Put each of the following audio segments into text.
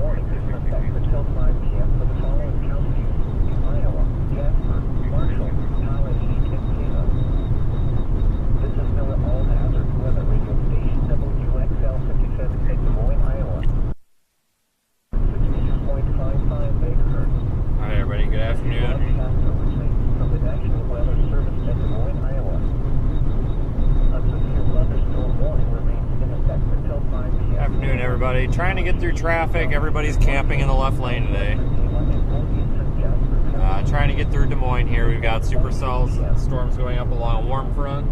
warning is in effect until 5 p.m. for the following counties: Iowa, Jasper, Marshall, Tallahassee, and Salem. This is NOAA All Hazard Weather Radio Station WXL 57 in Des Moines, Iowa. 60.55 megahertz. Hi everybody, good afternoon. From the National Weather Service in Des Moines, Iowa. A severe thunderstorm warning remains in effect until 5 p.m. Afternoon everybody. Trying to get through traffic. Everybody's camping in the left lane today. Trying to get through Des Moines here. We've got supercells, storms going up along a warm front.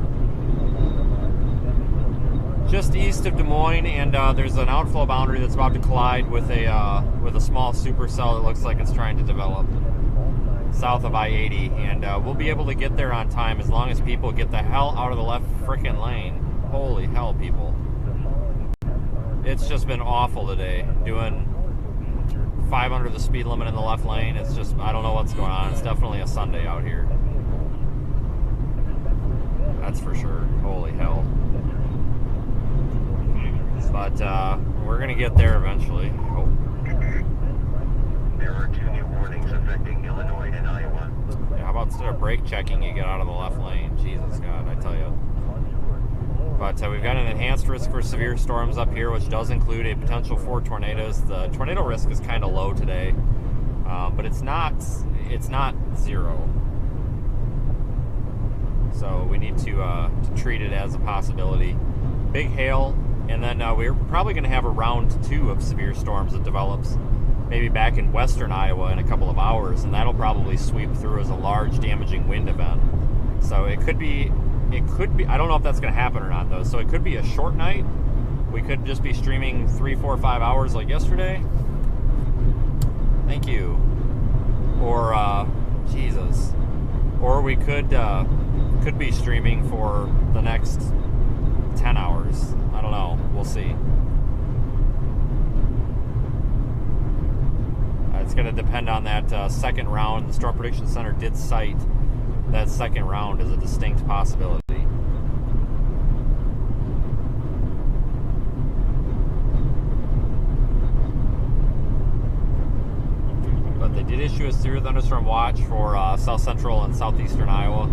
Just east of Des Moines, and there's an outflow boundary that's about to collide with a small supercell that looks like it's trying to develop south of I-80, and we'll be able to get there on time as long as people get the hell out of the left frickin' lane. Holy hell, people. It's just been awful today, doing 5 under the speed limit in the left lane. It's just, I don't know what's going on. It's definitely a Sunday out here. That's for sure. Holy hell. But we're going to get there eventually, I hope. There are 2 new warnings affecting Illinois and Iowa. Yeah, how about instead of brake checking, you get out of the left lane? Jesus, God, I tell you. But we've got an enhanced risk for severe storms up here, which does include a potential for tornadoes. The tornado risk is kind of low today, but it's not zero. So we need to treat it as a possibility. Big hail, and then we're probably going to have a round 2 of severe storms that develops maybe back in western Iowa in a couple of hours, and that'll probably sweep through as a large damaging wind event. So it could be, I don't know if that's going to happen or not though, so it could be a short night. We could just be streaming 3, 4, 5 hours like yesterday. Thank you. Or, Jesus. Or we could be streaming for the next 10 hours. I don't know. We'll see. It's going to depend on that second round. The Storm Prediction Center did cite that second round as a distinct possibility. But they did issue a severe thunderstorm watch for south central and southeastern Iowa.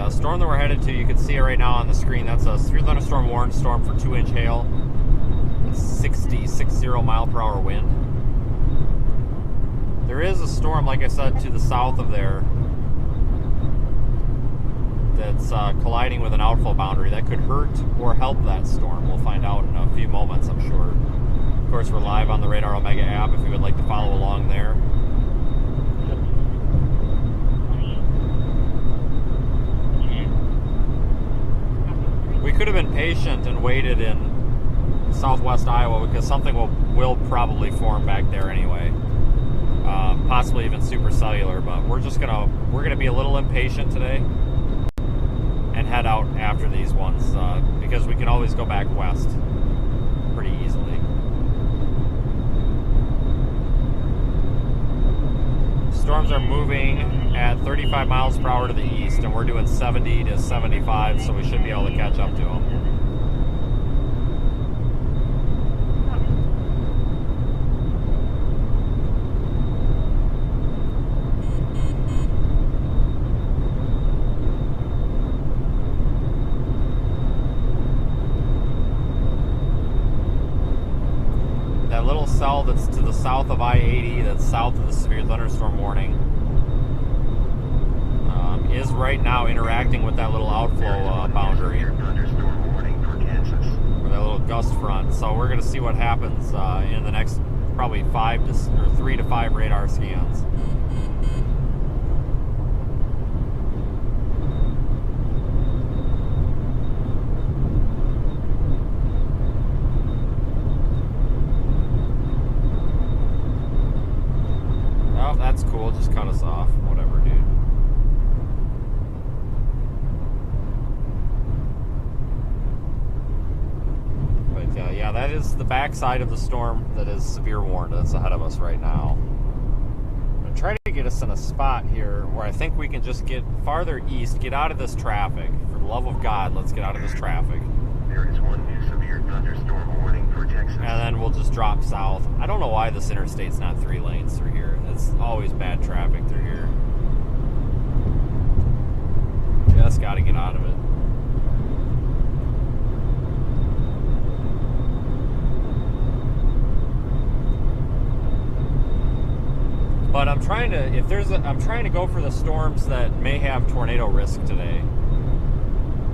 Storm that we're headed to, you can see it right now on the screen. That's a severe thunderstorm warned storm for 2-inch hail, 60 mile per hour wind. There is a storm, like I said, to the south of there that's colliding with an outflow boundary that could hurt or help that storm. We'll find out in a few moments, I'm sure. Of course, we're live on the Radar Omega app if you would like to follow along there. We could have been patient and waited in southwest Iowa because something will probably form back there anyway. Possibly even supercellular, but we're gonna be a little impatient today and head out after these ones because we can always go back west pretty easily. Storms are moving at 35 miles per hour to the east, and we're doing 70 to 75, so we should be able to catch up to them. That little cell that's to the south of I-80, that's south of the severe thunderstorm warning, is right now interacting with that little outflow boundary, or that little gust front. So we're going to see what happens in the next probably 3 to 5 radar scans. Oh, that's cool. Just cut us off. Whatever, dude. that is the backside of the storm that is severe warned that's ahead of us right now. I'm going to try to get us in a spot here where I think we can just get farther east, get out of this traffic. For the love of God, let's get out of this traffic. There is one new severe thunderstorm warning for Texas. And then we'll just drop south. I don't know why this interstate's not 3 lanes through here. It's always bad traffic through here. Just got to get out of it. But I'm trying to go for the storms that may have tornado risk today,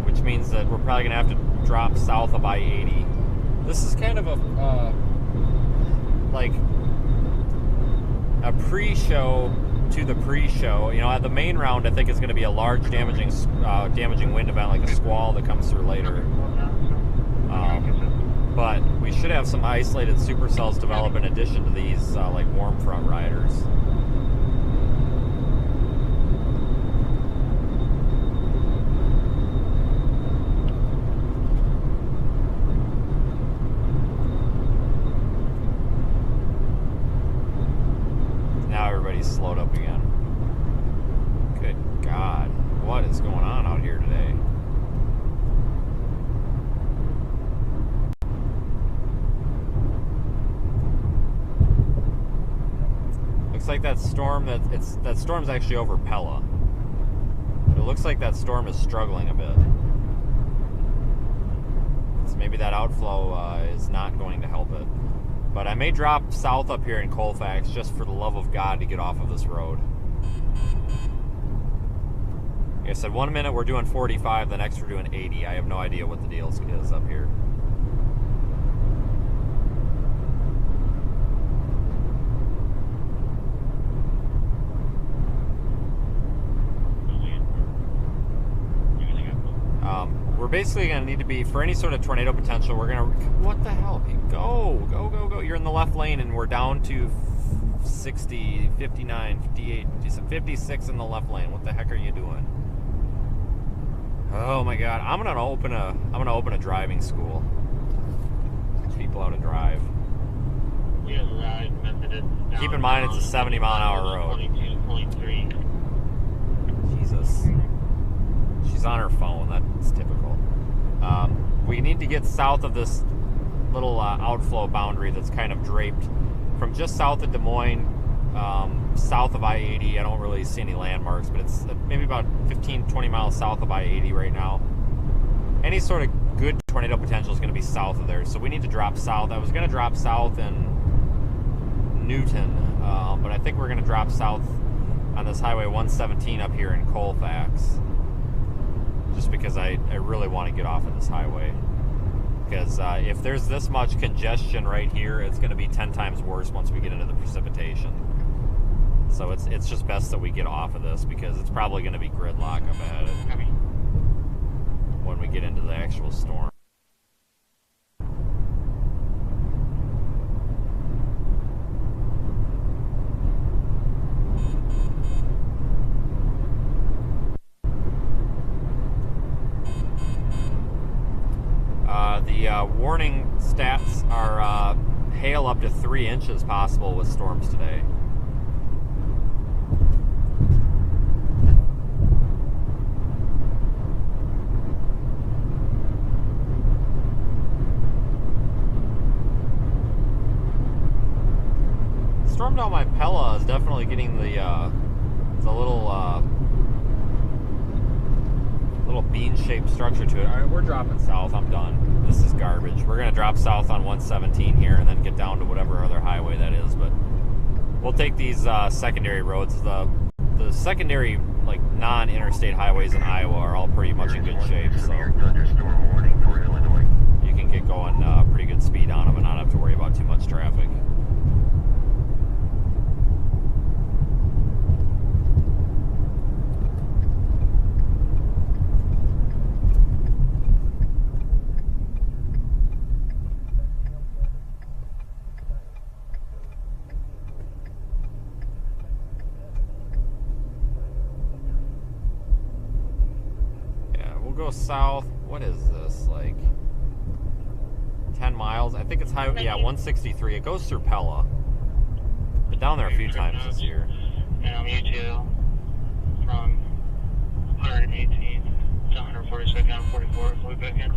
which means that we're probably gonna have to drop south of I-80. This is kind of a like a pre-show to the pre-show. You know, at the main round, I think it's going to be a large damaging wind event, like a squall that comes through later. But we should have some isolated supercells develop in addition to these like warm front riders. Now everybody's slowed up again. Good God, what is going on out here today? Looks like that storm's actually over Pella. It looks like that storm is struggling a bit. So maybe that outflow is not going to help it. But I may drop south up here in Colfax just for the love of God to get off of this road. Like I said, 1 minute we're doing 45, the next we're doing 80. I have no idea what the deal is up here. We're basically going to need to be, for any sort of tornado potential, we're going to, what the hell? Go, go, go, go. You're in the left lane and we're down to 60, 59, 58, 56 in the left lane. What the heck are you doing? Oh my God. I'm going to open a driving school. Teach people how to drive. Keep in mind it's a 70 mile an hour road. 22.3. Jesus. She's on her phone. That's typical. We need to get south of this little outflow boundary that's kind of draped from just south of Des Moines, south of I-80. I don't really see any landmarks, but it's maybe about 15, 20 miles south of I-80 right now. Any sort of good tornado potential is going to be south of there, so we need to drop south. I was going to drop south in Newton, but I think we're going to drop south on this Highway 117 up here in Colfax. Just because I really want to get off of this highway. Because if there's this much congestion right here, it's going to be 10 times worse once we get into the precipitation. So it's just best that we get off of this because it's probably going to be gridlock up ahead when we get into the actual storm. The warning stats are hail up to 3 inches possible with storms today. Storm down by Pella is definitely getting the little bean-shaped structure to it. All right, we're dropping south. I'm done. This is garbage. We're going to drop south on 117 here and then get down to whatever other highway that is. But we'll take these secondary roads. The secondary, like, non-interstate highways in Iowa are all pretty much in good shape. So Thunderstorm warning for Illinois. you can get going pretty good speed on them and not have to worry about too much traffic. Go south. What is this, like 10 miles. I think it's highway, yeah, 163. It goes through Pella. Been down there a few times this year. And you too. From 118 to 142nd and 44. We'll be back in.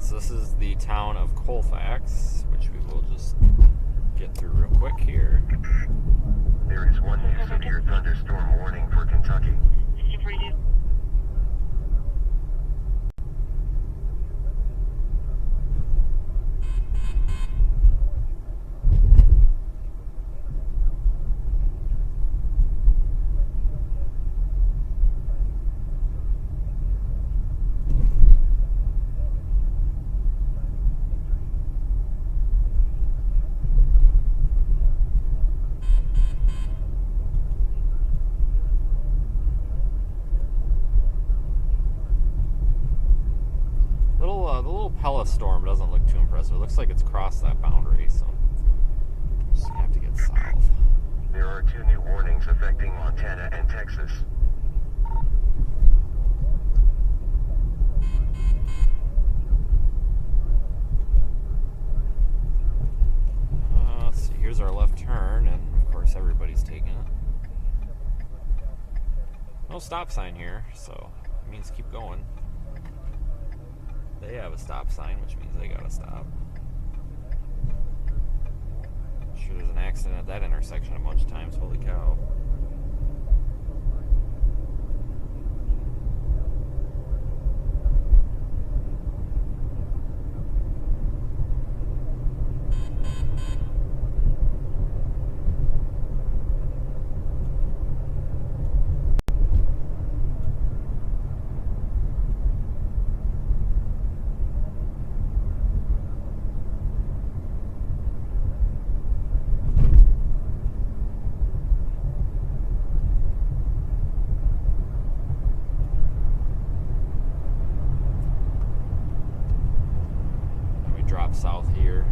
So this is the town of Colfax, which we will just get through real quick here. There is one new severe thunderstorm warning for Kentucky. The little Pella storm doesn't look too impressive. It looks like it's crossed that boundary, so just have to get south. There are 2 new warnings affecting Montana and Texas. Let's see, here's our left turn, and of course everybody's taking it. No stop sign here, so it means keep going. They have a stop sign, which means they gotta stop. I'm sure there's an accident at that intersection a bunch of times, holy cow. South here.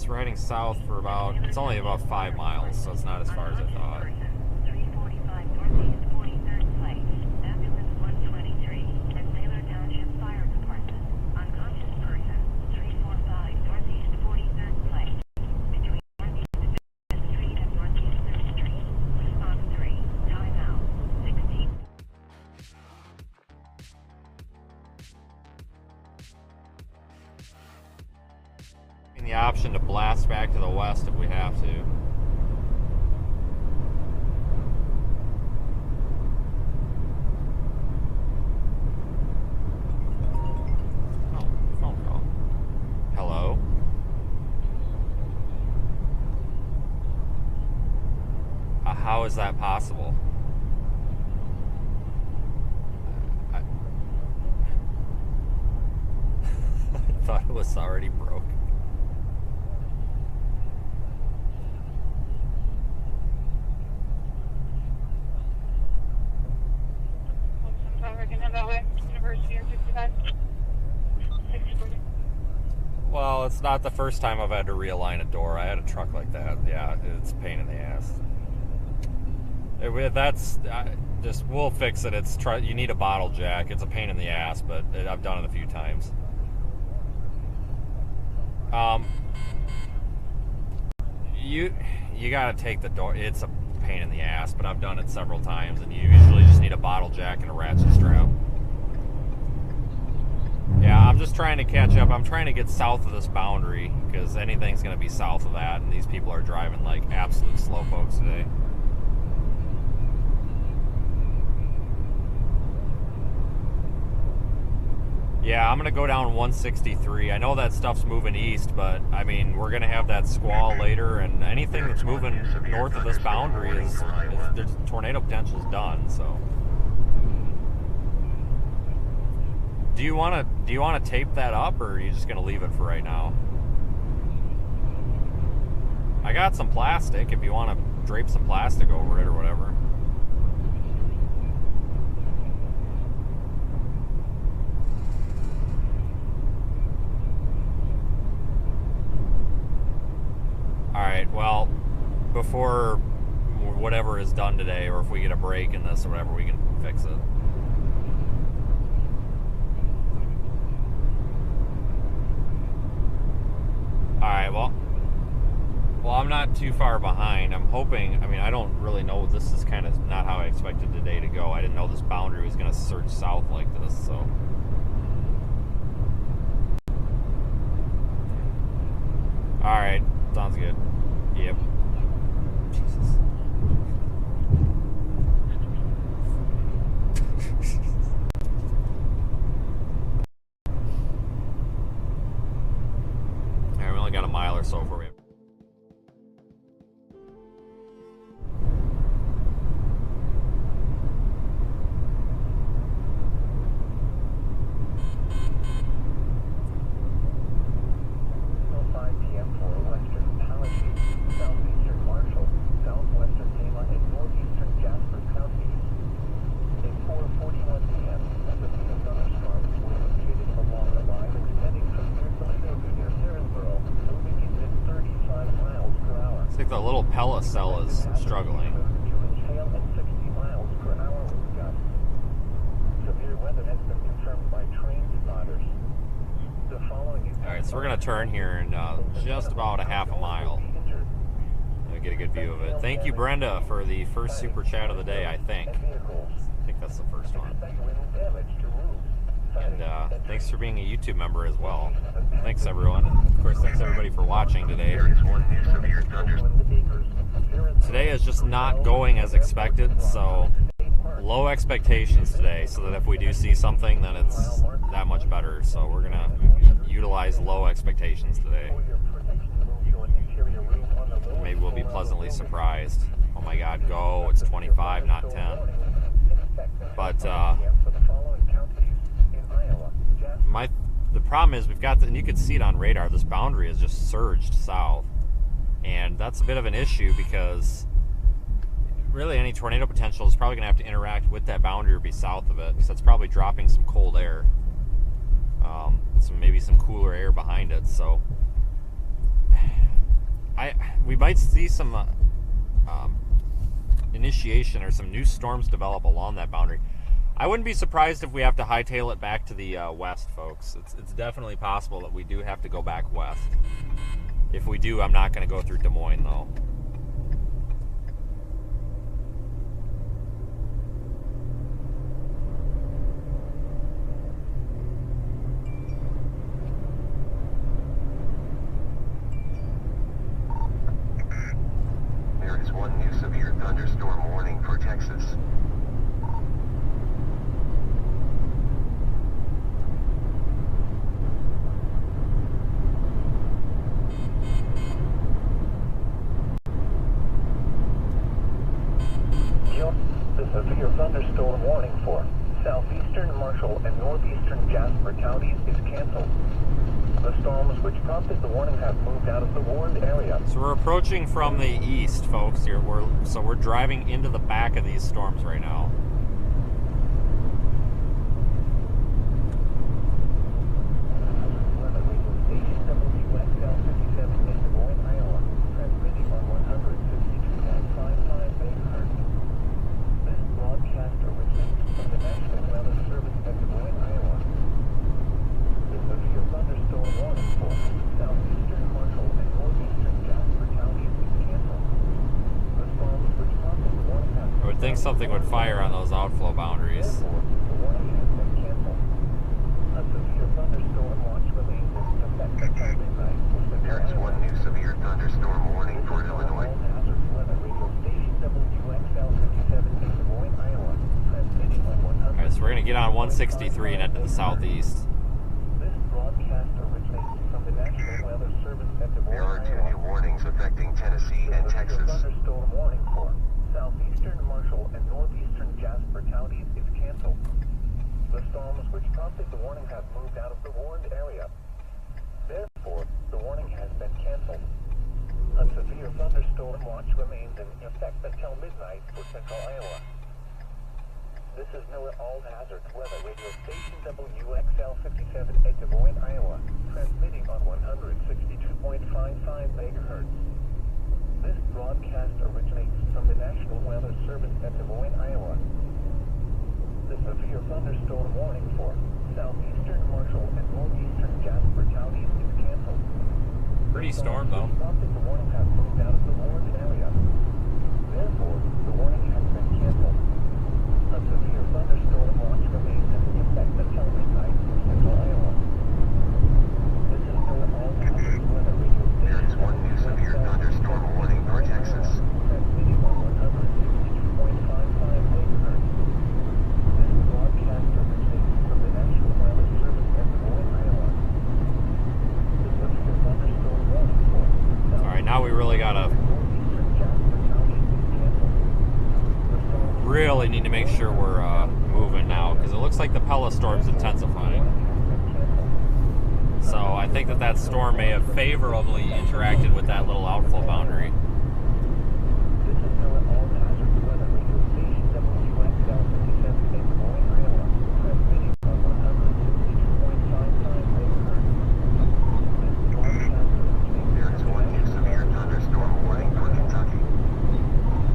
We're heading south for about, it's only about 5 miles, so it's not as far as I thought. 345 Northeast 43rd Place, ambulance 123, and Baylor Township Fire Department. Unconscious person, 345 Northeast 43rd Place, between Northeast 5th Street and Northeast 3rd Street. Response 3, time out, 16. The option to blast back to the west if we have to. Oh, phone call. Hello? How is that possible? I thought it was already broke. Well, it's not the first time I've had to realign a door. I had a truck like that. Yeah, it's a pain in the ass. We'll fix it. You need a bottle jack. It's a pain in the ass, but I've done it a few times. You gotta take the door. It's a pain in the ass, but I've done it several times, and you usually just need a bottle jack and a ratchet strap. Yeah, I'm just trying to catch up. I'm trying to get south of this boundary because anything's going to be south of that, and these people are driving like absolute slowpokes today. Yeah, I'm going to go down 163. I know that stuff's moving east, but I mean, we're going to have that squall later, and anything that's moving north of this boundary is there's tornado potential is done, so. Do you want to tape that up, or are you just going to leave it for right now? I got some plastic if you want to drape some plastic over it or whatever. Alright, well, before whatever is done today, or if we get a break in this or whatever, we can fix it. Alright, well, I'm not too far behind. I'm hoping, I mean, I don't really know. This is kind of not how I expected today to go. I didn't know this boundary was going to surge south like this, so. Alright, sounds good. Yep. Jesus. Alright, we only got a mile or so before we have. The little Pella cell is struggling. Alright, so we're going to turn here in just about a half a mile. Get a good view of it. Thank you, Brenda, for the first super chat of the day, I think. I think that's the first one. And thanks for being a YouTube member as well. Thanks, everyone. Of course, thanks, everybody, for watching today. Today is just not going as expected, so low expectations today, so that if we do see something, then it's that much better. So we're going to utilize low expectations today. Maybe we'll be pleasantly surprised. Oh my God, go. It's 25, not 10. But the problem is we've got, and you can see it on radar, this boundary has just surged south. And that's a bit of an issue because really any tornado potential is probably going to have to interact with that boundary or be south of it, because that's probably dropping some cold air. Maybe some cooler air behind it. So we might see some initiation or some new storms develop along that boundary. I wouldn't be surprised if we have to hightail it back to the west, folks. It's definitely possible that we do have to go back west. If we do, I'm not going to go through Des Moines, though. There is one new severe thunderstorm warning for Texas. The severe thunderstorm warning for southeastern Marshall and northeastern Jasper counties is canceled. The storms which prompted the warning have moved out of the warned area. So we're approaching from the east, folks. Here, we're driving into the back of these storms right now. I think something would fire on those outflow boundaries. There is one new severe thunderstorm warning for Illinois. Alright, so we're going to get on 163 and head to the southeast. This broadcast originates from the National Weather Service at Des Moines, There are two Iowa. new warnings affecting Tennessee and Texas. Thunderstorm warning for southeastern Marshall and northeastern Jasper counties is canceled. The storms which prompted the warning have moved out of the warned area. Therefore, the warning has been canceled. A severe thunderstorm watch remains in effect until midnight for central Iowa. This is Miller All Hazards Weather Radio Station WXL 57 at Des Moines, Iowa, transmitting on 162.55 megahertz. This broadcast originates from the National Weather Service at Des Moines, Iowa. The severe thunderstorm warning for southeastern Marshall and northeastern Jasper counties is canceled. Pretty storm, though. The warning has moved out of the warned area. Therefore, the warning has been canceled. A severe thunderstorm watch remains in effect until midnight for central Iowa. This is Miller All Hazards Weather Radio Station. There is one new severe thunderstorm warning for Texas. Transmitting on 162.55 megahertz. This broadcast originates from the National Weather Service at Des Moines, Iowa. The severe thunderstorm warning for Alright, now we really got to northeastern Jasper counties is canceled. The storm really need to make sure we're moving now, because it looks like the Pella storm's intensifying. So I think that storm may have favorably interacted with that little outflow boundary. This is Miller All Hazards Weather Radio Station WXL 57 in Des Moines, Iowa, transmitting on 162.55 megahertz. This broadcast originates There is one new severe thunderstorm warning for Kentucky.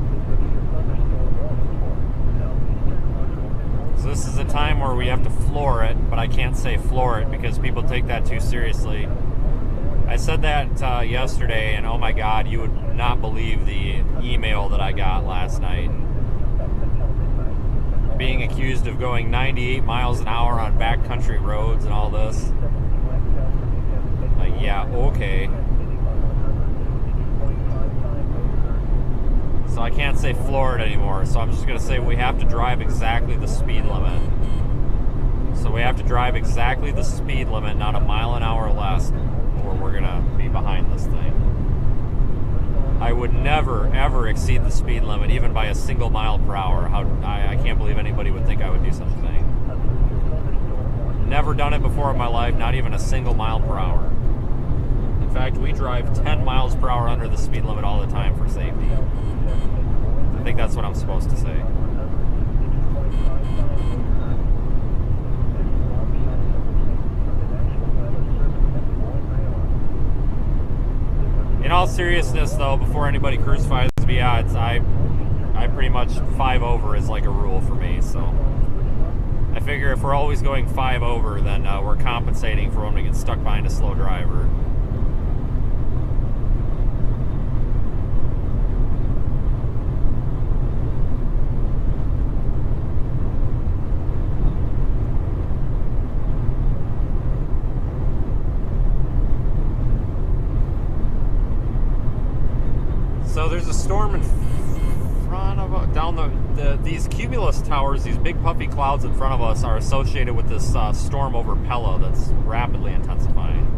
the severe thunderstorm warning for southeastern Marshall and northeastern. So this is a time where we have to floor it, but I can't say floor it because people take that too seriously. I said that yesterday, and oh my God, you would not believe the email that I got last night. Being accused of going 98 miles an hour on backcountry roads and all this. Yeah, okay. So I can't say floor it anymore, so I'm just going to say we have to drive exactly the speed limit. So we have to drive exactly the speed limit, not a mile an hour less, or we're going to be behind this thing. I would never, ever exceed the speed limit, even by a single mile per hour. I can't believe anybody would think I would do such a thing. Never done it before in my life, not even a single mile per hour. In fact, we drive 10 miles per hour under the speed limit all the time for safety. I think that's what I'm supposed to say. In all seriousness, though, before anybody crucifies me, yeah, I pretty much 5 over is like a rule for me. So I figure if we're always going 5 over, then we're compensating for when we get stuck behind a slow driver. So there's a storm in front of us, down these cumulus towers, these big puffy clouds in front of us are associated with this storm over Pella that's rapidly intensifying.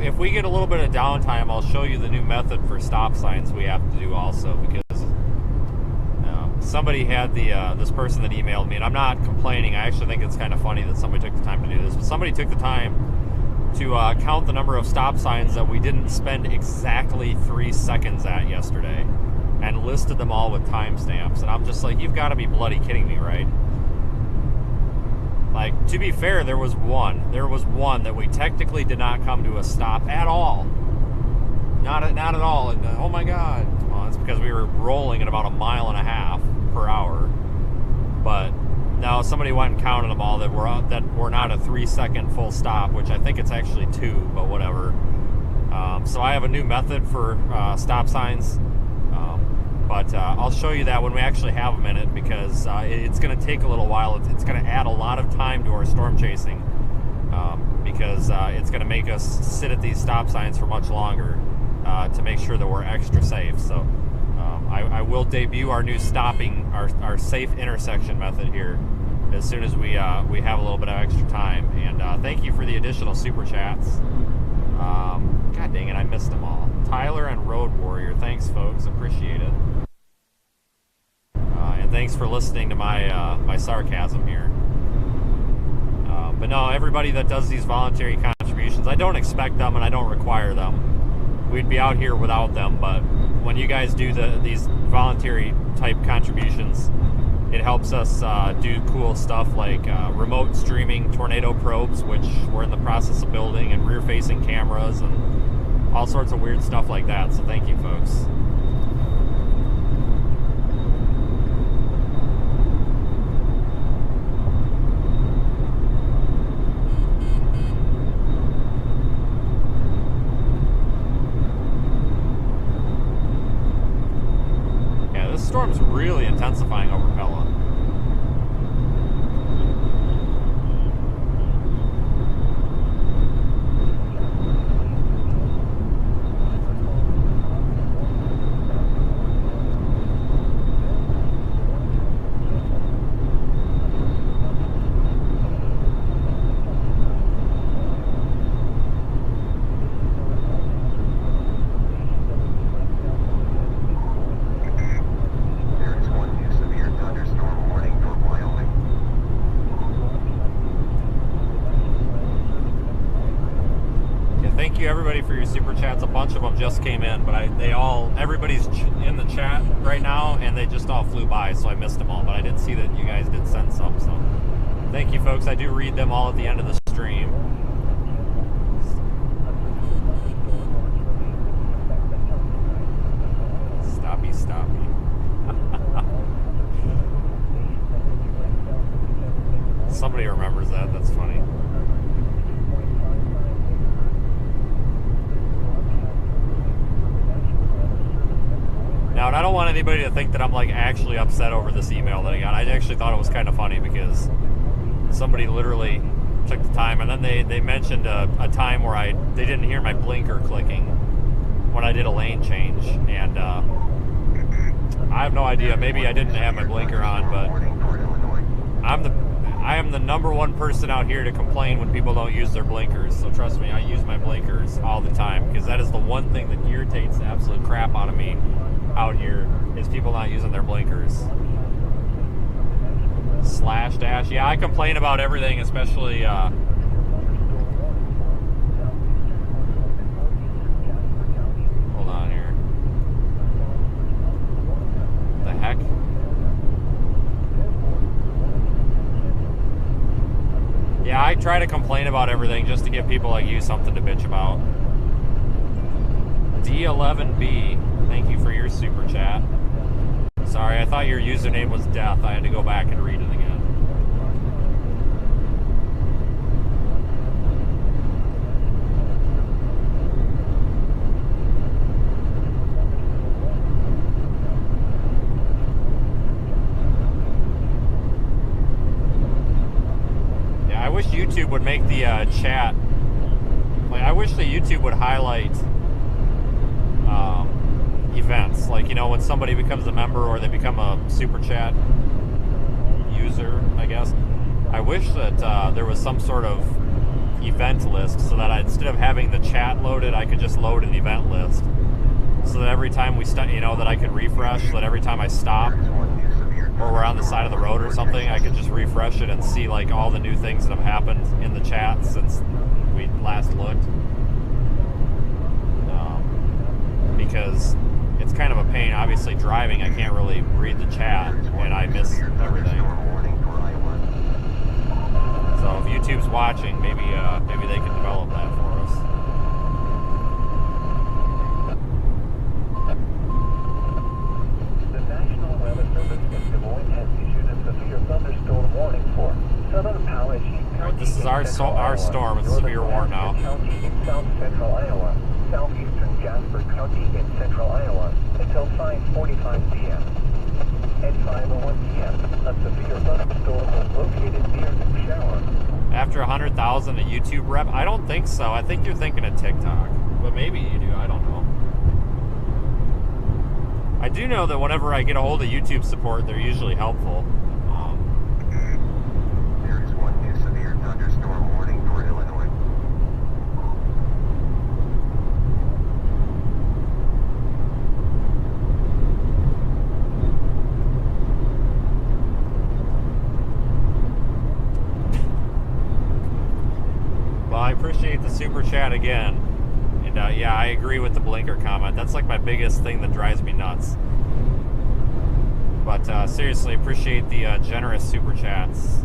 If we get a little bit of downtime, I'll show you the new method for stop signs we have to do also, because somebody had this person that emailed me, and I'm not complaining. I actually think it's kind of funny that somebody took the time to do this, but somebody took the time to count the number of stop signs that we didn't spend exactly 3 seconds at yesterday. and listed them all with timestamps. And I'm just like, you've got to be bloody kidding me, right? Like, to be fair, there was one that we technically did not come to a stop at all. Not at all. And oh my God. Well, it's because we were rolling at about 1.5 miles per hour. But no, somebody went and counted them all that were not a 3-second full stop, which I think it's actually 2, but whatever. So I have a new method for stop signs. But I'll show you that when we actually have them in it, because it's going to take a little while. It's going to add a lot of time to our storm chasing, because it's going to make us sit at these stop signs for much longer to make sure that we're extra safe. So I will debut our new stopping, our safe intersection method here as soon as we have a little bit of extra time. And thank you for the additional super chats. God dang it, I missed them all. Tyler and Road Warrior, thanks folks, appreciate it. And thanks for listening to my my sarcasm here. But no, everybody that does these voluntary contributions, I don't expect them and I don't require them. We'd be out here without them, but when you guys do these voluntary type contributions, it helps us do cool stuff like remote streaming tornado probes, which we're in the process of building, and rear-facing cameras, and all sorts of weird stuff like that. So thank you, folks. Yeah, this storm's really intensifying over Pella. There is one new severe thunderstorm warning for Wyoming. Yeah, thank you everybody for your super chats. A bunch of them just came in, but everybody's in the chat right now, and they just all flew by, so I missed them all. But I did see that you guys did send some, so thank you, folks. I do read them all at the end of the stream. Stoppy. Somebody remembers that. That's funny. Now, and I don't want anybody to think that I'm like actually upset over this email that I got. I actually thought it was kind of funny because somebody literally took the time, and then they mentioned a time where they didn't hear my blinker clicking when I did a lane change, and I have no idea. Maybe I didn't have my blinker on, but I am the number one person out here to complain when people don't use their blinkers. So trust me, I use my blinkers all the time, because that is the one thing that irritates the absolute crap out of me out here, is people not using their blinkers. Slash dash. Yeah, I complain about everything, especially hold on here. The heck? Yeah, I try to complain about everything just to give people like you something to bitch about. D11B, thank you for your super chat. Sorry, I thought your username was Death. I had to go back and read it again. Yeah, I wish YouTube would make the chat. Like, I wish that YouTube would highlight events, like, you know, when somebody becomes a member or they become a super chat user, I guess. I wish that there was some sort of event list, so that instead of having the chat loaded, I could just load an event list, so that every time we stop, you know, that I could refresh, so that every time I stop or we're on the side of the road or something, I could just refresh it and see like all the new things that have happened in the chat since we last looked. Because it's kind of a pain. Obviously, driving, I can't really read the chat, and I miss everything. So if YouTube's watching, maybe they can develop that for us. The National Weather Service in Des Moines has issued a severe thunderstorm warning for southern Powashik County. This is our storm. It's severe warning now. County in south central Iowa, southeastern Jasper County in central Iowa until 5:45 p.m. At 5:01 p.m., a severe thunderstorm was located near New Shower. After 100,000 a YouTube rep? I don't think so. I think you're thinking of TikTok, but maybe you do. I don't know. I do know that whenever I get a hold of YouTube support, they're usually helpful. There is one new severe thunderstorm warning for Illinois. Well, I appreciate the super chat again. And yeah, I agree with the blinker comment. That's like my biggest thing that drives me nuts. But seriously, appreciate the generous super chats.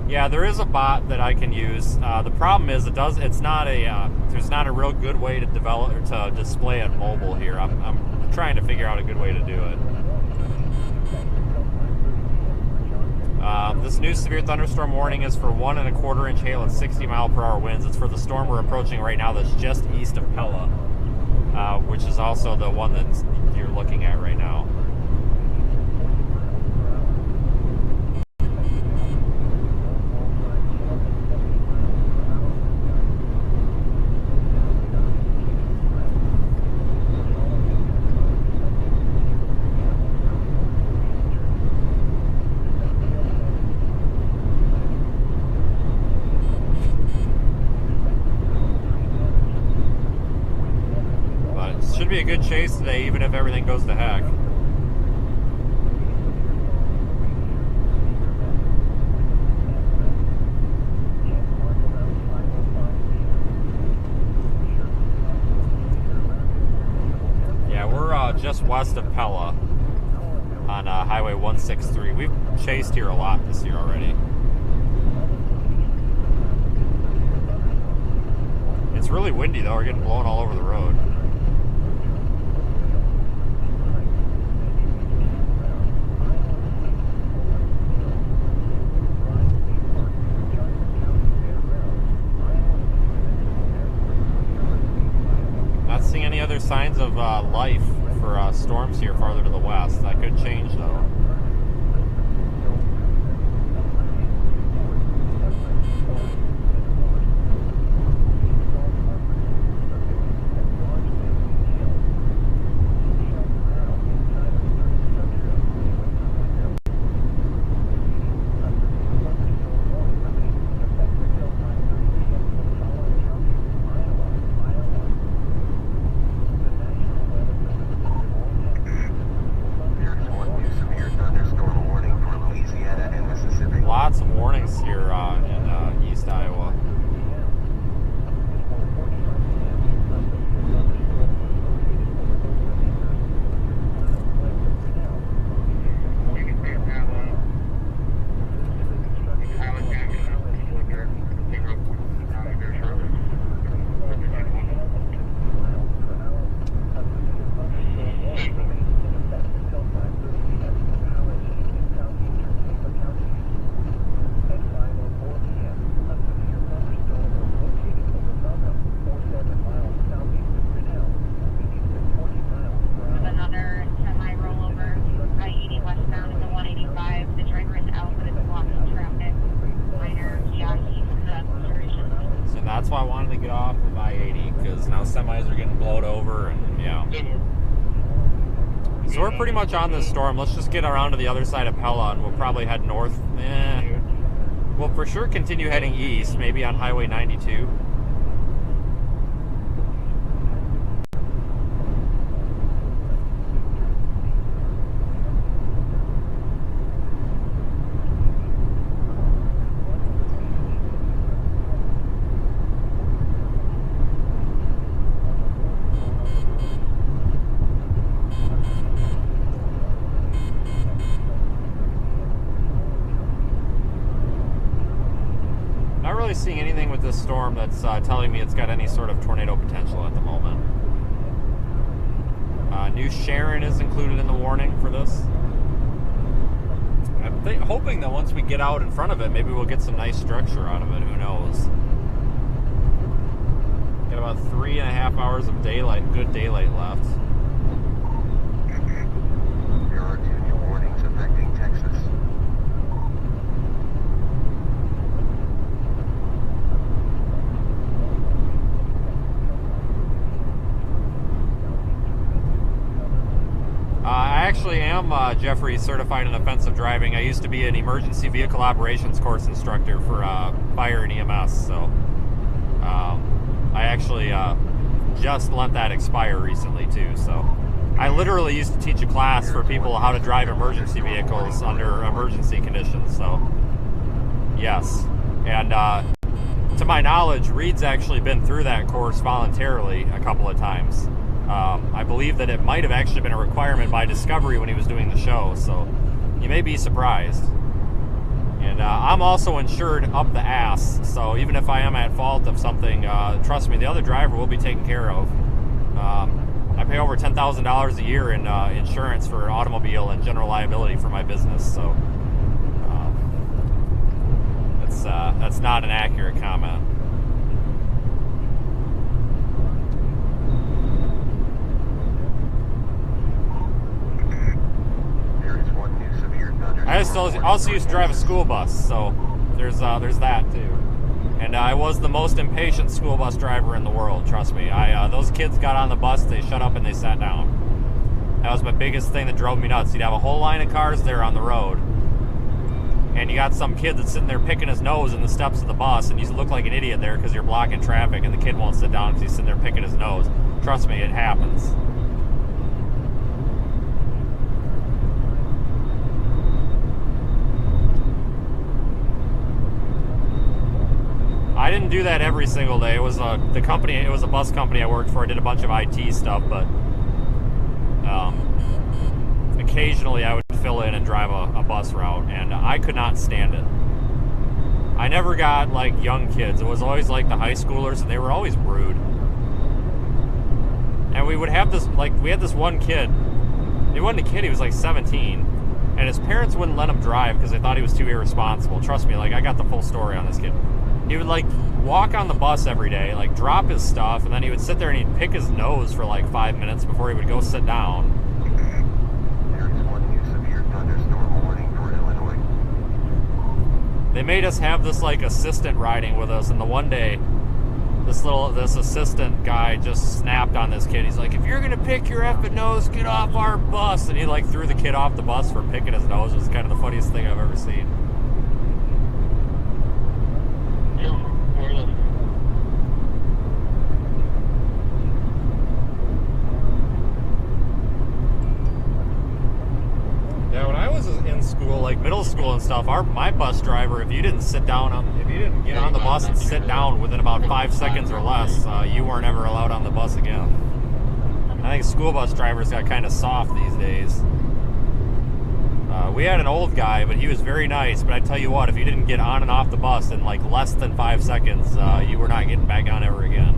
Yeah, there is a bot that I can use. The problem is there's not a real good way to develop or to display it mobile here. I'm trying to figure out a good way to do it. This new severe thunderstorm warning is for 1 1/4 inch hail and 60-mile-per-hour winds. It's for the storm we're approaching right now that's just east of Pella, which is also the one that you're looking at right now. Should be a good chase today, even if everything goes to heck. Yeah, we're just west of Pella on Highway 163. We've chased here a lot this year already. It's really windy though, we're getting blown all over the road. Not seeing any other signs of life for storms here farther to the west. That could change though. Lots of warnings here in East Iowa. That's why I wanted to get off of I-80, because now semis are getting blowed over, and yeah. So we're pretty much on this storm. Let's just get around to the other side of Pella, and we'll probably head north. We'll for sure continue heading east, maybe on Highway 92. really seeing anything with this storm that's telling me it's got any sort of tornado potential at the moment. New Sharon is included in the warning for this. I'm hoping that once we get out in front of it, maybe we'll get some nice structure out of it. Who knows? Got about 3.5 hours of daylight, good daylight left. There are 2 new warnings affecting Texas. I actually am, Jeffrey, certified in offensive driving. I used to be an emergency vehicle operations course instructor for fire and EMS, so I actually just let that expire recently too. So I literally used to teach a class for people how to drive emergency vehicles under emergency conditions. So yes, and to my knowledge, Reed's actually been through that course voluntarily a couple of times. I believe that it might have actually been a requirement by Discovery when he was doing the show, so you may be surprised. And I'm also insured up the ass, so even if I am at fault of something, trust me, the other driver will be taken care of. I pay over $10,000 a year in insurance for automobile and general liability for my business, so that's not an accurate comment. I also used to drive a school bus, so there's that too. And I was the most impatient school bus driver in the world, trust me. Those kids got on the bus, they shut up and they sat down. That was my biggest thing that drove me nuts. You'd have a whole line of cars there on the road, and you got some kid that's sitting there picking his nose in the steps of the bus, and you look like an idiot there because you're blocking traffic, and the kid won't sit down because he's sitting there picking his nose. Trust me, it happens. I didn't do that every single day. It was the company. It was a bus company I worked for. I did a bunch of IT stuff, but occasionally I would fill in and drive a bus route, and I could not stand it. I never got like young kids. It was always like the high schoolers, and they were always rude. And we would have this, like, we had this one kid. He wasn't a kid. He was like 17, and his parents wouldn't let him drive because they thought he was too irresponsible. Trust me, like, I got the full story on this kid. He would like walk on the bus every day, like drop his stuff, and then he would sit there and he'd pick his nose for like 5 minutes before he would go sit down. There is 1 new severe thunderstorm warning for Illinois. They made us have this like assistant riding with us, and the one day this assistant guy just snapped on this kid. He's like, "If you're gonna pick your effing nose, get off our bus." And he like threw the kid off the bus for picking his nose. It was kind of the funniest thing I've ever seen. Yeah, when I was in school, like middle school and stuff, my bus driver, if you didn't get on the bus and sit down within about 5 seconds or less, you weren't ever allowed on the bus again. I think school bus drivers got kind of soft these days. We had an old guy, but he was very nice. But I tell you what, if you didn't get on and off the bus in like less than 5 seconds, you were not getting back on ever again.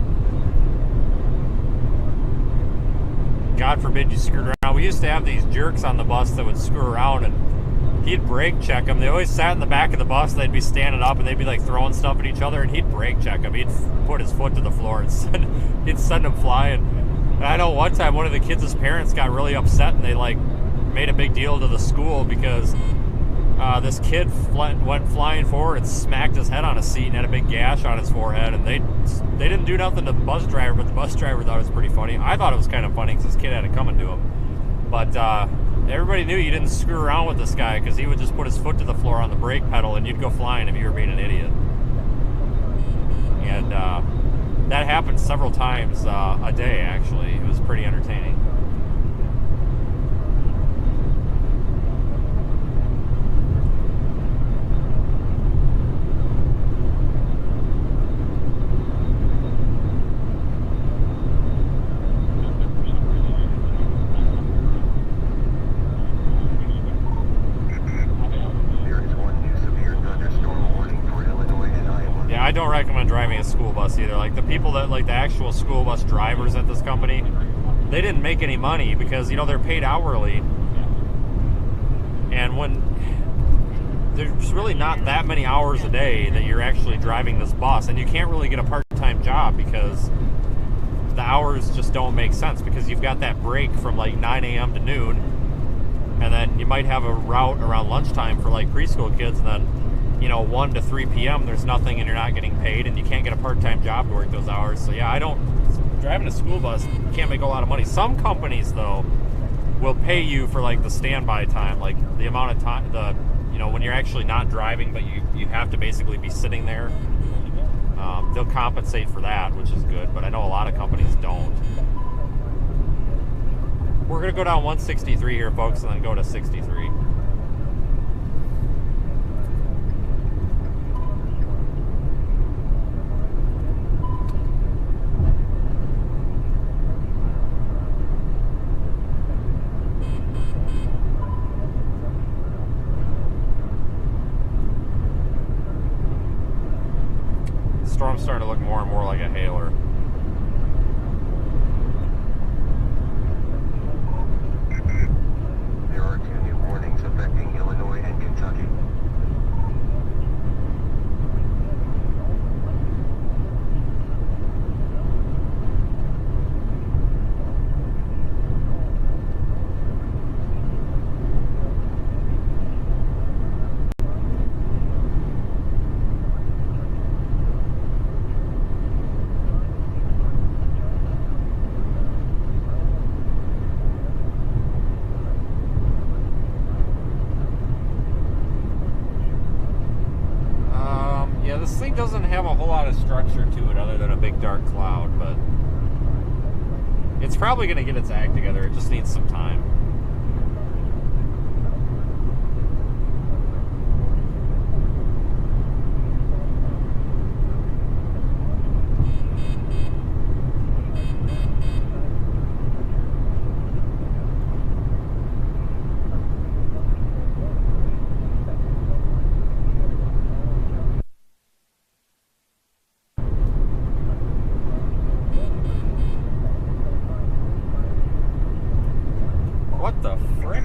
God forbid you screwed around. We used to have these jerks on the bus that would screw around, and he'd brake check them. They always sat in the back of the bus. They'd be standing up, and they'd be like throwing stuff at each other, and he'd brake check them. He'd put his foot to the floor and he'd send them flying. And I know one time one of the kids' parents got really upset, and they like made a big deal to the school because this kid went flying forward and smacked his head on a seat and had a big gash on his forehead, and they didn't do nothing to the bus driver, but the bus driver thought it was pretty funny. I thought it was kind of funny because this kid had it coming to him. But everybody knew you didn't screw around with this guy because he would just put his foot to the floor on the brake pedal and you'd go flying if you were being an idiot. And that happened several times a day, actually. It was pretty entertaining. don't recommend driving a school bus either. Like the people that, like the actual school bus drivers at this company, they didn't make any money because, you know, they're paid hourly. And when there's really not that many hours a day that you're actually driving this bus, and you can't really get a part-time job because the hours just don't make sense, because you've got that break from like 9 a.m. to noon, and then you might have a route around lunchtime for like preschool kids, and then, you know, 1 to 3 p.m. there's nothing and you're not getting paid, and you can't get a part-time job to work those hours. So yeah, driving a school bus, you can't make a lot of money. Some companies though will pay you for like the standby time, like the amount of time, you know, when you're actually not driving, but you have to basically be sitting there. They'll compensate for that, which is good, but I know a lot of companies don't. We're going to go down 163 here, folks, and then go to 63. Storm's starting to look more and more like a hailer. There are 2 new warnings affecting Illinois and Kentucky. Yeah, this thing doesn't have a whole lot of structure to it other than a big dark cloud, but it's probably going to get its act together. It just needs some time. What the frick?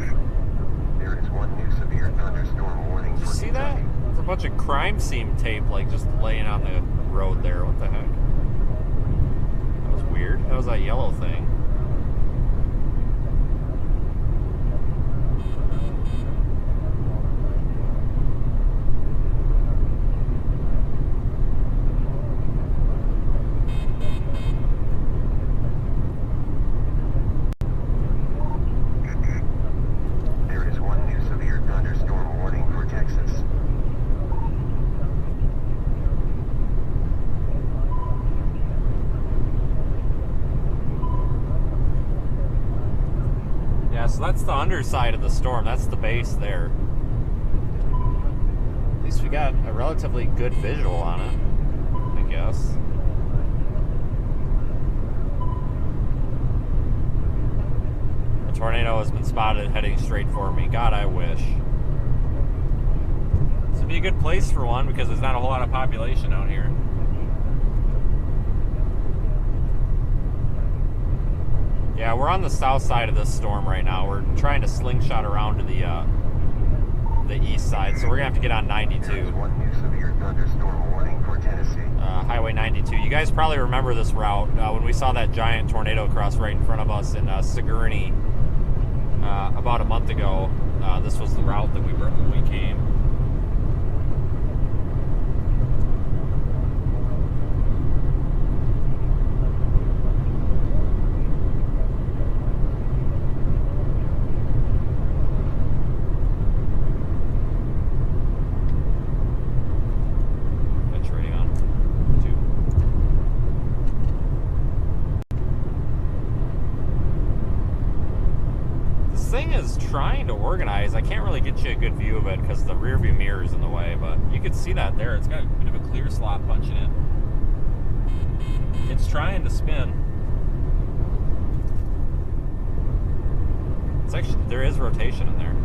There is 1 new severe thunderstorm warning Did you for see that? Kentucky. There's a bunch of crime scene tape, like, just laying on the road there. What the heck? That was weird. That was that yellow thing. There is 1 new severe thunderstorm warning for Texas. Yeah, so that's the underside of the storm. That's the base there. At least we got a relatively good visual on it, I guess. A tornado has been spotted heading straight for me. God, I wish. This would be a good place for one because there's not a whole lot of population out here. Yeah, we're on the south side of this storm right now. We're trying to slingshot around to the east side, so we're gonna have to get on 92. There is 1 new severe thunderstorm warning for Tennessee. Highway 92. You guys probably remember this route when we saw that giant tornado cross right in front of us in Sigourney about a month ago. This was the route that we came. Trying to organize. I can't really get you a good view of it because the rear view mirror is in the way, but you can see that there. It's got a bit of a clear slot punch in it. It's trying to spin. It's actually, there is rotation in there.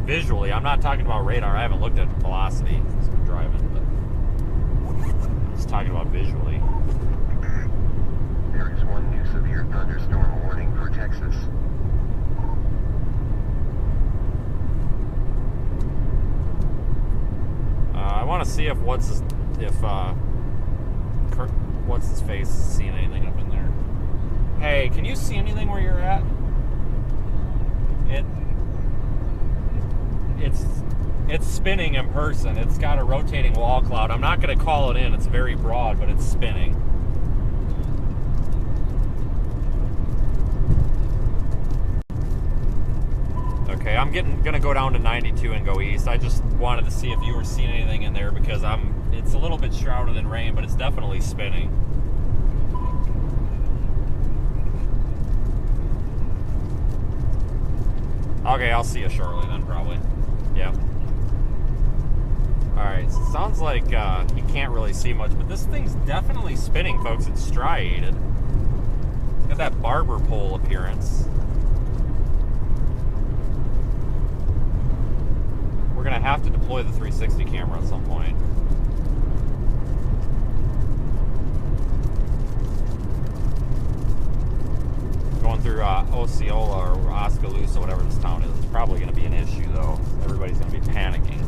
visually. I'm not talking about radar. I haven't looked at velocity since I've been driving, but I'm just talking about visually. There is one new severe thunderstorm warning for Texas. I want to see if what's his face is seeing anything up in there. Hey, can you see anything where you're at? It's spinning in person. It's got a rotating wall cloud. I'm not going to call it in. It's very broad, but it's spinning. Okay, I'm gonna go down to 92 and go east. I just wanted to see if you were seeing anything in there because it's a little bit shrouded in rain, but it's definitely spinning. Okay, I'll see you shortly then, probably. Yeah. Alright, so it sounds like you can't really see much, but this thing's definitely spinning, folks. It's striated. It's got that barber pole appearance. We're going to have to deploy the 360 camera at some point. Going through Osceola or Oskaloosa, whatever this town is, it's probably going to be an issue, though. Everybody's going to be panicking.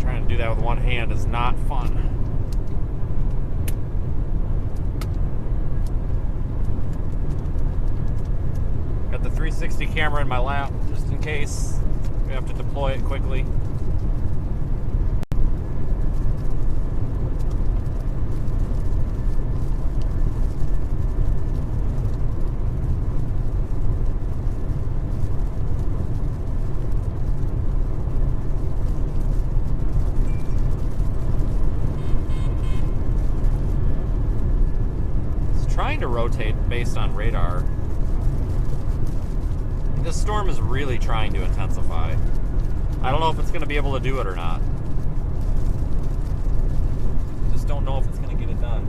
Trying to do that with one hand is not fun. Got the 360 camera in my lap, just in case we have to deploy it quickly. It's trying to rotate based on radar. This storm is really trying to intensify. I don't know if it's going to be able to do it or not. Just don't know if it's going to get it done.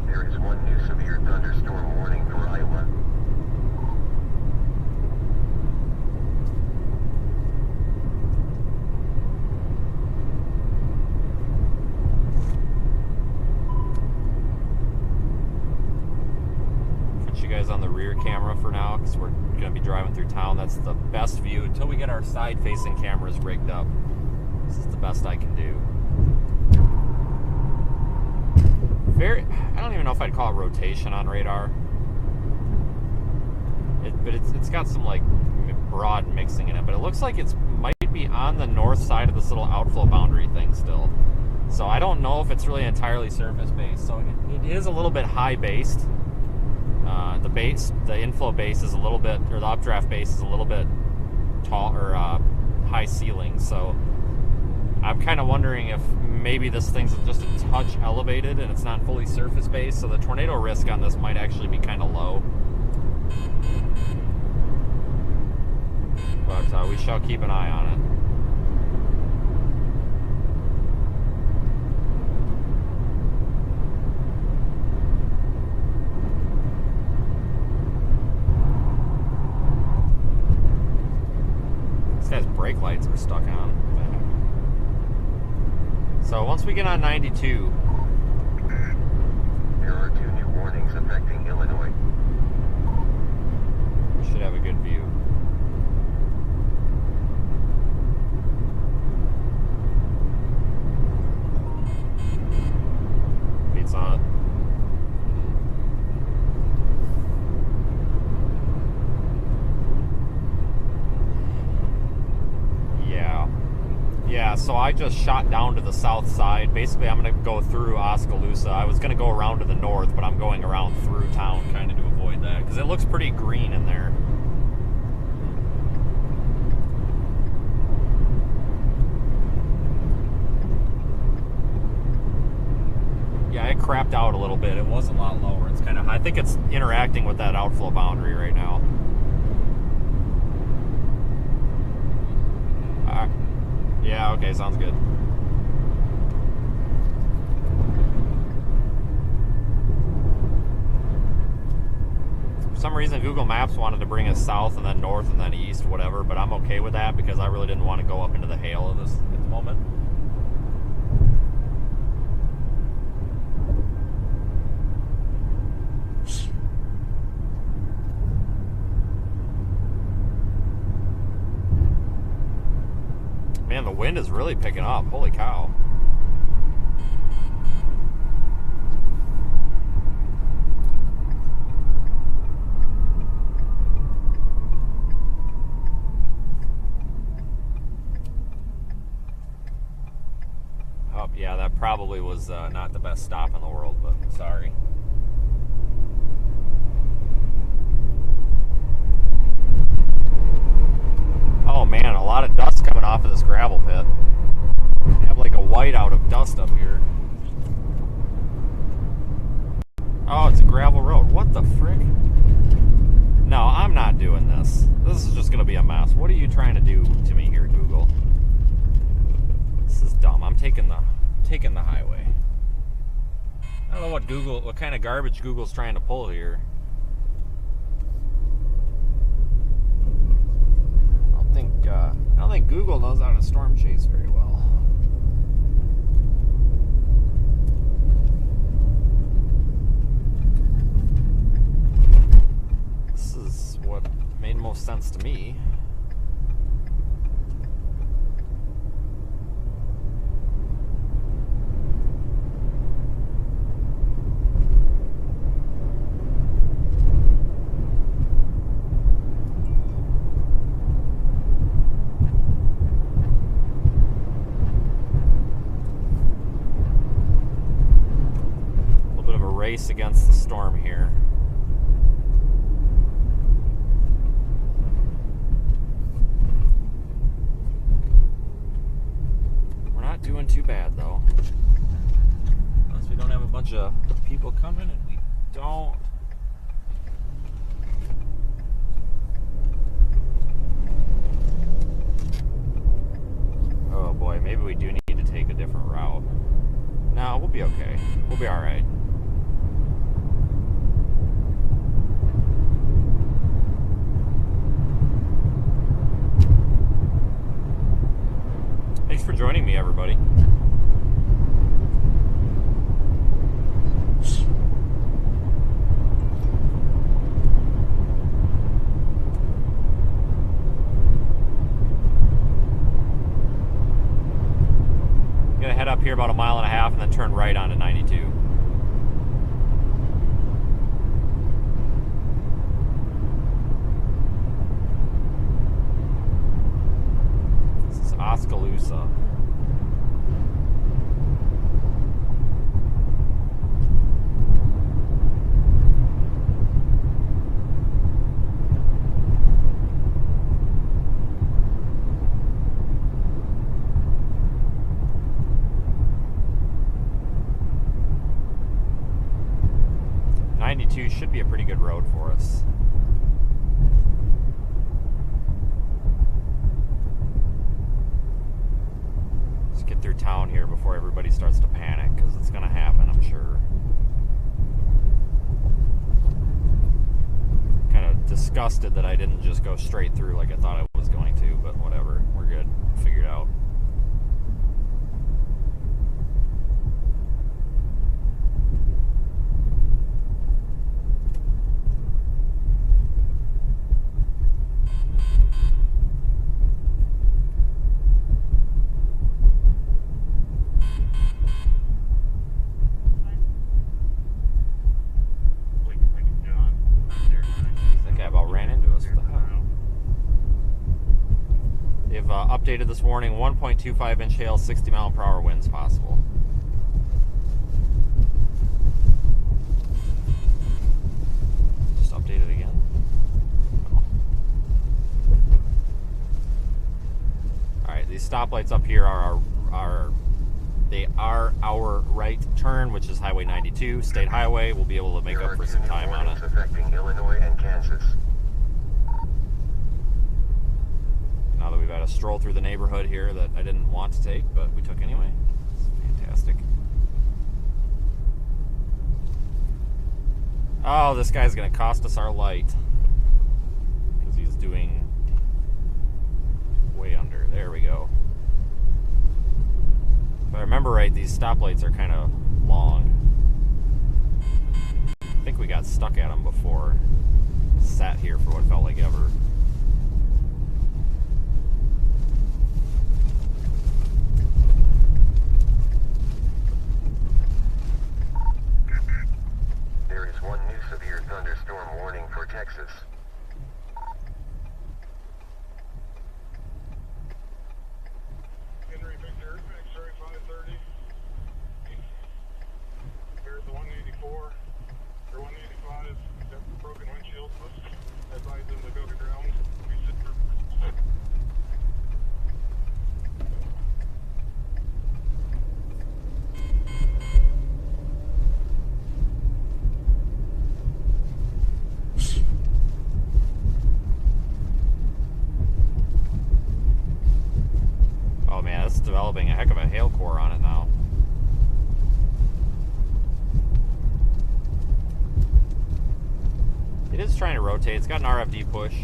There is one new severe thunderstorm warning for Iowa. On the rear camera for now because we're going to be driving through town. That's the best view until we get our side facing cameras rigged up. This is the best I can do. I don't even know if I'd call it rotation on radar, but it's got some like broad mixing in it, but it looks like it might be on the north side of this little outflow boundary thing still, so I don't know if it's really entirely surface based. So it is a little bit high based. The inflow base is a little bit, or the updraft base is a little bit tall or high ceiling. So I'm kind of wondering if maybe this thing's just a touch elevated and it's not fully surface based. So the tornado risk on this might actually be kind of low. But we shall keep an eye on it. Brake lights are stuck on. So once we get on 92, There are two new warnings affecting Illinois. we should have a good view. Pizza Hut. Yeah, so I just shot down to the south side. Basically, I'm going to go through Oskaloosa. I was going to go around to the north, but I'm going around through town kind of to avoid that, because it looks pretty green in there. crapped out a little bit. It was a lot lower. It's kind of, I think it's interacting with that outflow boundary right now. Yeah, okay, sounds good. For some reason, Google Maps wanted to bring us south and then north and then east, whatever, but I'm okay with that because I really didn't want to go up into the hail at this moment. Man, the wind is really picking up. Holy cow. Oh, yeah, that probably was not the best stop in the world, but sorry. Oh man, a lot of dust coming off of this gravel pit. We have like a whiteout of dust up here. Oh, it's a gravel road. What the frick? No, I'm not doing this. This is just gonna be a mess. What are you trying to do to me here, Google? This is dumb. I'm taking the highway. I don't know what kind of garbage Google's trying to pull here. I don't think Google knows how to storm chase very well. This is what made most sense to me. Race against the storm here. We're not doing too bad though. Unless we don't have a bunch of people coming, and we don't. Oh boy, maybe we do need to take a different route. No, we'll be okay. We'll be alright. Thanks for joining me, everybody. I'm gonna head up here about a mile and a half and then turn right onto 92. Oskaloosa. Should be a pretty good road for us. Let's get through town here before everybody starts to panic, because it's going to happen, I'm sure. Kind of disgusted that I didn't just go straight through like I thought I was going to, but whatever. We're good. Figured it out. Updated this morning, 1.25 inch hail, 60 mile per hour winds possible. Just update it again. Oh. Alright, these stoplights up here are our they are our right turn, which is Highway 92, State Highway. We'll be able to make There up are for 2 some new time on it. warnings affecting Illinois and Kansas. Now that we've had a stroll through the neighborhood here that I didn't want to take, but we took anyway. It's fantastic. Oh, this guy's going to cost us our light. Because he's doing way under. There we go. If I remember right, these stoplights are kind of long. I think we got stuck at them before. Sat here for what felt like ever. There is 1 new severe thunderstorm warning for Texas. Henry Victor, X-ray 530. Here's the 184 or 185. Got broken windshield. Advise them to go to ground. We sit for. Oh man, it's developing a heck of a hail core on it now. It is trying to rotate. It's got an RFD push.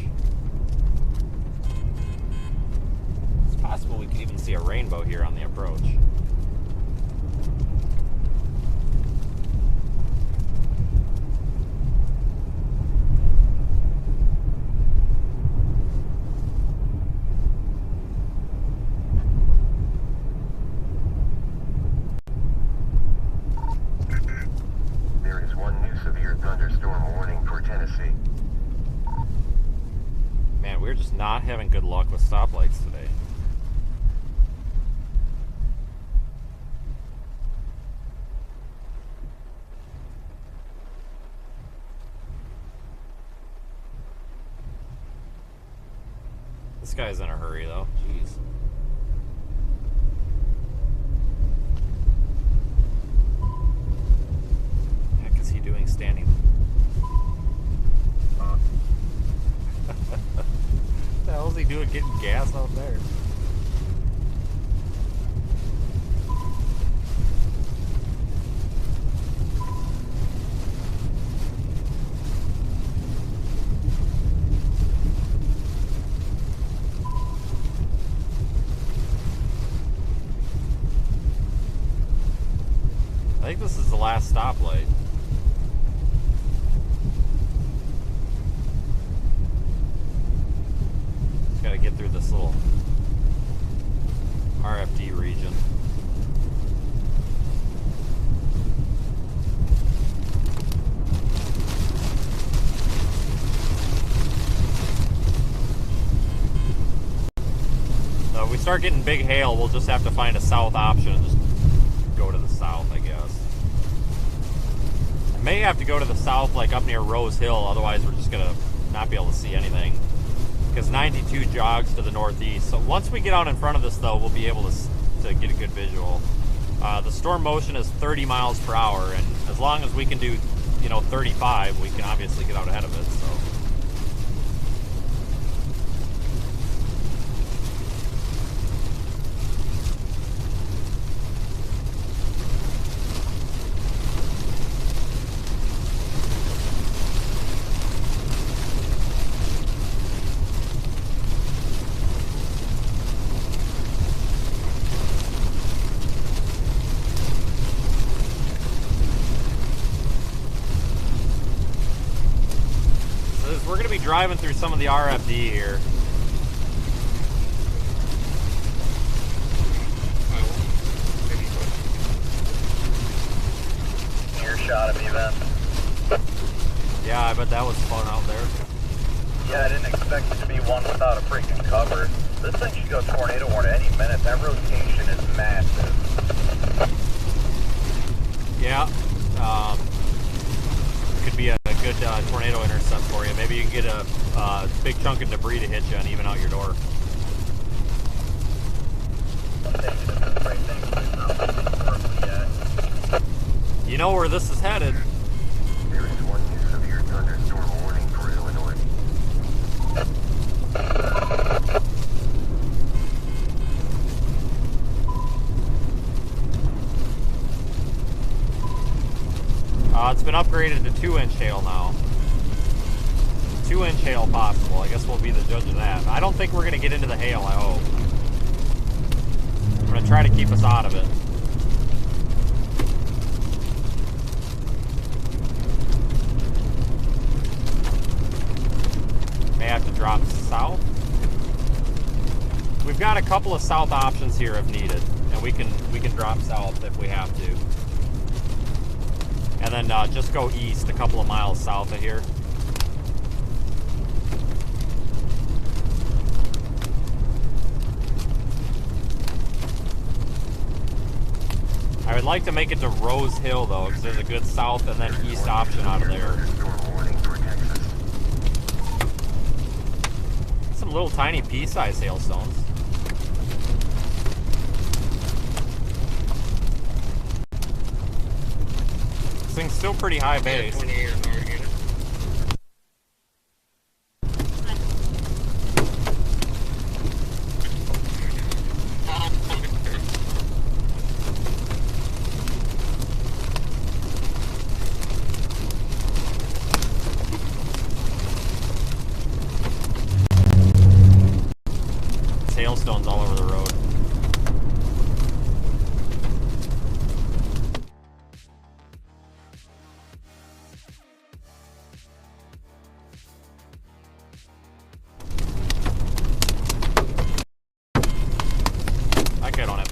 It's possible we could even see a rainbow here on the approach. There is 1 new severe thunderstorm warning for Tennessee. Man, we're just not having good luck with stoplights today. This guy's in a hurry though. Jeez. What the heck is he doing standing? What the hell is he doing getting gas out there? I think this is the last stoplight. Just gotta get through this little RFD region. So if we start getting big hail, we'll just have to find a south option and just go to the south, I guess. I may have to go to the south, like up near Rose Hill, otherwise we're just gonna not be able to see anything. Because 92 jogs to the northeast. So once we get out in front of this, though, we'll be able to get a good visual. The storm motion is 30 miles per hour, and as long as we can do, 35, we can obviously get out ahead of it. So. We're going to be driving through some of the RFD here. Your shot of the event. Yeah, I bet that was fun out there. Yeah, I didn't expect it to be one without a freaking cover. This thing should go tornado warning any minute. That rotation is massive. Yeah. Could be a good tornado intercept for you. Maybe you can get a big chunk of debris to hit you and even out your door. I'll take it. That's a great thing. You know where this is headed. There is one new severe thunderstorm warning for Illinois. It's been upgraded to 2-inch hail now. 2-inch hail possible. I guess we'll be the judge of that. I don't think we're going to get into the hail, I hope. I'm going to try to keep us out of it. May have to drop south. We've got a couple of south options here if needed, and we can drop south if we have to. And then just go east a couple of miles south of here. I would like to make it to Rose Hill though, because there's a good south and then east option out of there. Thunderstorm warning for Texas. Some little tiny pea-sized hailstones. This thing's still pretty high base. 28 or north unit. Hailstones all over the road. Okay, I don't have.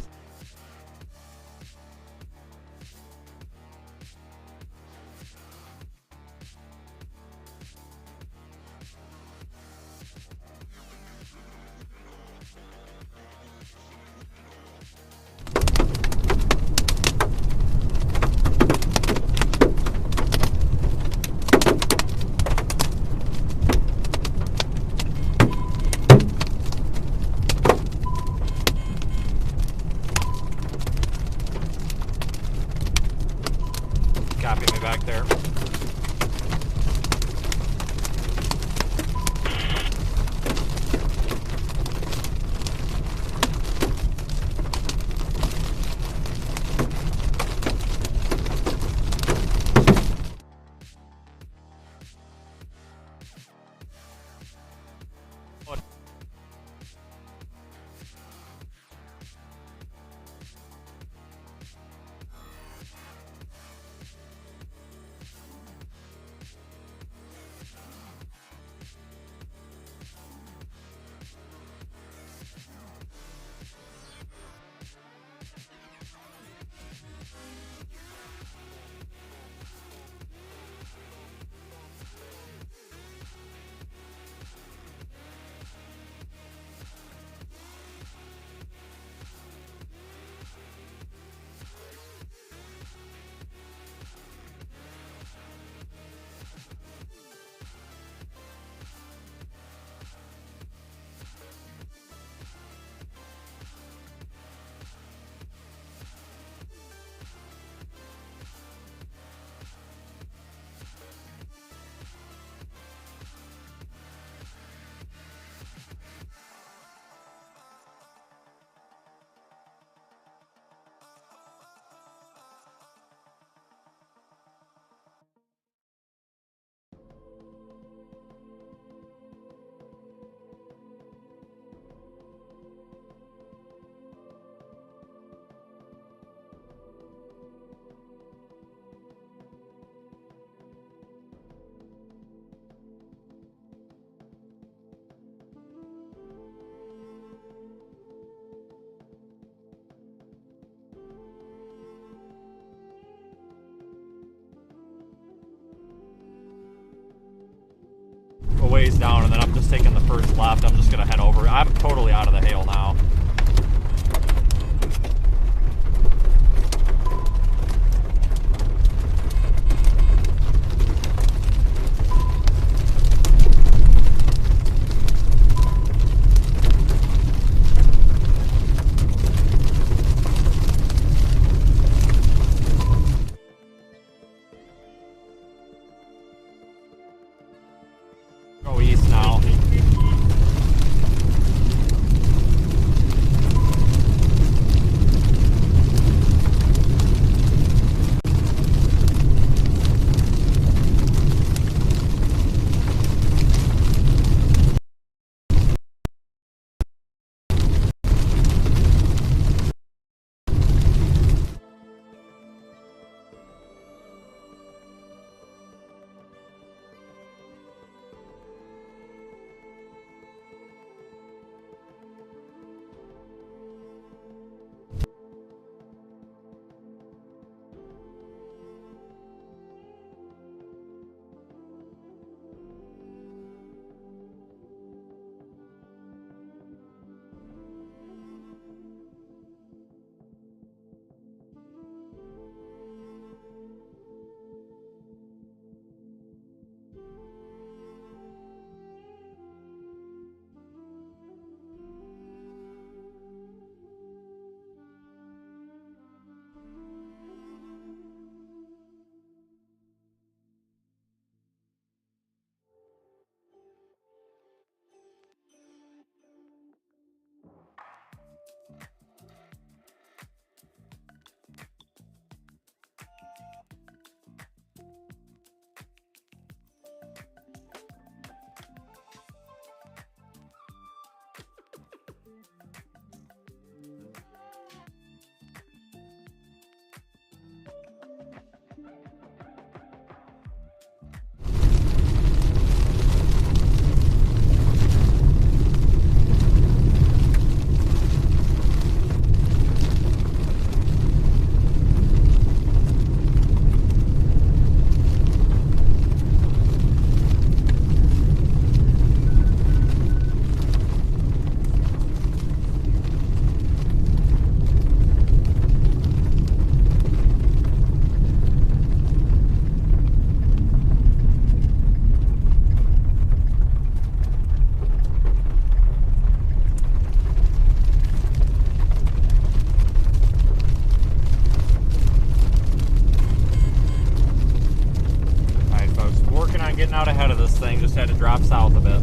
Copy me back there. A ways down, and then I'm just taking the first left. I'm just gonna head over. I'm totally out of the hail now. getting out ahead of this thing, just had to drop south a bit.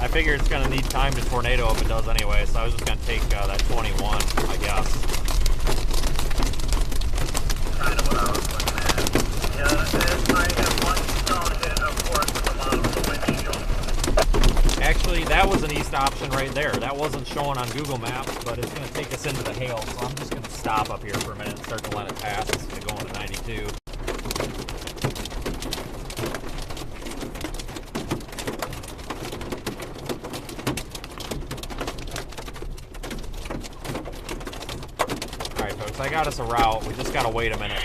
I figure it's going to need time to tornado if it does anyway, so I was just going to take that 21, I guess. Kind of what I was looking at. Yeah, and I have one stone hit, of course, at the bottom of the windshield. Actually, that was an east option right there. That wasn't showing on Google Maps, but it's going to take us into the hail, so I'm just going to stop up here for a minute and start to let it pass instead of going to 92. Alright, folks, I got us a route. We just got to wait a minute.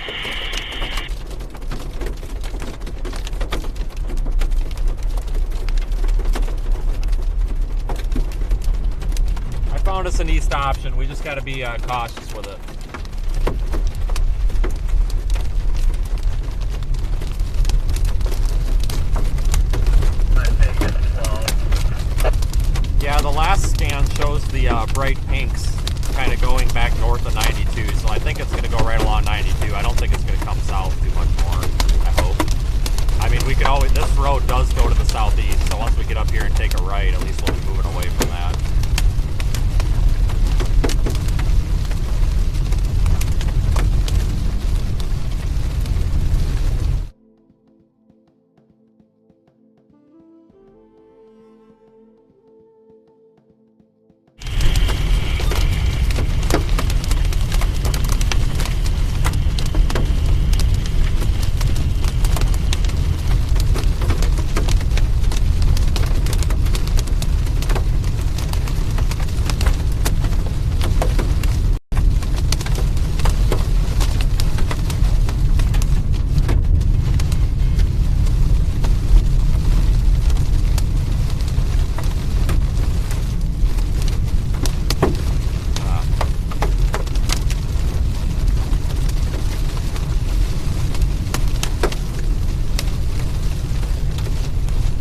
Found us an east option. We just got to be cautious with it. I think it's 12. Yeah, the last scan shows the bright pinks kind of going back north of 92, so I think it's going to go right along 92. I don't think it's going to come south too much more, I hope. I mean, we could always, this road does go to the southeast, so once we get up here and take a right, at least we'll be moving away from that.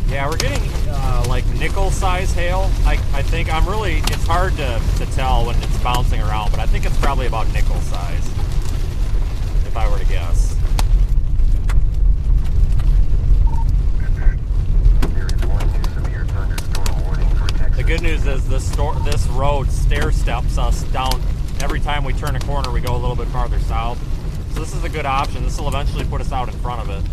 Yeah, we're getting like nickel size hail. I think I'm really, it's hard to tell when it's bouncing around, but I think it's probably about nickel size, if I were to guess. The good news is this road stair steps us down. Every time we turn a corner, we go a little bit farther south. So this is a good option. This will eventually put us out in front of it.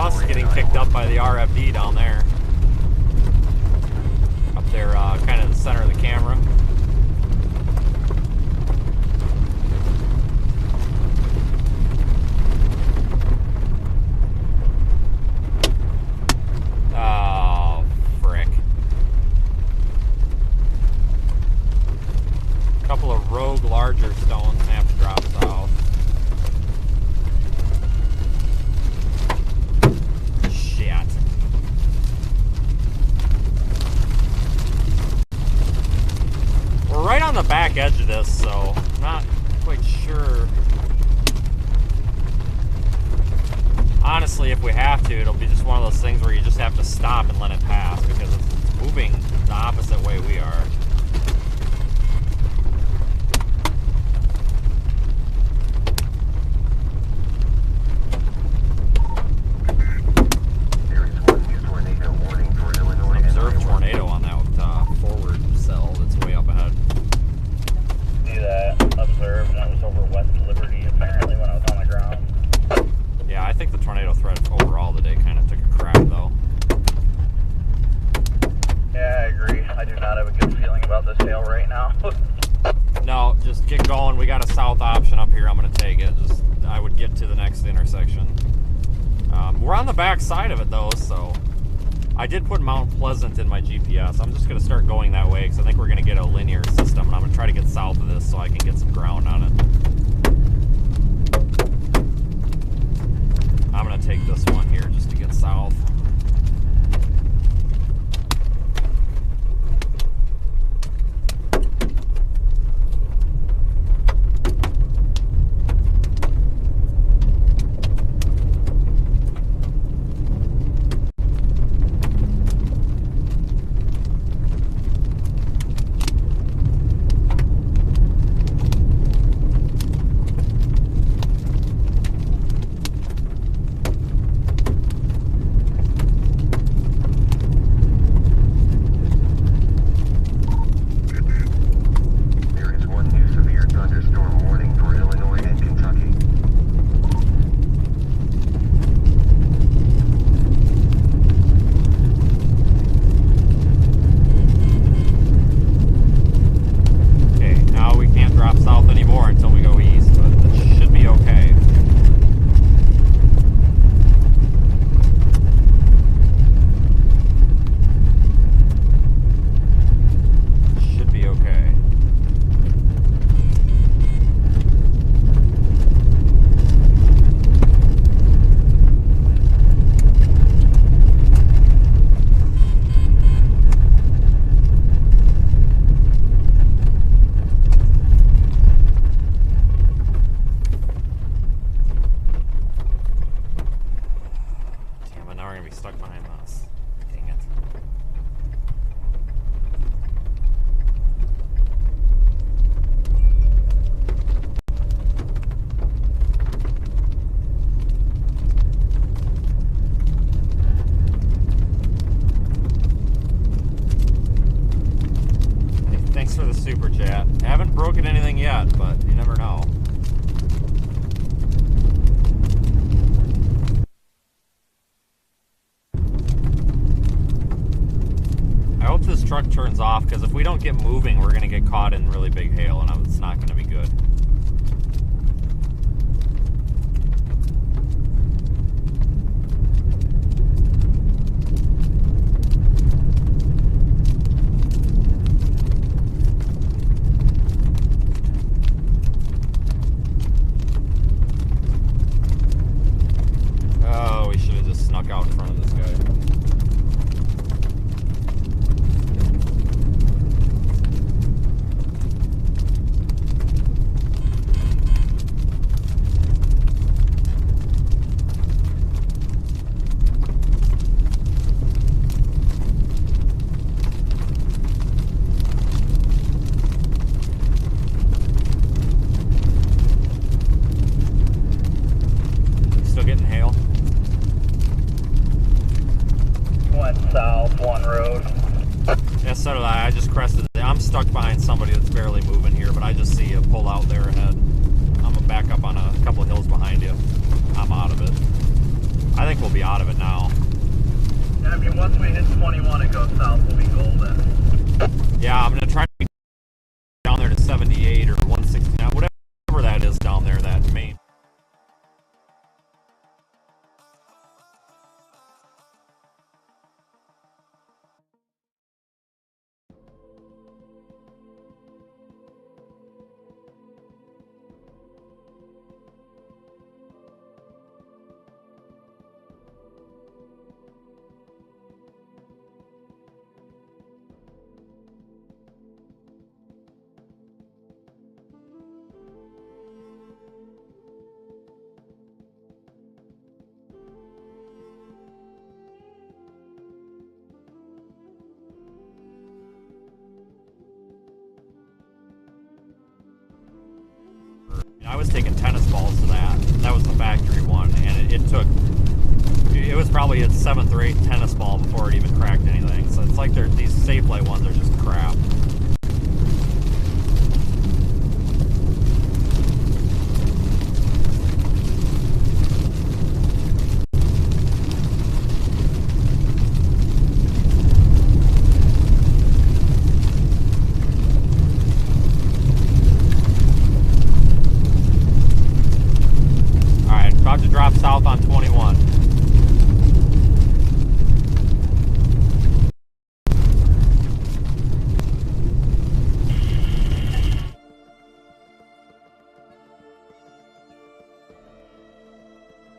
exhaust getting picked up by the RFD down there. Up there, kind of the center of the camera. Oh, frick. A couple of rogue larger stones have to drop south. Shit. We're right on the back edge of this, so I'm not quite sure. Honestly, if we have to, it'll be just one of those things where you just have to stop and let it pass because it's moving the opposite way we are. There is one new tornado warning for Illinois and Observed Iowa. tornado on that forward cell that's way up ahead. See that? Observed, and it was over West Liberty apparently when I was on the ground. Yeah, I think the tornado threat overall today kind of took a crap though. Yeah, I agree. I do not have a good feeling about this hail right now. No, just get going. We got a south option up here. I'm going to take it. Just I would get to the next intersection. We're on the back side of it though, so I did put Mount Pleasant in my GPS. I'm just going to start going that way because I think we're going to get a linear system, and I'm going to try to get south of this so I can get some ground on it. I'm going to take this one here just to get south. There is one new severe thunderstorm warning for Illinois and Kentucky. Okay, now we can't drop south anymore until we go east, but it should be okay. Should be okay. Damn it, now we're gonna be stuck behind this. Dang it. Hey, thanks for the super chat. Haven't broken anything yet, but you never know. I hope this truck turns off because if we don't get moving, we're going to get caught in really big hail, and it's not going to be good. Oh, we should have just snuck out in front of this guy. Still getting hail. Went south one road. Yeah, so did I. I just crested it. I'm stuck behind somebody that's barely moving here, but I just see you pull out there ahead. I'm gonna back up on a couple of hills behind you. I'm out of it. I think we'll be out of it now. Yeah, I mean, once we hit 21, it goes south, we'll be golden. Yeah, I'm gonna try to be down there to 78 or 169, whatever that is down there, that main. I was taking tennis balls to that. That was the factory one, and it was probably its 7th or 8th tennis ball before it even cracked anything. So it's like these Safelite ones are just crap. About to drop south on 21.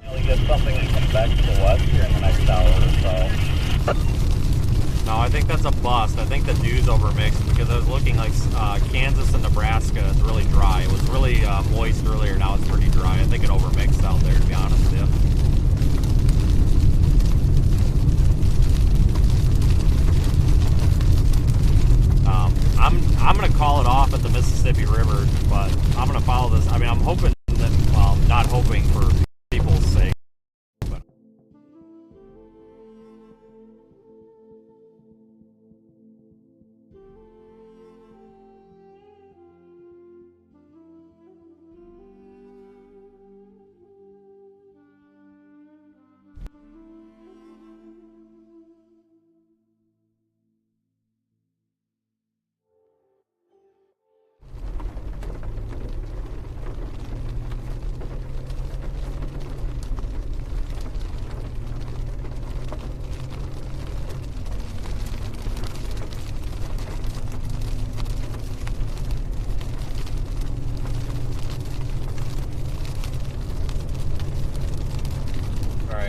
We'll get something and come back to the west here in the next hour or so. No, I think that's a bust. I think the dew's overmixed because I was looking like Kansas and Nebraska is really dry. It was really moist earlier. Now it's pretty dry. I think it overmixed out there, to be honest with you. I'm going to call it off at the Mississippi River, but I'm going to follow this. I mean, I'm hoping that, well, not hoping for people's sake. But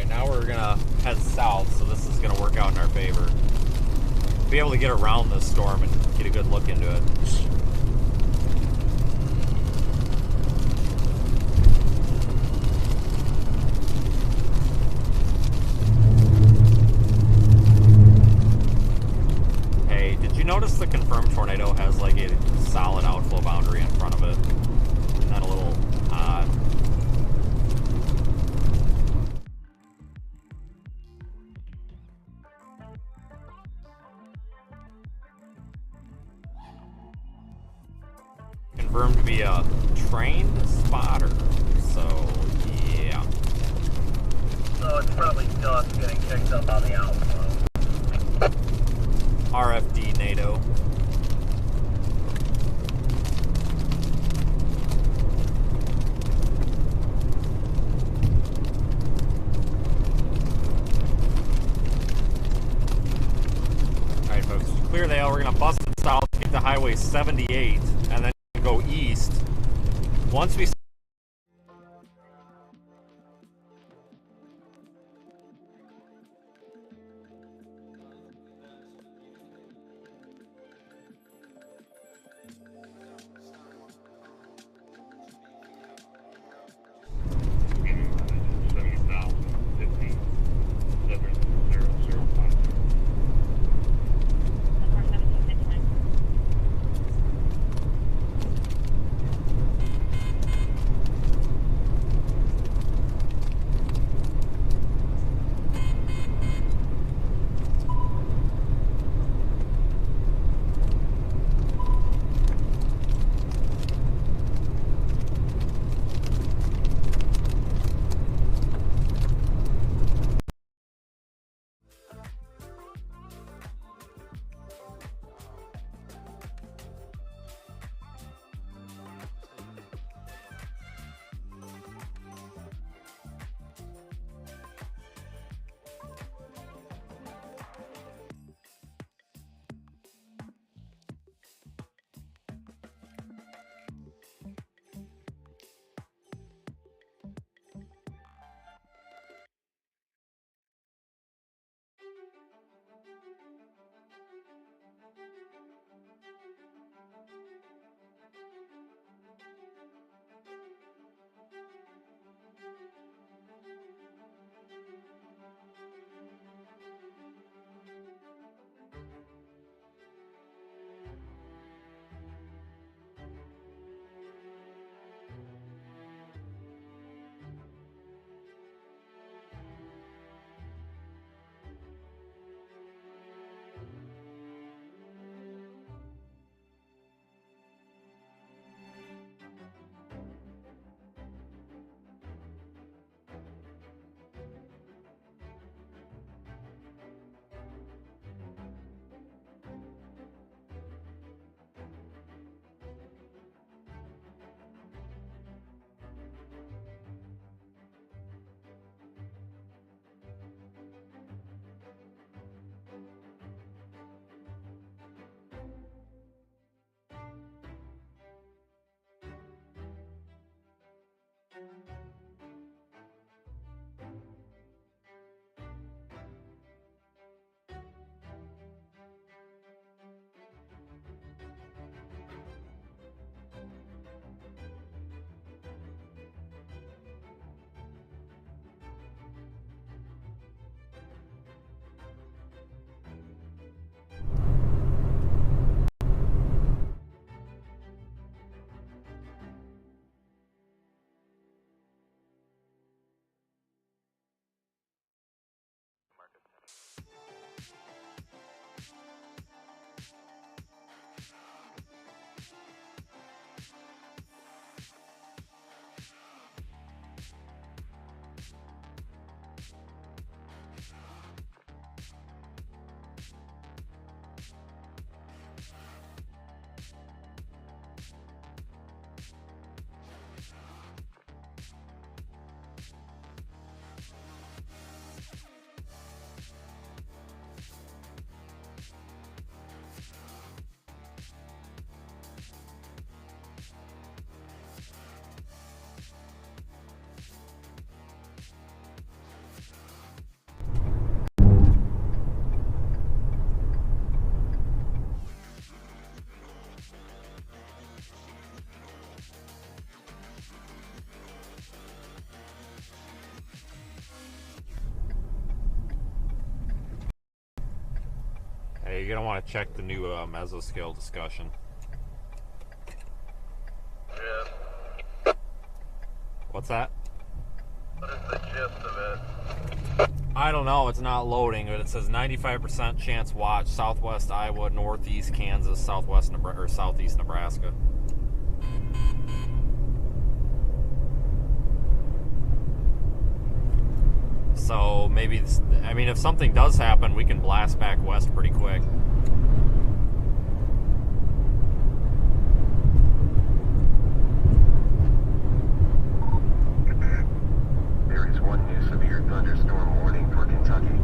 now we're gonna head south, so this is gonna work out in our favor. Be able to get around this storm and get a good look into it. Hey, did you notice the confirmed tornado has like a solid outflow boundary in front of it? Isn't that a little odd? Confirmed to be a trained spotter, so yeah. So it's probably dust getting kicked up on the outflow. RFD NATO. Alright folks, to clear the L, we're gonna bust it south, get to Highway 78, and then go east. Once we Hey, you're gonna want to check the new mesoscale discussion. Gist. What's that? What is the gist of it? I don't know. It's not loading, but it says 95% chance watch southwest Iowa, northeast Kansas, southwest Nebraska, or southeast Nebraska. So maybe, I mean, if something does happen, we can blast back west pretty quick. There is one new severe thunderstorm warning for Kentucky.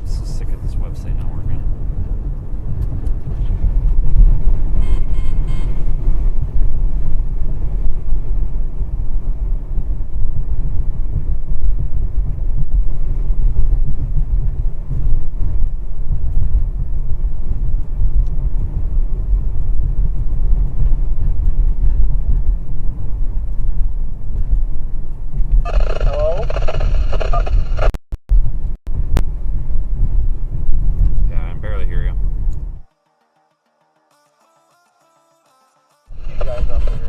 I'm so sick of this website not working. Hello? Yeah, I can barely hear you. You guys up there?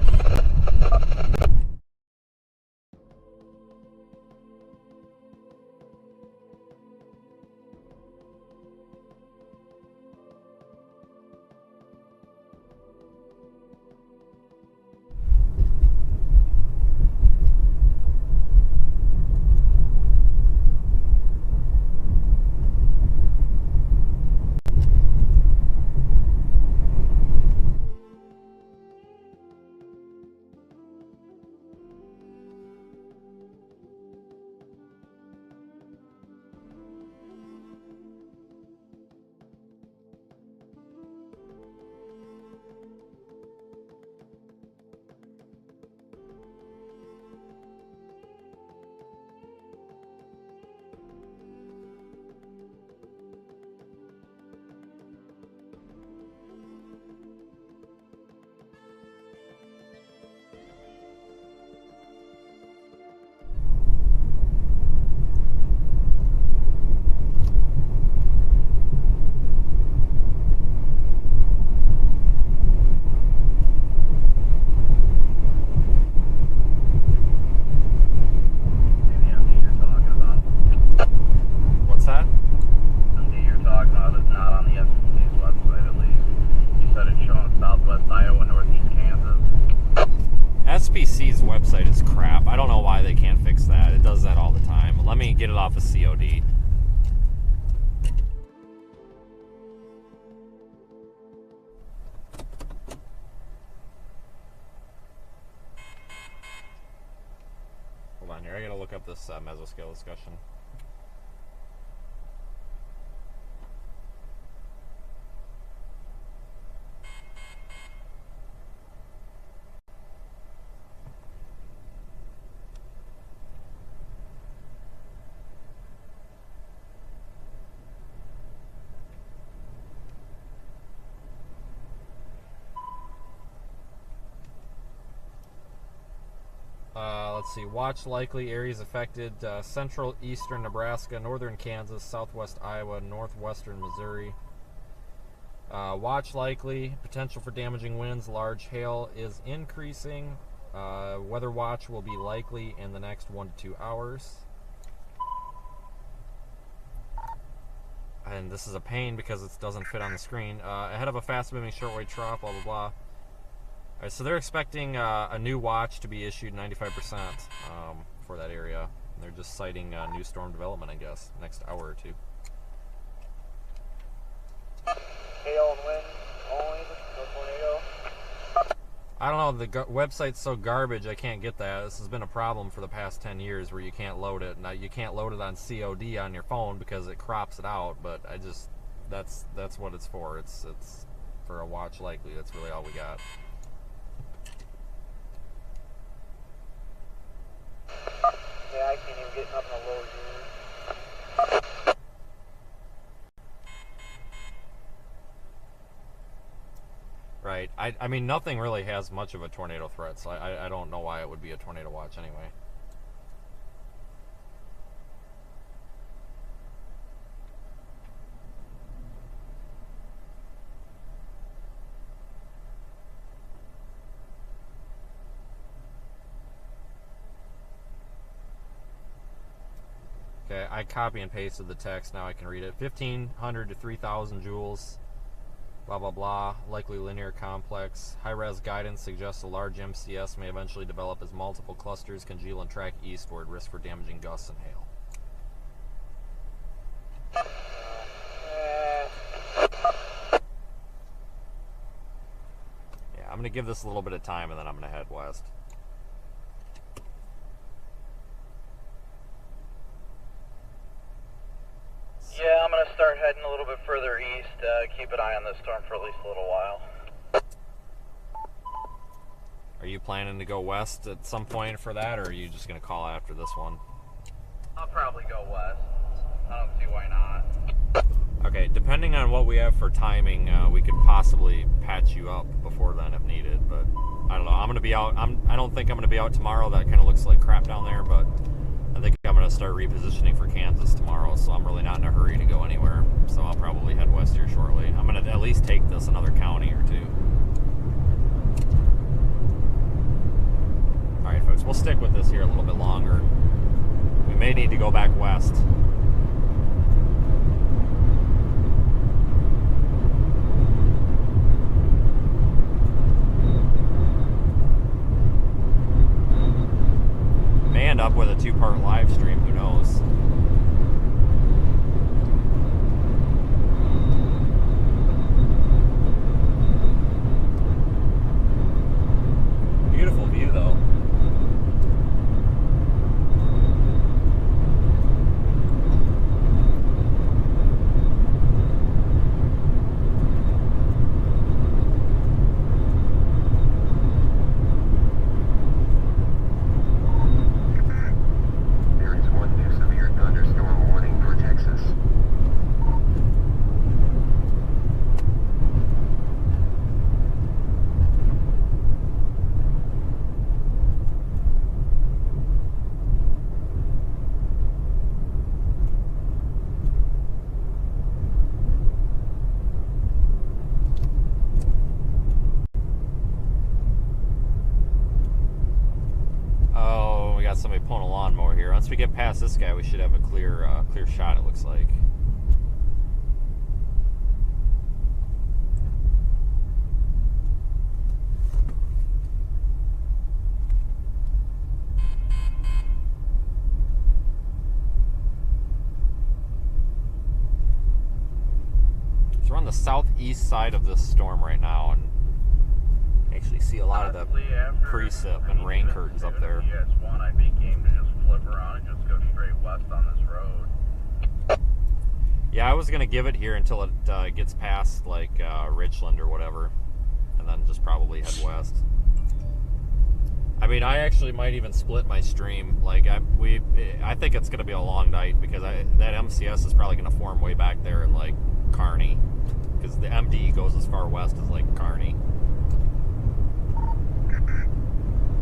Maybe MD you're talking about. What's that? MD you're talking about is not on the FCC's website, at least. You said it's showing southwest Iowa, northeast Kansas. SBC's website is crap. I don't know why they can't fix that. It does that all the time. Let me get it off of COD. here? I gotta look up this mesoscale discussion. Let's see. Watch likely areas affected: central, eastern Nebraska, northern Kansas, southwest Iowa, northwestern Missouri. Watch likely. Potential for damaging winds. Large hail is increasing. Weather watch will be likely in the next 1 to 2 hours. And this is a pain because it doesn't fit on the screen. Ahead of a fast-moving shortwave trough, blah, blah, blah. All right, so they're expecting a new watch to be issued, 95% for that area. They're just citing new storm development, I guess, next hour or two. Hail and wind only, no tornado. I don't know, the website's so garbage, I can't get that. This has been a problem for the past 10 years where you can't load it. Now, you can't load it on COD on your phone because it crops it out, but I just, that's what it's for. It's for a watch likely. That's really all we got. Yeah, I can't even get nothing to load here. Right. I mean, nothing really has much of a tornado threat, so I don't know why it would be a tornado watch anyway. Okay, I copy and pasted the text. Now I can read it. 1,500 to 3,000 joules. Blah, blah, blah. Likely linear complex. High-res guidance suggests a large MCS may eventually develop as multiple clusters congeal and track eastward. Risk for damaging gusts and hail. Yeah, I'm going to give this a little bit of time and then I'm going to head west. Yeah, I'm going to start heading a little bit further east. Keep an eye on this storm for at least a little while. Are you planning to go west at some point for that, or are you just going to call after this one? I'll probably go west. I don't see why not. Okay, depending on what we have for timing, we could possibly patch you up before then if needed, but I don't know. I'm going to be out. I don't think I'm going to be out tomorrow. That kind of looks like crap down there, but I think I'm going to start repositioning for Kansas tomorrow, so I'm really not in a hurry to go anywhere. So I'll probably head west here shortly. I'm going to at least take this another county or two. All right, folks, we'll stick with this here a little bit longer. We may need to go back west. May end up with a two-part live stream, who knows? Beautiful view, though. There is one new severe thunderstorm warning for Texas. Oh, we got somebody pulling a lawnmower here. Once we get past this guy, we should have a clear shot, it looks like. So we're on the southeast side of this storm right now, and Actually see a lot of the Honestly, after precip and rain curtains up there. ES1, I'd be game to just flip around and just go straight west on this road. Yeah, I was gonna give it here until it gets past like Richland or whatever, and then just probably head west. I mean, I actually might even split my stream. Like, I think it's gonna be a long night because that MCS is probably gonna form way back there in like Kearney, because the MD goes as far west as like Kearney.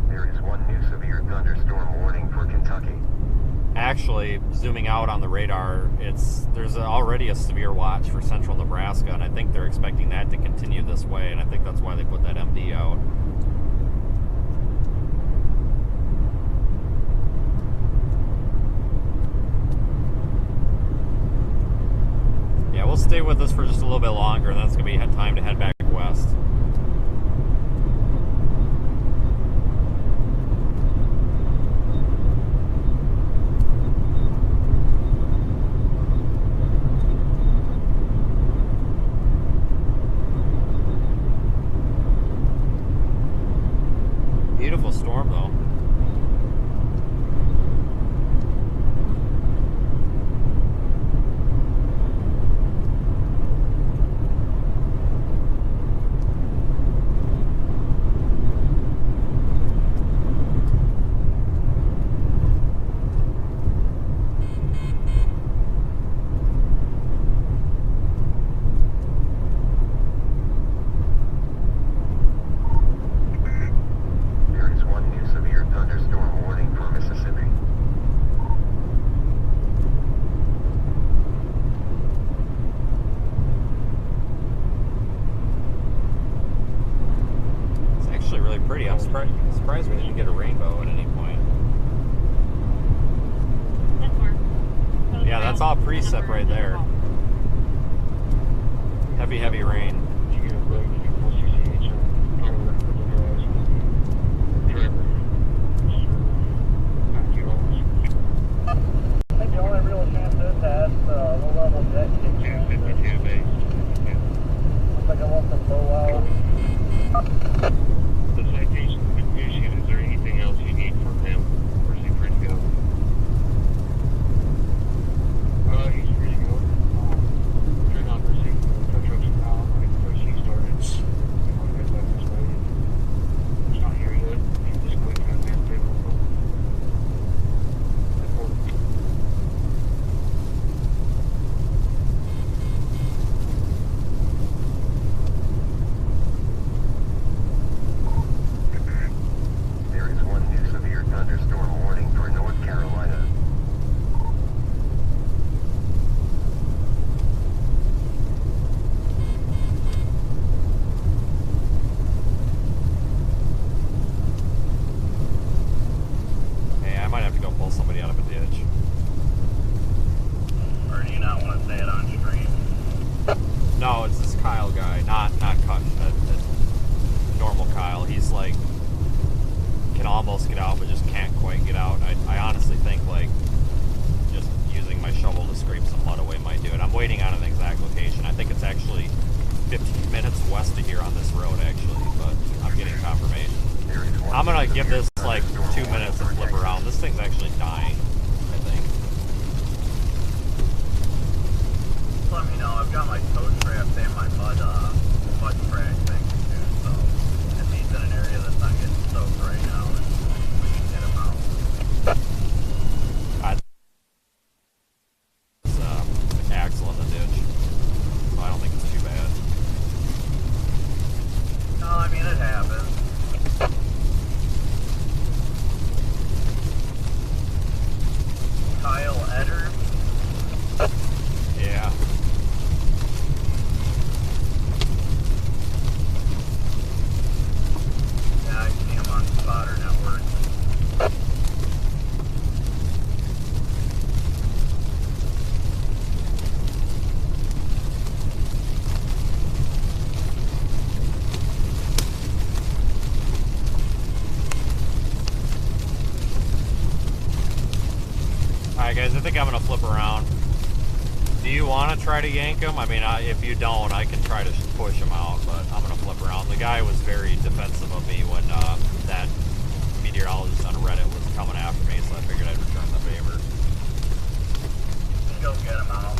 There is one new severe thunderstorm warning for Kentucky. Actually, zooming out on the radar, there's already a severe watch for central Nebraska, and I think they're expecting that to continue this way, and I think that's why they put that MD out. Yeah, we'll stay with this for just a little bit longer, and then it's going to be time to head back west. Beautiful storm, though. There is one new severe thunderstorm warning for Mississippi. It's actually really pretty. I'm surprised we didn't get a rainbow at any point. Yeah, that's all precip right there. Heavy, heavy rain. I think the only real chance this has low-level jet kicking in. 252 base. Looks like I want to blow out. The citation's been issued. Is there anything else you need from him? Or is he free to go? He's free to go. Turn on receipt. Tow truck's out. Like, first he started. You want to get back this way. It's not here yet. He's just waiting on that table. There is one new severe thunderstorm warning for North Carolina. Hey, I might have to go pull somebody out of a ditch. Or do you not want to say it on stream? No, it's this Kyle guy, not Cut, normal Kyle. He's like, can almost get out, but just can't quite get out. I honestly think like just using my shovel to scrape some mud away might do it. I'm waiting on an exact location. I think it's actually 15 minutes west of here on this road, actually, but I'm getting confirmation. There is one I'm gonna new give severe this like thunderstorm 2 minutes and warning for flip around. This thing's actually dying, I think. Just let me know. I've got my tow straps and my mud track thing too, so if he's in an area that's not getting soaked right now, then we can get him out. It's axle in the ditch, so I don't think it's too bad. No, I mean, it happens. Kyle Eder. Yeah. Yeah, I see him on Spotter Network. Alright guys, I think I'm gonna flip around. Do you want to try to yank him? I mean, if you don't, I can try to push him out, but I'm going to flip around. The guy was very defensive of me when that meteorologist on Reddit was coming after me, so I figured I'd return the favor. Go get him out.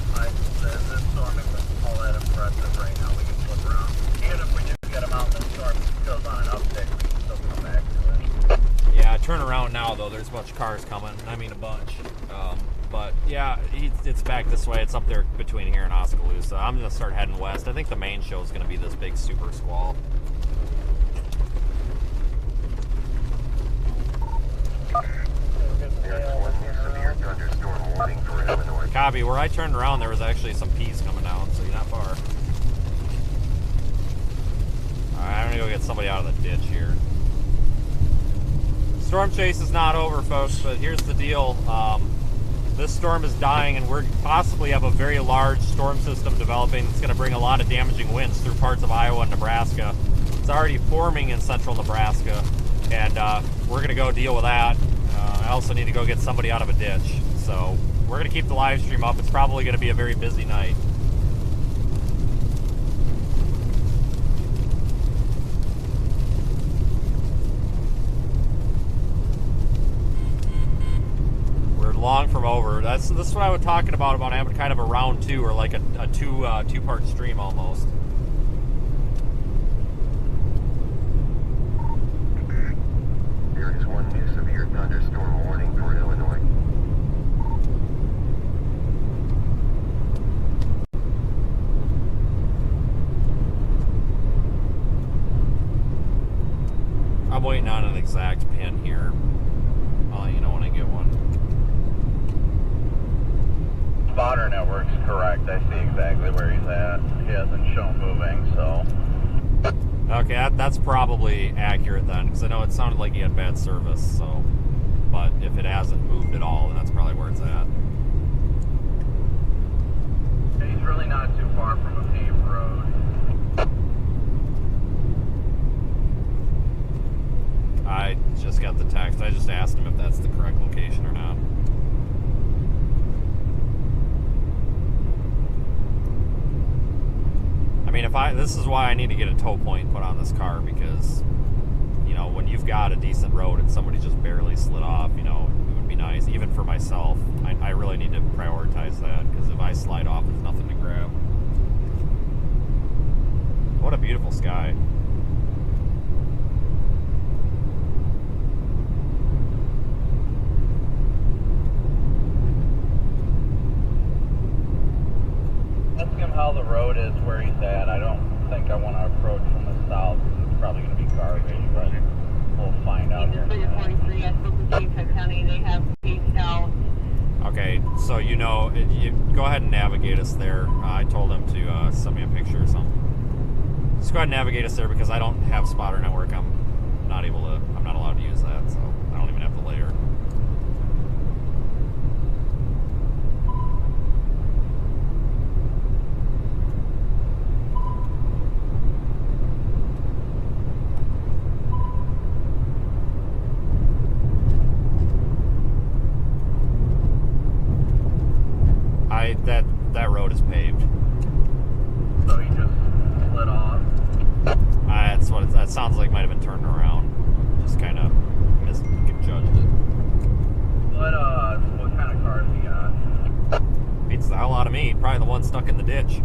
The storm isn't all that impressive right now. We can flip around. Even if we do get him out and the storm goes on an uptick, we can still come back to it. Yeah, turn around now, though. There's a bunch of cars coming. I mean, a bunch. But, yeah, it's back this way. It's up there between here and Oskaloosa. I'm going to start heading west. I think the main show is going to be this big super squall. There's one new severe thunderstorm warning for Illinois. Copy. Where I turned around, there was actually some peas coming down, so you're not far. Alright, I'm going to go get somebody out of the ditch here. Storm chase is not over, folks, but here's the deal. This storm is dying, and we're possibly have a very large storm system developing that's going to bring a lot of damaging winds through parts of Iowa and Nebraska. It's already forming in central Nebraska, and we're going to go deal with that. I also need to go get somebody out of a ditch. So we're going to keep the live stream up. It's probably going to be a very busy night. Long from over. This is what I was talking about having kind of a round two, or like a two-part stream almost. There is one new severe thunderstorm warning for Illinois. I'm waiting on an exact pin here. I'll let you know when I get one. Spotter network's correct. I see exactly where he's at. He hasn't shown moving, so. Okay, that's probably accurate then, because I know it sounded like he had bad service, so. But if it hasn't moved at all, then that's probably where it's at. He's really not too far from a paved road. I just got the text. I just asked him if that's the correct location or not. I mean, this is why I need to get a tow point put on this car, because, you know, when you've got a decent road and somebody just barely slid off, you know, it would be nice, even for myself. I really need to prioritize that, because if I slide off, there's nothing to grab. What a beautiful sky. Ask him how the road is where he's at. I don't think I want to approach from the south. It's probably going to be garbage, but we'll find out here. For your 43, I spoke with Chief County. They have paved out. Okay, so you know, you go ahead and navigate us there. I told him to send me a picture or something. Just go ahead and navigate us there, because I don't have spotter network. I'm not allowed to use that, so I don't even have the layer. That road is paved. So he just slid off. That's what that sounds like. Might have been turned around. Just kind of misjudged it. What kind of car has he got? Beats the hell out of me. Probably the one stuck in the ditch. Oh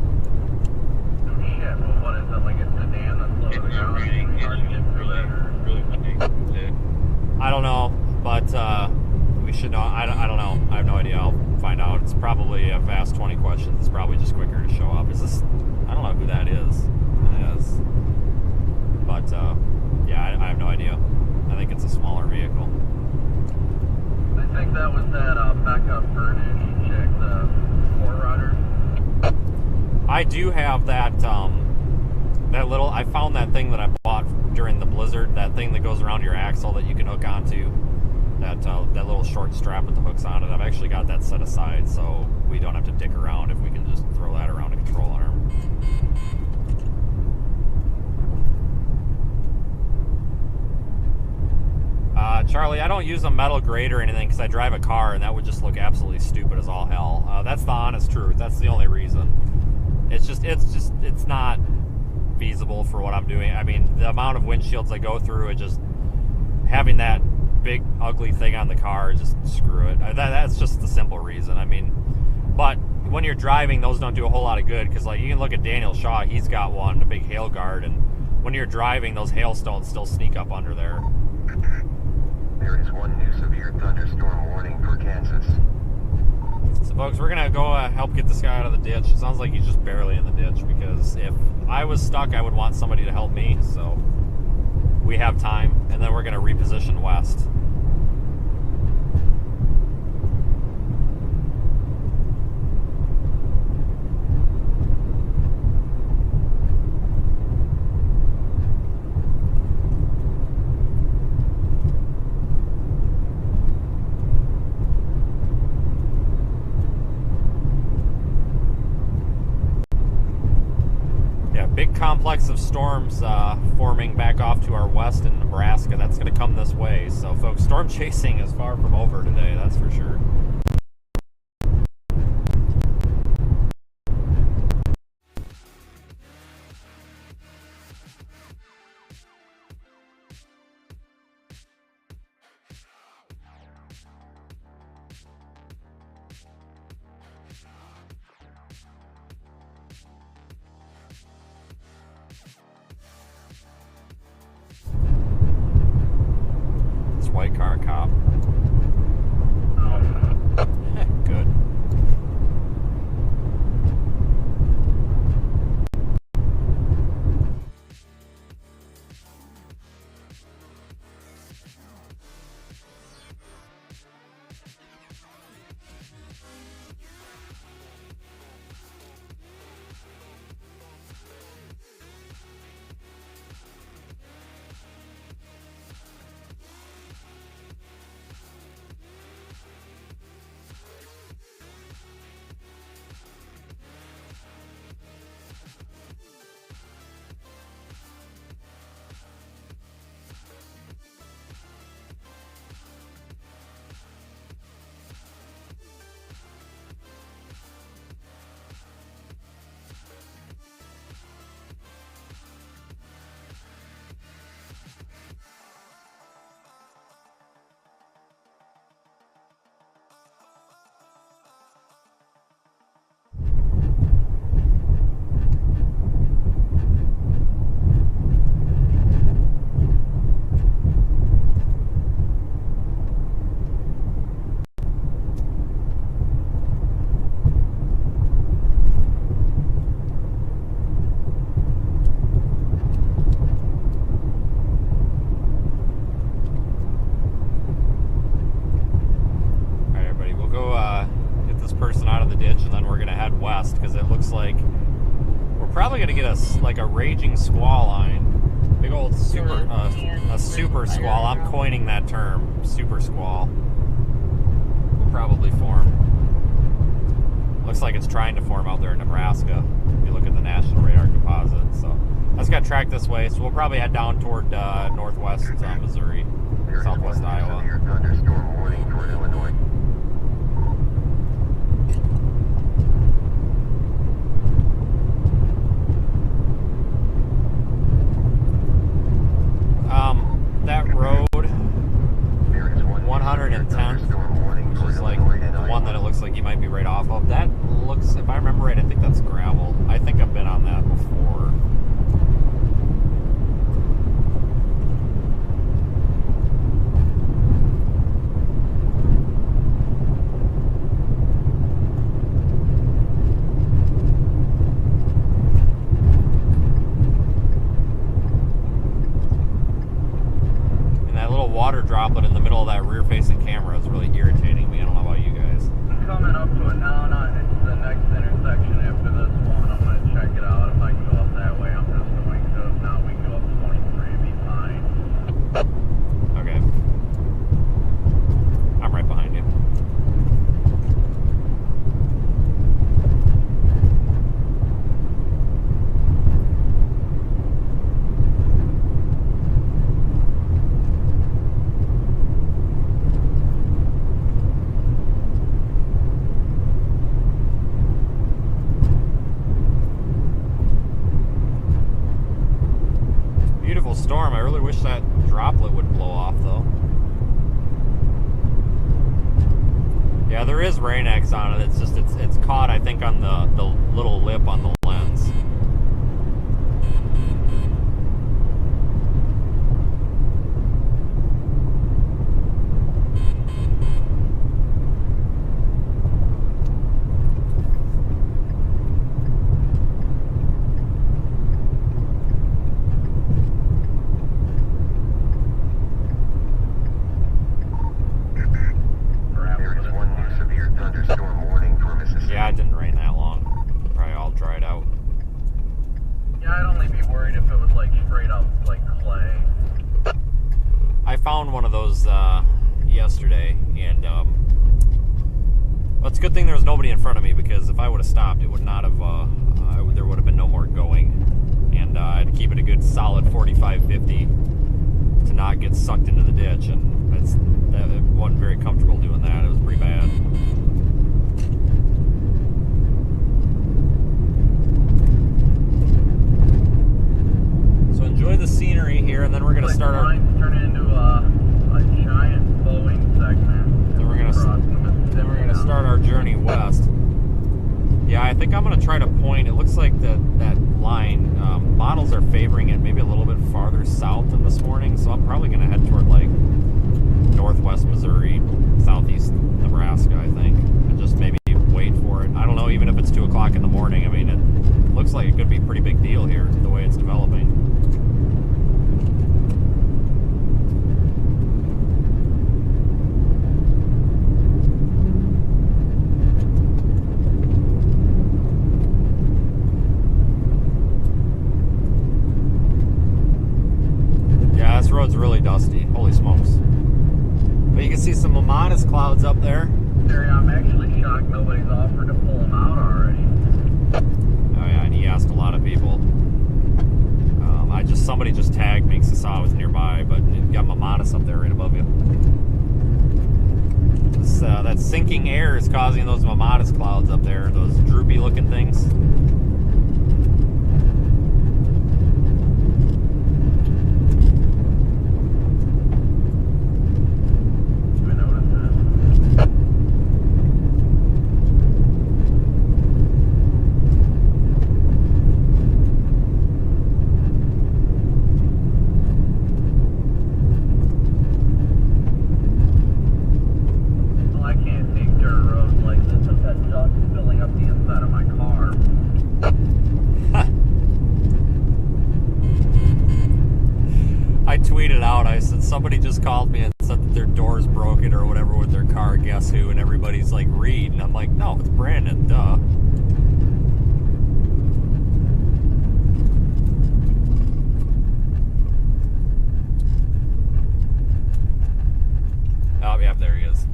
shit, well what is it, like a sedan that's low to the ground? It's hard to get through that, or? I don't know, but we should know. I don't know. I have no idea. I'll find out. It's probably a vast 20 questions. It's probably just quicker to show up. Is this? I don't know who that is. It is. But yeah, I have no idea. I think it's a smaller vehicle. I think that was that Becca Furnish chick, the 4Runner. I do have that that little. I found that thing that I bought during the blizzard. That thing that goes around your axle that you can hook onto. That little short strap with the hooks on it. I've actually got that set aside, so we don't have to dick around if we can just throw that around a control arm. Charlie, I don't use a metal grate or anything because I drive a car, and that would just look absolutely stupid as all hell. That's the honest truth. That's the only reason. It's not feasible for what I'm doing. I mean, the amount of windshields I go through, and just having that big ugly thing on the car, just screw it. That's just the simple reason. I mean, but when you're driving, those don't do a whole lot of good because, like, you can look at Daniel Shaw. He's got one, a big hail guard, and when you're driving, those hailstones still sneak up under there. There is one new severe thunderstorm warning for Kansas. So, folks, we're going to go help get this guy out of the ditch. It sounds like he's just barely in the ditch because if I was stuck, I would want somebody to help me. So we have time, and then we're going to reposition west. Big complex of storms forming back off to our west in Nebraska. That's going to come this way. So, folks, storm chasing is far from over today, that's for sure. White car cop. Good. Because it looks like we're probably going to get a raging squall line. Big old super squall. I'm coining that term, super squall. Will probably form. Looks like it's trying to form out there in Nebraska if you look at the National Radar Composite. So that's got to track this way. So we'll probably head down toward northwest Missouri, southwest Iowa. Severe thunderstorm warning for Illinois. That road 110, which is like the one that it looks like you might be right off of, that looks, if I remember right, I think that's gravel. I think I've been on that before. Water droplet in the middle of that rear-facing camera is really irritating me. I don't know about you guys. Coming up to it now, it's the next intersection after this one. I'm going to check it out. If I can go up that way, I'm just going to. If not, we can go up 23 and be fine. Okay. I'm right behind you. really wish that droplet would blow off, though. Yeah, there is Rain-X on it. It's just it's caught, I think, on the little lip on the lens. There is one new severe thunderstorm warning for Mississippi. Yeah, it didn't rain that long. Probably all dried out. Yeah, I'd only be worried if it was like straight up like clay. I found one of those yesterday, and well, it's a good thing there was nobody in front of me, because if I would have stopped, it would not have. There would have been no more going, and I had to keep it a good solid 45-50 to not get sucked into the ditch, and it wasn't very comfortable doing that. It was pretty bad. So enjoy the scenery here, and then we're gonna start our. Mine's turning into a giant Boeing segment. Then we're gonna start our journey west. Yeah, I think I'm gonna try to point. It looks like that line models are favoring it maybe a little bit farther south than this morning, so I'm probably gonna head toward like northwest Missouri, southeast Nebraska, I think, and just maybe wait for it. I don't know, even if it's 2 o'clock in the morning. I mean, it looks like it could be a pretty big deal here, the way it's developing. Yeah, this road's really dusty. Holy smokes. But you can see some modest clouds up there. Terry, I'm actually shocked nobody's offered to pull them out already. Oh yeah, and he asked a lot of people. Somebody just tagged me because I saw I was nearby, but you've got Mamatis up there right above you. That sinking air is causing those Mamatis clouds up there, those droopy looking things. I noticed that. Well, I can't take dirt roads like this if that dust is filling up the inside of my car. I tweeted out, I said, somebody just called me and said that their door's broken or whatever with their car, guess who? And everybody's like, Reed. And I'm like, no, it's Brandon, duh. Oh, yeah, there he is.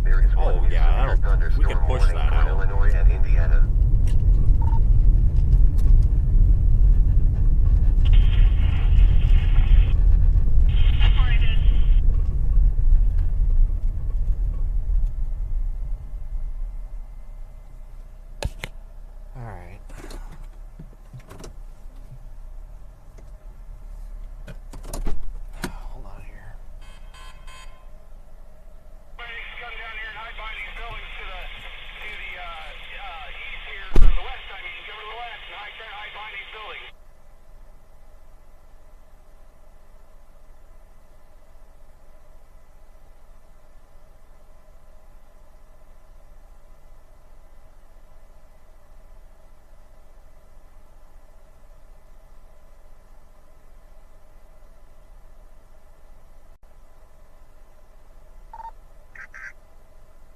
There is one Oh, new yeah, severe thunderstorm we can push warning that for out. Illinois and Indiana. All right. Hold on here. Come down here and hide behind these buildings to the east here, or the west. I mean, go to the west and try to hide behind these buildings.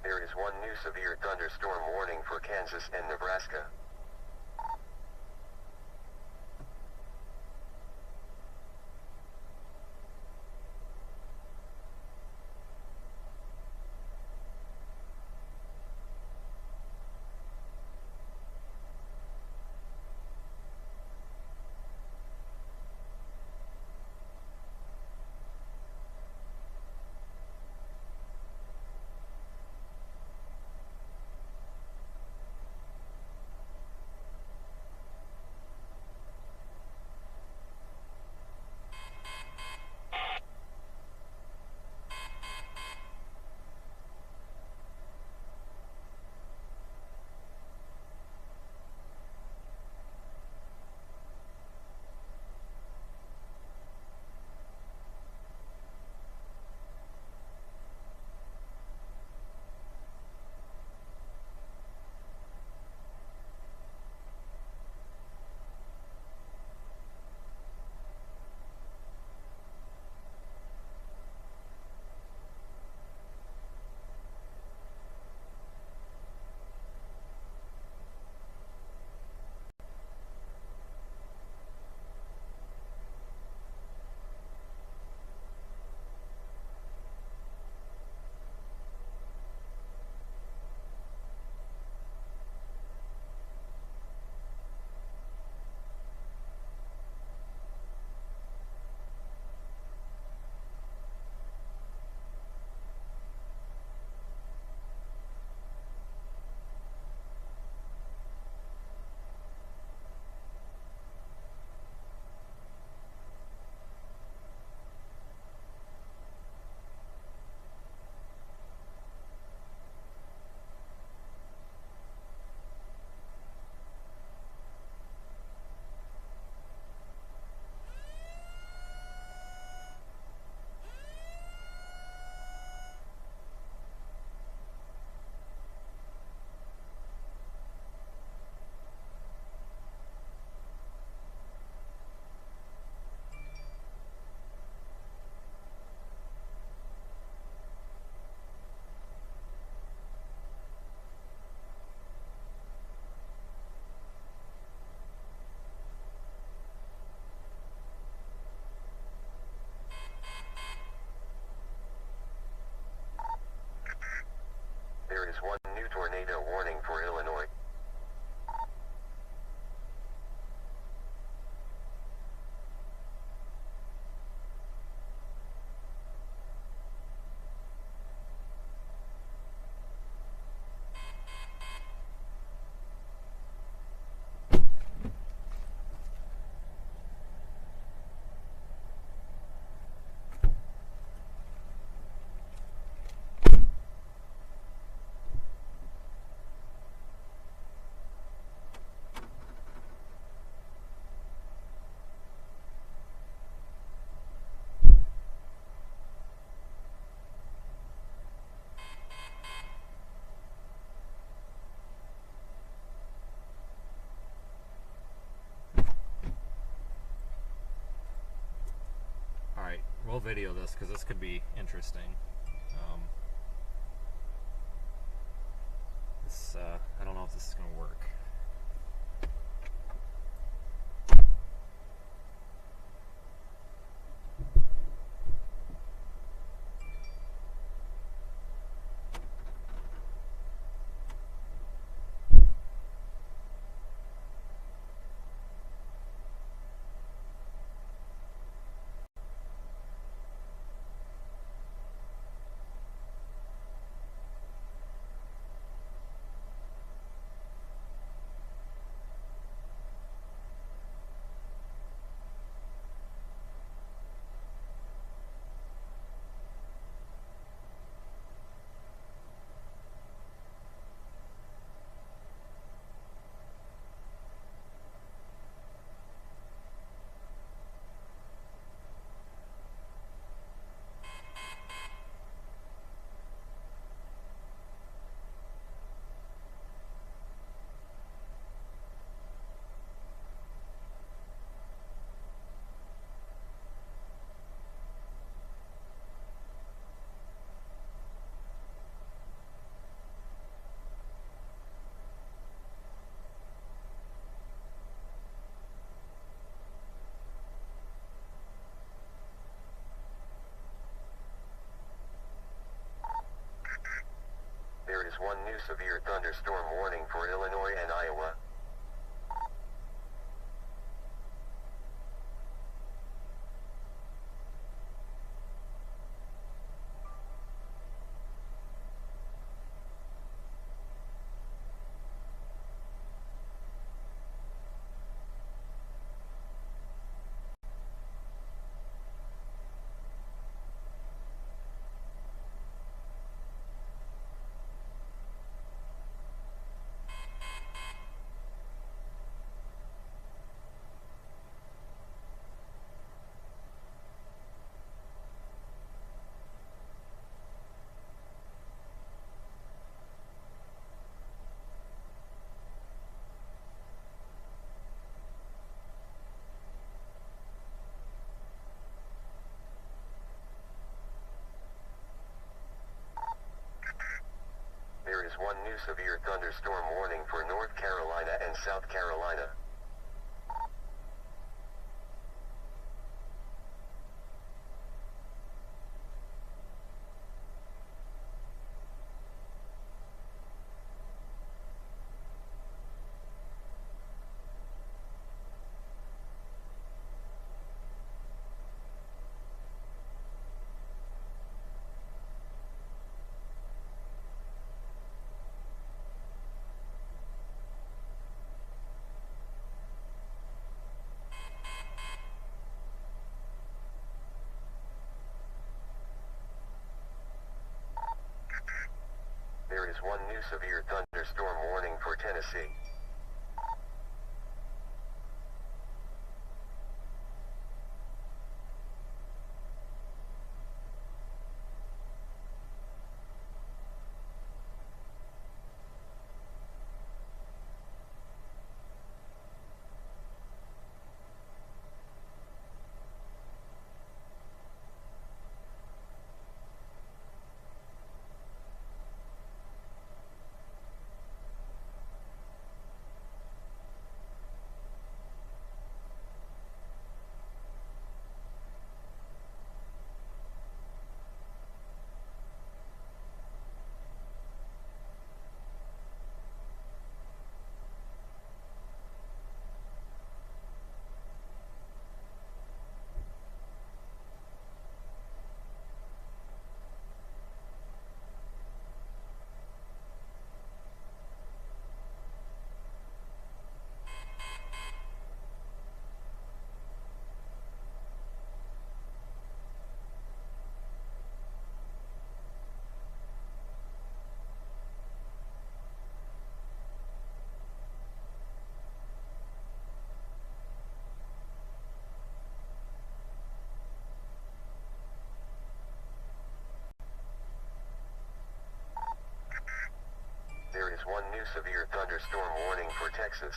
There is one new severe thunderstorm warning for Kansas and Nebraska. for Illinois. Alright, we'll video this because this could be interesting. I don't know if this is going to work. There is one new severe thunderstorm warning for Illinois and Iowa. There is one new severe thunderstorm warning for North Carolina and South Carolina. There is one new severe thunderstorm warning for Tennessee. new severe thunderstorm warning for Texas.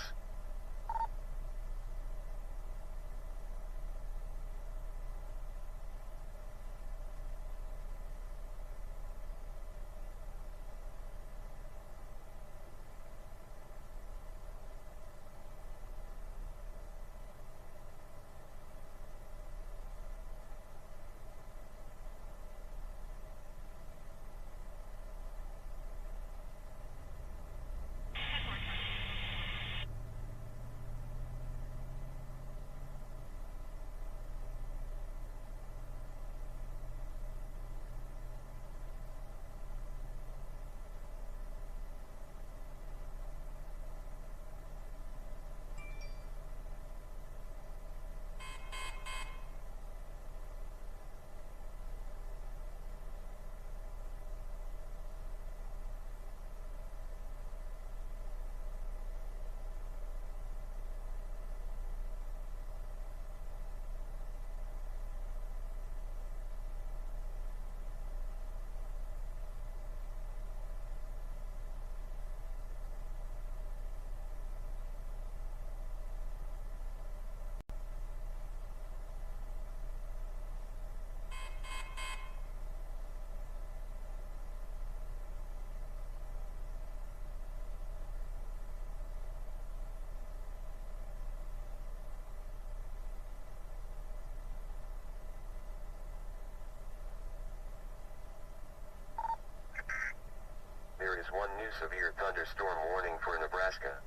There is one new severe thunderstorm warning for Nebraska.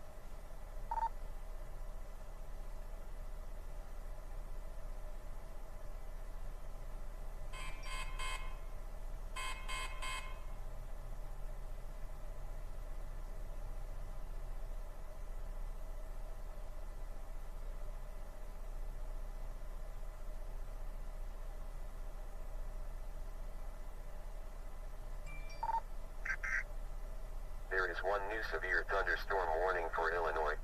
There is one new severe thunderstorm warning for Illinois.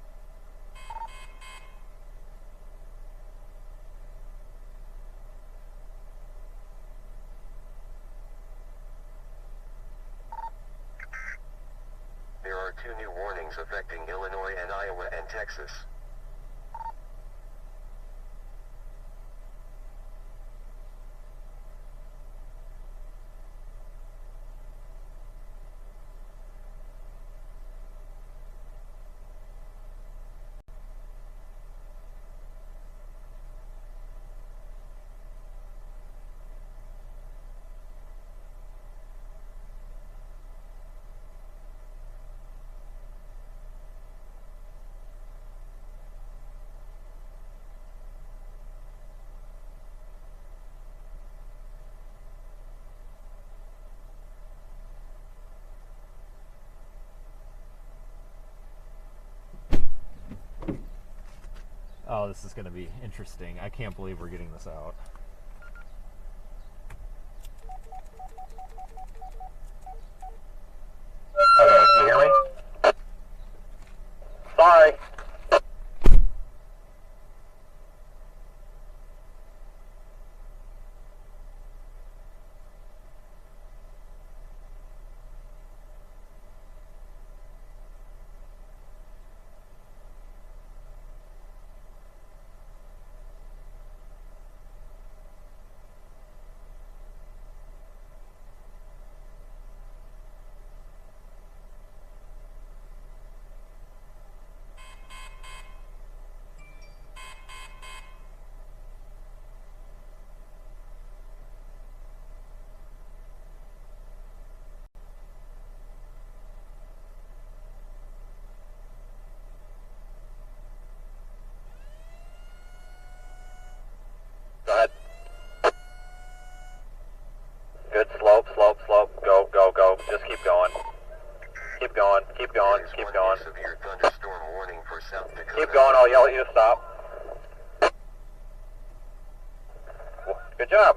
There are two new warnings affecting Illinois and Iowa and Texas. Oh, this is going to be interesting. I can't believe we're getting this out. Okay, can you hear me? Sorry. Go ahead. Good, slope, slope, slope. Go, go, go. Just keep going. Keep going, keep going, There is keep one going. new severe thunderstorm warning for South Dakota. Keep going, I'll yell at you to stop. Good job.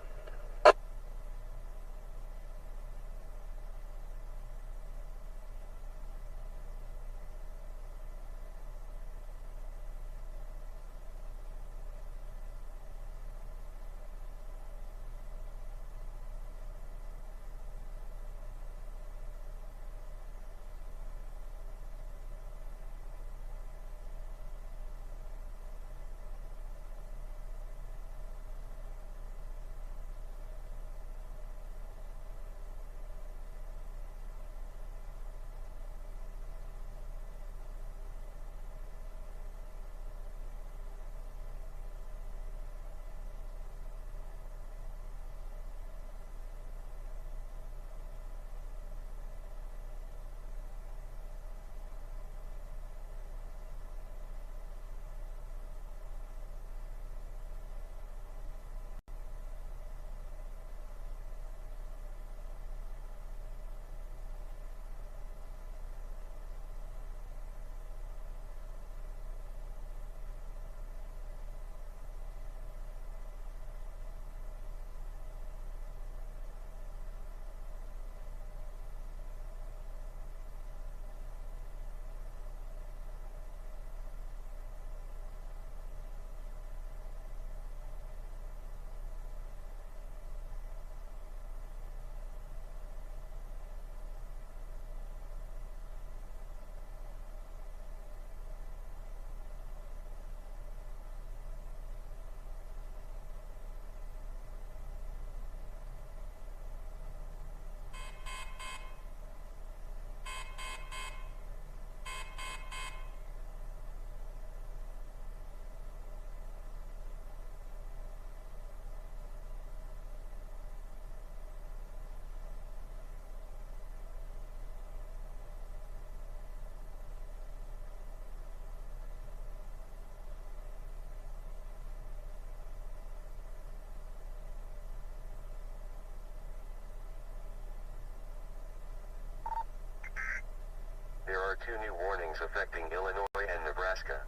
new warnings affecting Illinois and Nebraska.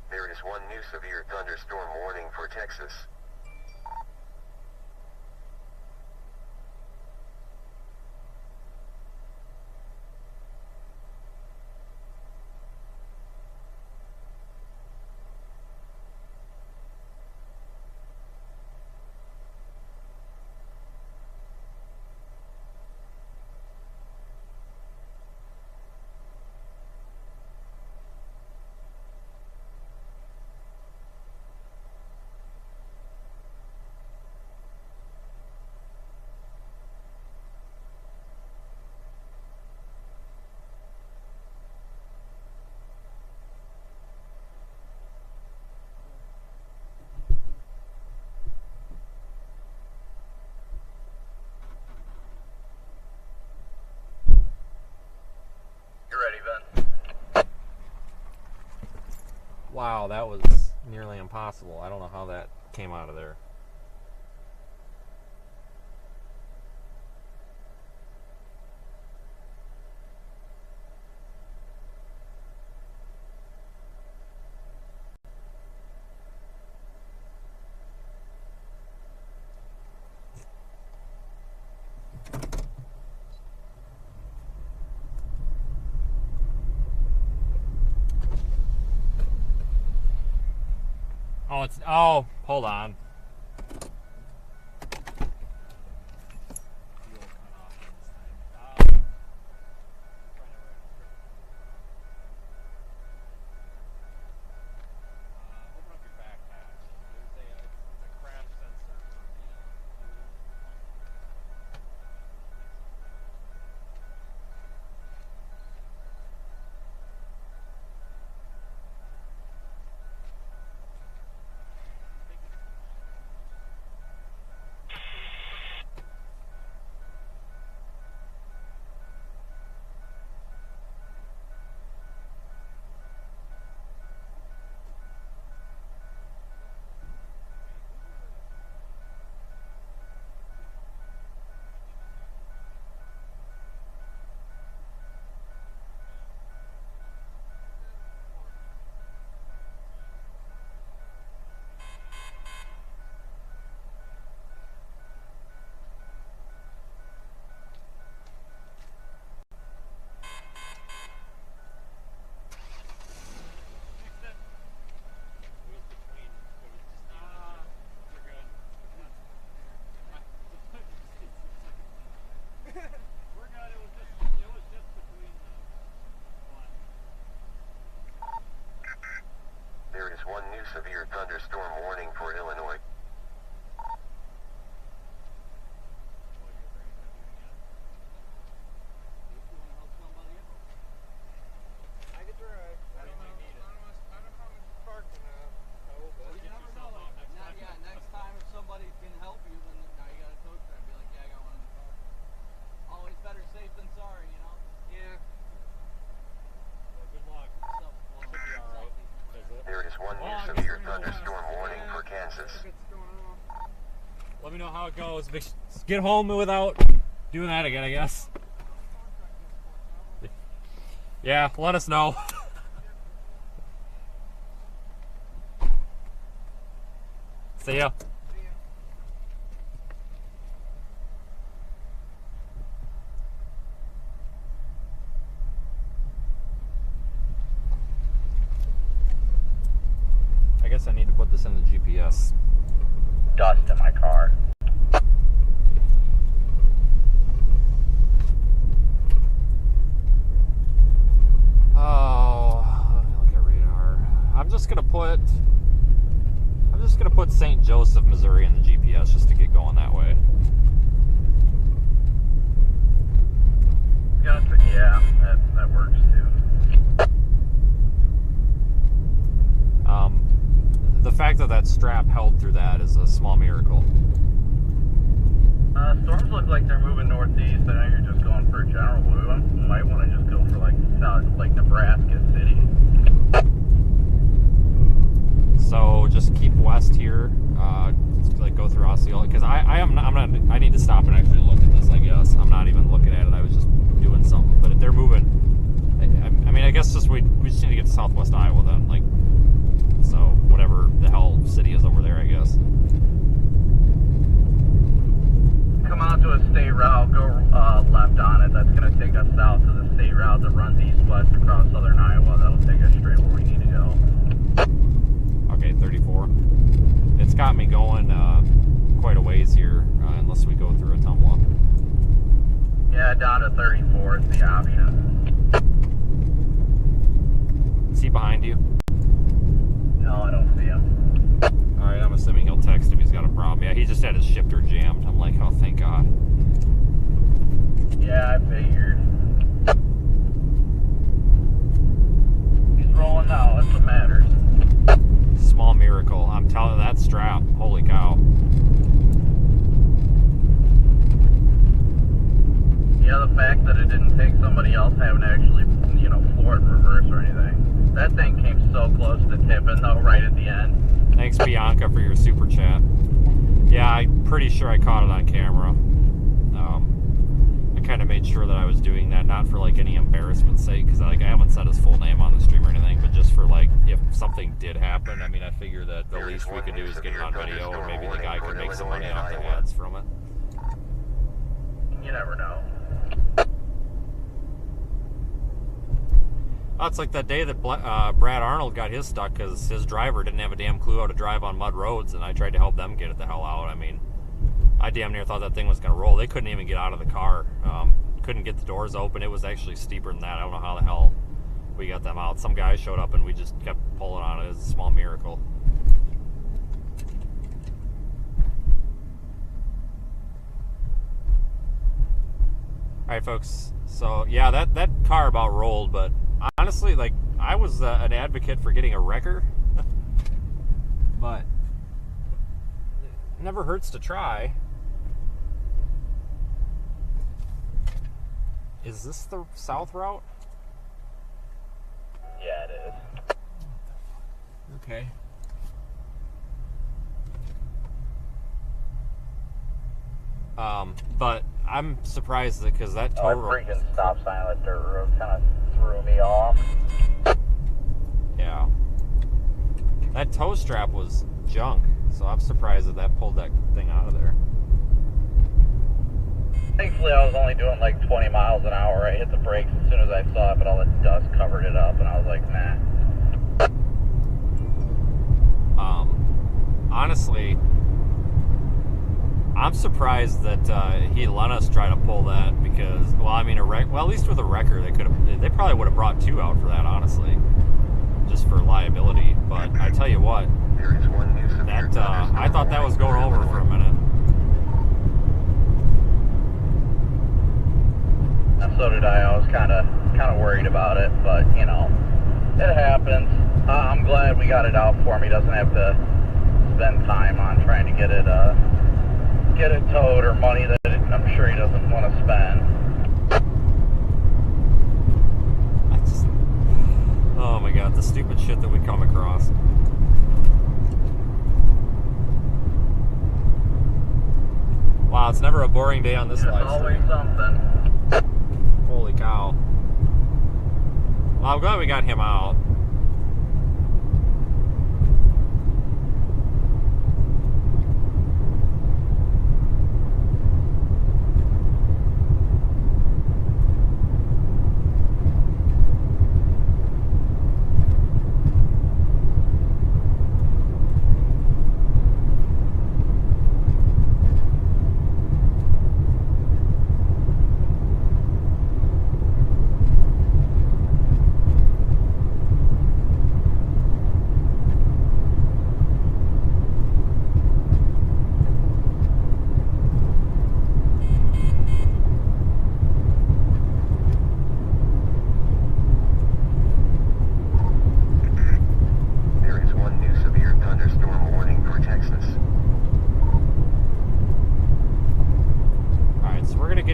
There is one new severe thunderstorm warning for Texas. You ready, Ben? Wow, that was nearly impossible. I don't know how that came out of there. Oh, hold on. There is one new severe thunderstorm warning for Illinois. I could drive. I don't know how much parking but You never know. Next time if somebody can help you, then now you got a tow truck. Be like, yeah, I got one in the car. Always better safe than sorry, you know? yeah. Good luck. Should be all right. There is one new severe thunderstorm warning for Kansas. Let me know how it goes. Get home without doing that again, I guess. Yeah, let us know. See ya. I guess I need to put this in the GPS. Dust in my car. Oh, let me look at radar. I'm just gonna put St. Joseph, Missouri in the GPS just to get going that way. Gotcha. Yeah, that works too. The fact that strap held through that is a small miracle. Storms look like they're moving northeast. I know you're just going for a general move. You might want to just go for like south, like Nebraska City. So just keep west here, like go through Osceola, because I need to stop and actually look at this. I guess I'm not even looking at it. I was just doing something, but they're moving. I mean, I guess just we just need to get to Southwest Iowa then, like, so whatever the hell city is over there, I guess. Come out to a state route, go left on it. That's going to take us south to the state route that runs east-west across southern Iowa. That'll take us straight where we need to go. Okay, 34. It's got me going quite a ways here, unless we go through Ottumwa. Yeah, down to 34 is the option. Is he behind you? No, I don't see him. Alright, I'm assuming he'll text him. He's got a problem. Yeah, he just had his shifter jammed. I'm like, oh, thank God. Yeah, I figured. He's rolling now. That's what matters. Small miracle. I'm telling you, that strap. Holy cow. Yeah, the fact that it didn't take somebody else having to actually, floor it in reverse or anything. That thing came so close to tipping, though, right at the end. Thanks, Bianca, for your super chat. Yeah, I'm pretty sure I caught it on camera. I kind of made sure that I was doing that, not for like any embarrassment's sake, because I haven't said his full name on the stream or anything, but just for like if something did happen. I mean, I figure that the least we could do is get it on video, and maybe the guy could make some money off the ads from it. You never know. Oh, it's like that day that Brad Arnold got his stuck because his driver didn't have a damn clue how to drive on mud roads, and I tried to help them get it the hell out. I mean, I damn near thought that thing was going to roll. They couldn't even get out of the car. Couldn't get the doors open. It was actually steeper than that. I don't know how the hell we got them out. Some guy showed up, and we just kept pulling on it. It was a small miracle. All right, folks. So, yeah, that car about rolled, but honestly, like, I was an advocate for getting a wrecker, but it never hurts to try. Is this the south route? Yeah, it is. Okay. But I'm surprised because that tow road... freaking stop sign on that dirt road kind of threw me off. Yeah. That tow strap was junk, so I'm surprised that pulled that thing out of there. Thankfully, I was only doing like 20 miles an hour. I hit the brakes as soon as I saw it, but all the dust covered it up, and I was like, nah. Honestly, I'm surprised that he let us try to pull that because, well, I mean, at least with a wrecker, they probably would have brought two out for that, honestly, just for liability. But I tell you what, that I thought that was going over for a minute. So did I. I was kind of worried about it, but it happens. I'm glad we got it out for him. He doesn't have to spend time on trying to get it towed or money that I'm sure he doesn't want to spend. Oh my God, the stupid shit that we come across. Wow, it's never a boring day on this live stream. Always something. Holy cow. Well, I'm glad we got him out.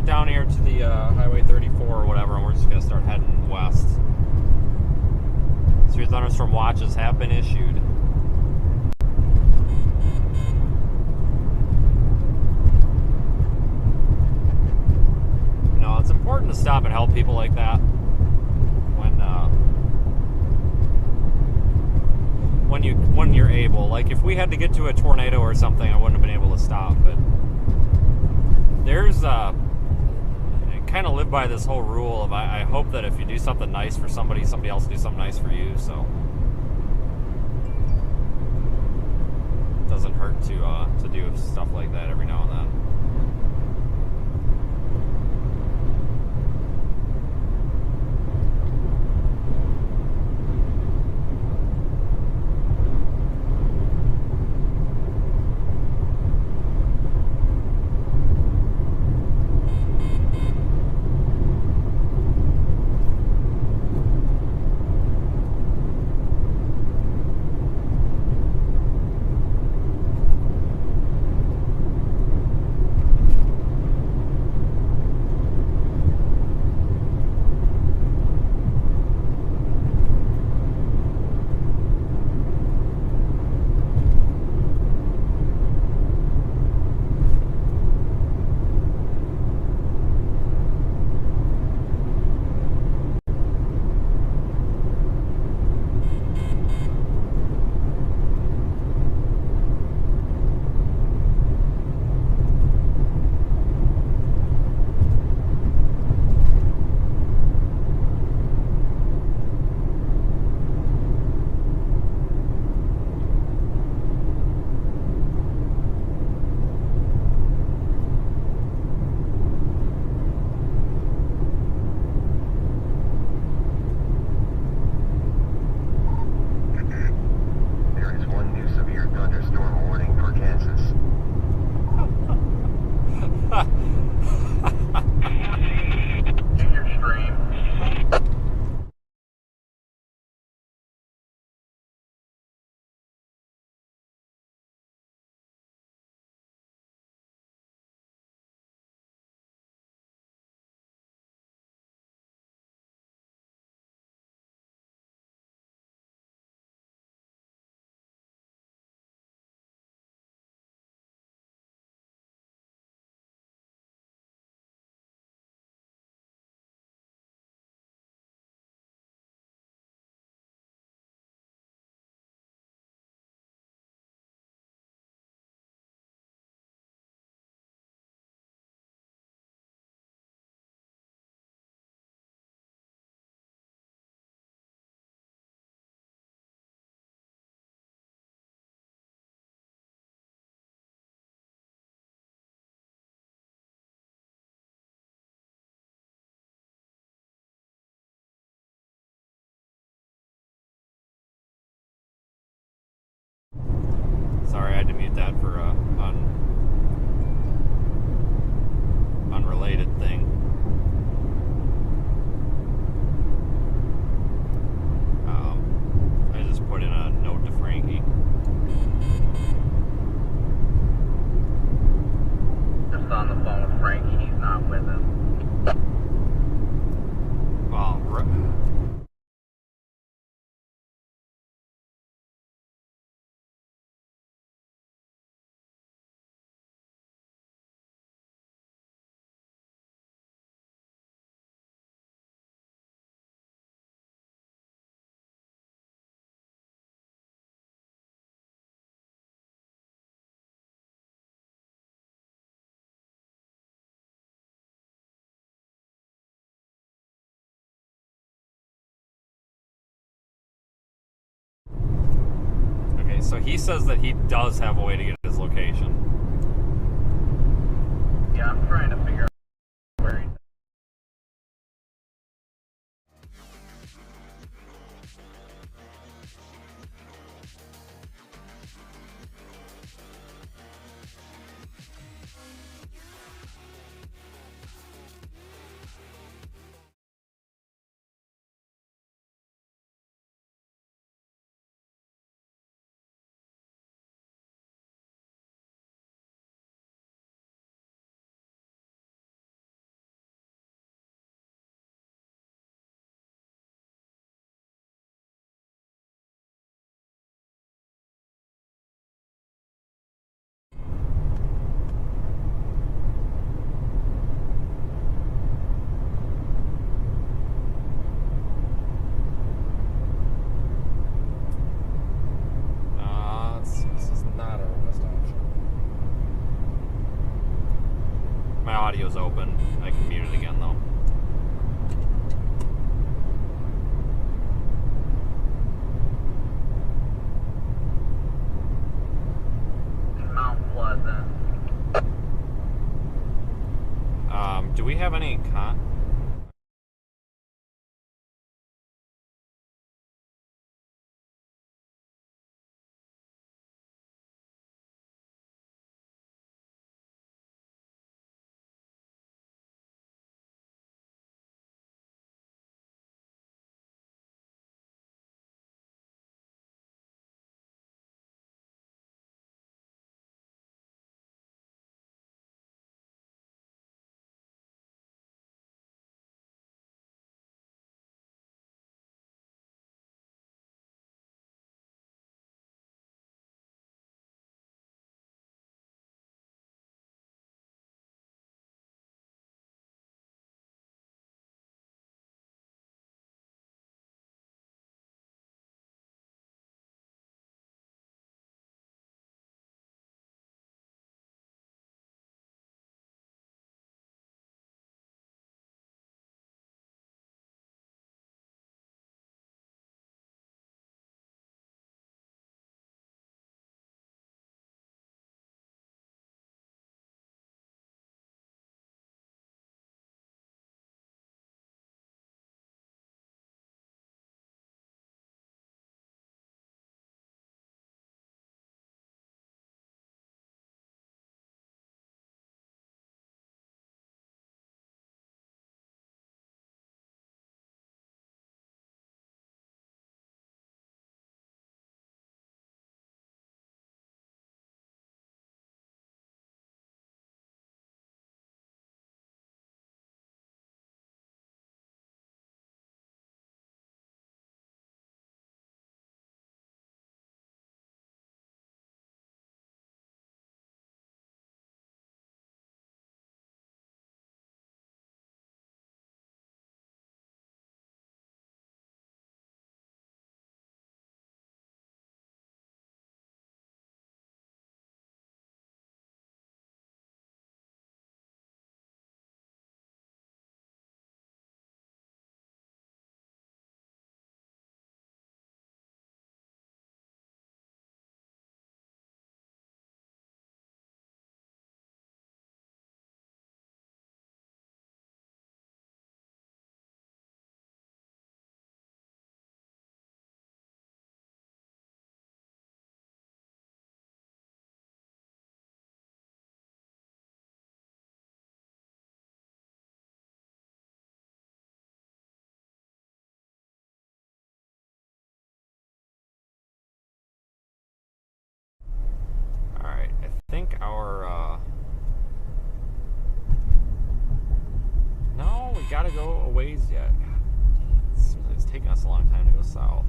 Down here to the Highway 34 or whatever, and we're just going to start heading west. Severe thunderstorm watches have been issued. stop and help people like that when you're able. Like if we had to get to a tornado or something, I wouldn't have been able to stop. But there's I kind of live by this whole rule of I hope that if you do something nice for somebody else will do something nice for you. So it doesn't hurt to do stuff like that every now and then. There is one new severe thunderstorm warning for Kansas. In your stream. Sorry, I had to mute that for unrelated thing. I just put in a note to Frankie. Just on the phone with Frankie, he's not with him. Well, okay, so he says that he does have a way to get his location. Yeah, I'm trying to figure out where he's audio's open. I can mute it again though. Mount Pleasant. Do we have any Alright, I think our, no, we gotta go a ways yet. God, it's taking us a long time to go south.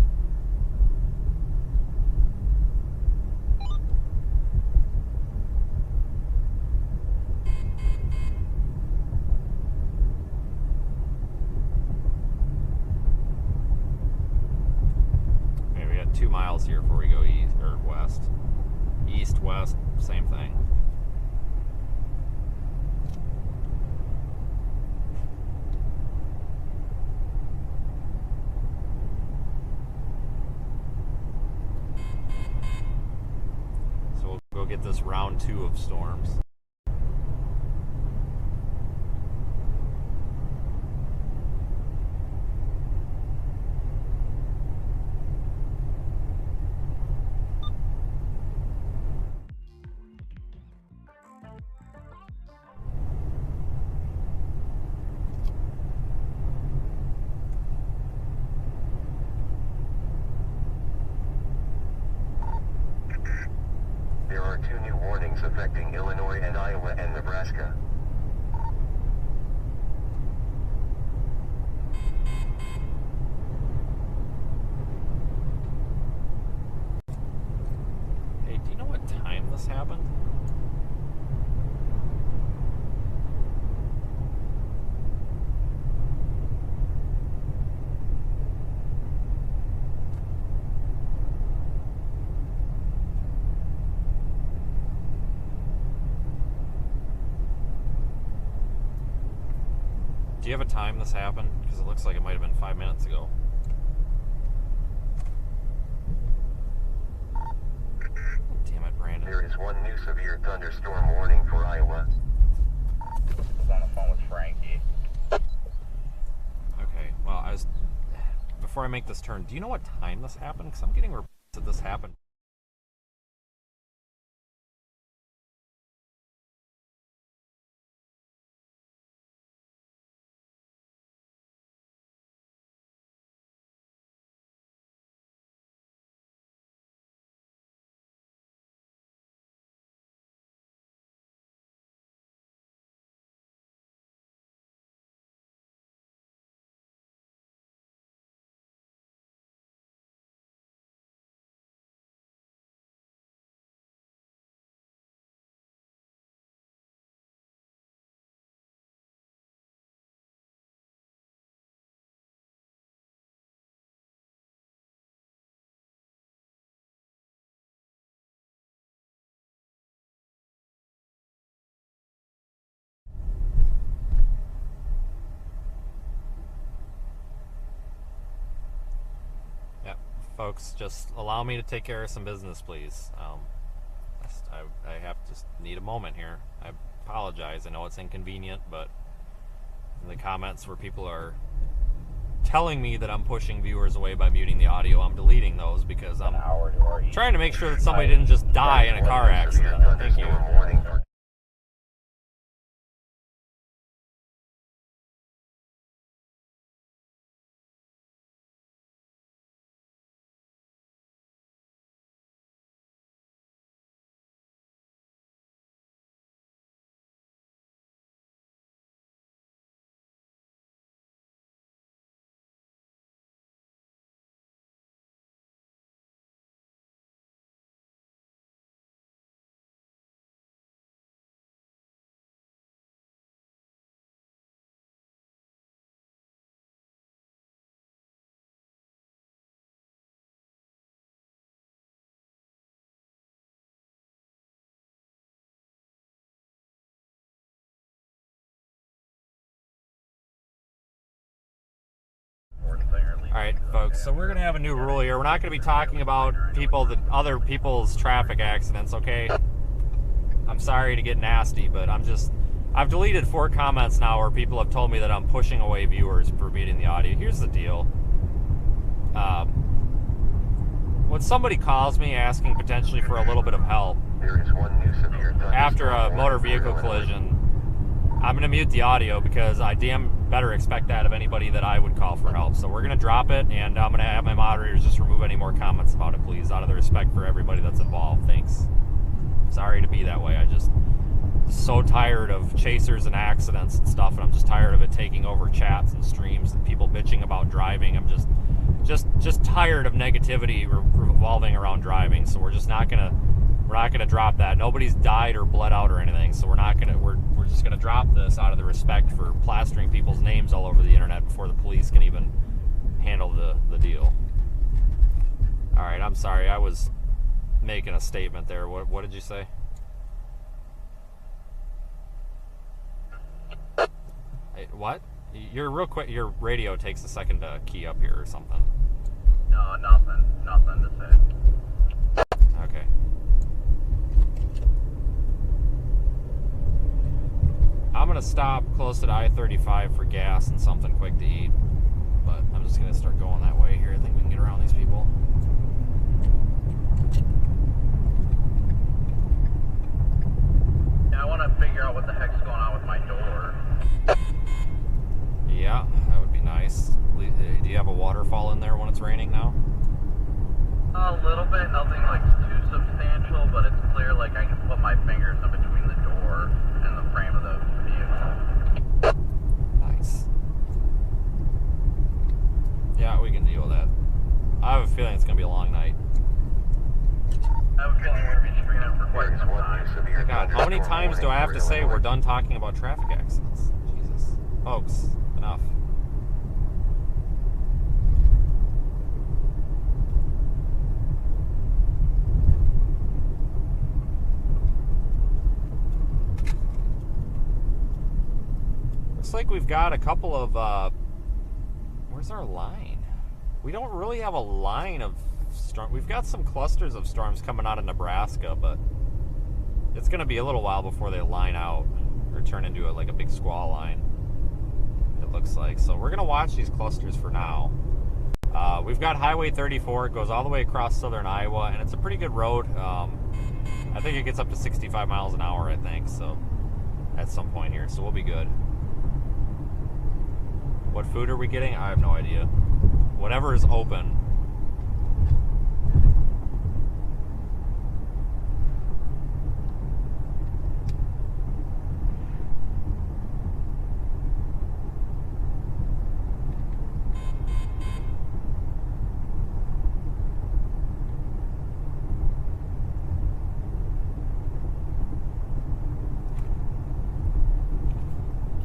Okay, we got 2 miles here before we go east, or west. East, west, same thing. So we'll go get this round 2 of storms. There are 2 new warnings affecting Illinois and Iowa and Nebraska. Hey, do you know what time this happened? Do you have a time this happened? Because it looks like it might have been 5 minutes ago. Damn it, Brandon. There is one new severe thunderstorm warning for Iowa. I was on the phone with Frankie. Okay, well, before I make this turn, do you know what time this happened? Because I'm getting reports that this happened. Folks, just allow me to take care of some business, please. I have to just need a moment here. I apologize. I know it's inconvenient, but in the comments where people are telling me that I'm pushing viewers away by muting the audio, I'm deleting those because I'm trying to make sure that somebody didn't just die in a car accident. Thank you. Warning for Alright, folks, so we're going to have a new rule here. We're not going to be talking about other people's traffic accidents, okay? I'm sorry to get nasty, but I've deleted 4 comments now where people have told me that I'm pushing away viewers for muting the audio. Here's the deal. When somebody calls me asking potentially for a little bit of help there is one new severe thunderstorm after a warning motor for vehicle Illinois. collision, I'm going to mute the audio because I damn better expect that of anybody that I would call for help. So we're going to drop it, and I'm going to have my moderators just remove any more comments about it, please, out of the respect for everybody that's involved. Thanks. Sorry to be that way. I just so tired of chasers and accidents and stuff, and I'm just tired of it taking over chats and streams and people bitching about driving. I'm just tired of negativity revolving around driving. So we're not gonna drop that. Nobody's died or bled out or anything, so we're just gonna drop this out of the respect for plastering people's names all over the internet before the police can even handle the deal. All right, I'm sorry. I was making a statement there. What did you say? Hey, what? You're real quick. Your radio takes a second to key up here or something. No, nothing to say. Okay. I'm gonna stop close to I-35 for gas and something quick to eat, but I'm just gonna start going that way here. I think we can get around these people. Yeah, I want to figure out what the heck's going on with my door. Yeah, that would be nice. Do you have a waterfall in there when it's raining now? A little bit, nothing like too substantial, but it's clear like I can put my fingers in between the door and the frame of the vehicle. Nice. Yeah, we can deal with that. I have a feeling it's going to be a long night. I have a feeling we're going to be streaming for quite There is some one new time. severe God, how many thunderstorm times do I warning have for to say Illinois. we're done talking about traffic accidents? Jesus. Folks, enough. looks like we've got a couple of, where's our line? We don't really have a line of storm. We've got some clusters of storms coming out of Nebraska, but it's going to be a little while before they line out or turn into like a big squall line, it looks like. So we're going to watch these clusters for now. We've got Highway 34. It goes all the way across southern Iowa, and it's a pretty good road. I think it gets up to 65 miles an hour, I think, so at some point here, so we'll be good. What food are we getting? I have no idea. Whatever is open.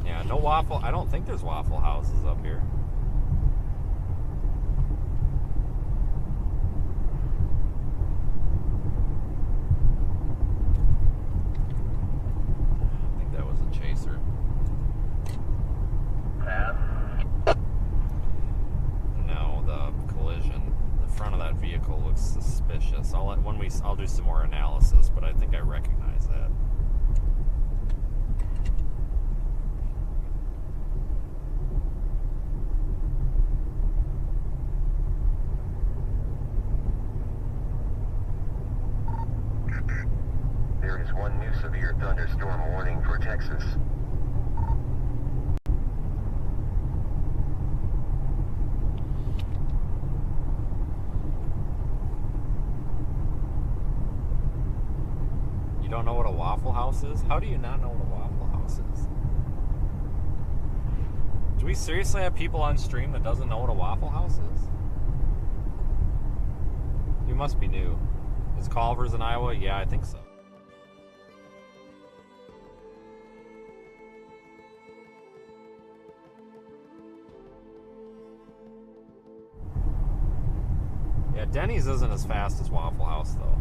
Yeah, no waffle. I don't think there's Waffle Houses up here. I think that was a Chaser. Pass. No, the collision. The front of that vehicle looks suspicious. I'll do some more analysis, but I think I recognize that. There is one new severe thunderstorm warning for Texas. You don't know what a Waffle House is? How do you not know what a Waffle House is? Do we seriously have people on stream that doesn't know what a Waffle House is? You must be new. Is Culver's in Iowa? Yeah, I think so. Yeah, Denny's isn't as fast as Waffle House, though.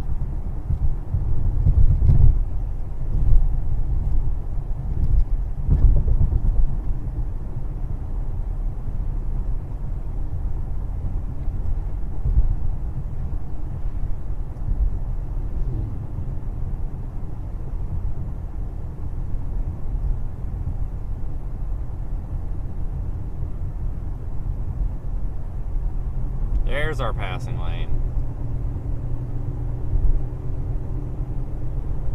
There's our passing lane.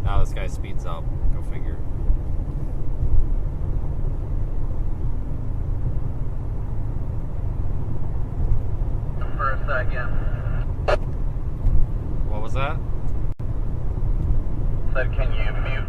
Now this guy speeds up. Go figure. For a second. What was that? Said, can you mute?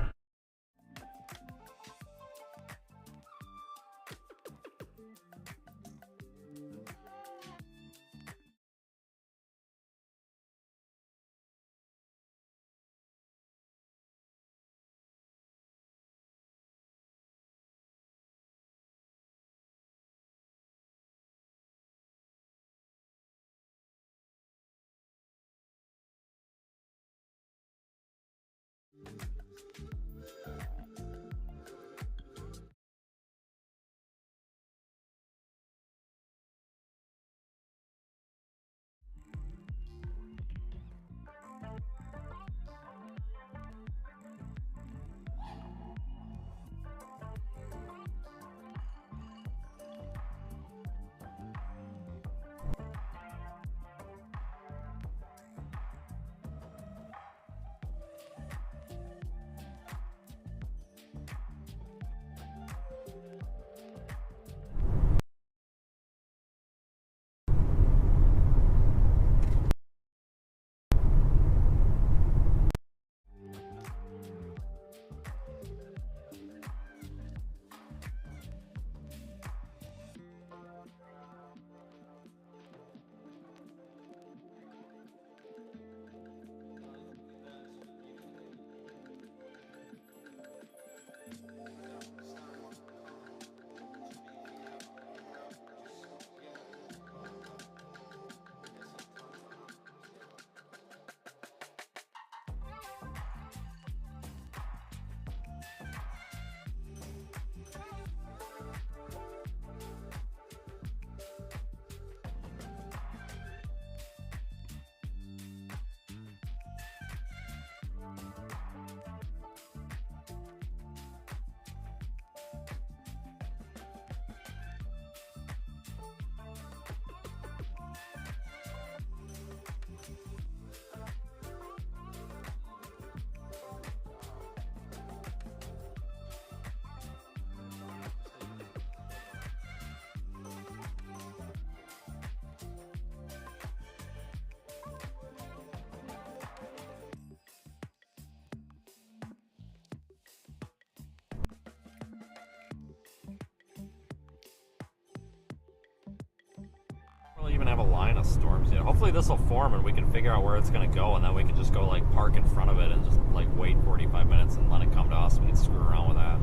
line of storms yet. Hopefully this will form and we can figure out where it's going to go, and then we can just go like park in front of it and just like wait 45 minutes and let it come to us. We can screw around with that.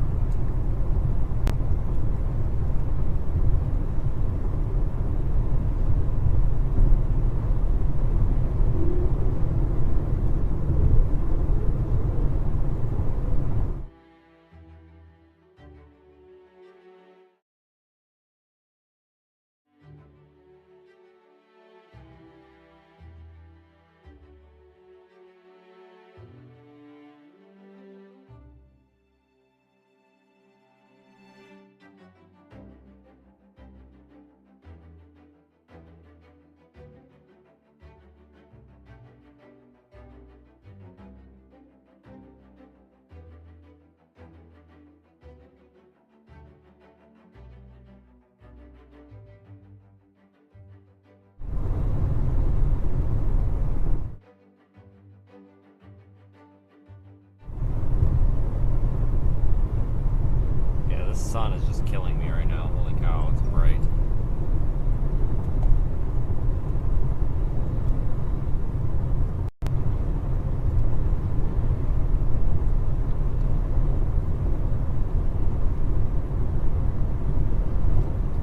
The sun is just killing me right now. Holy cow, it's bright.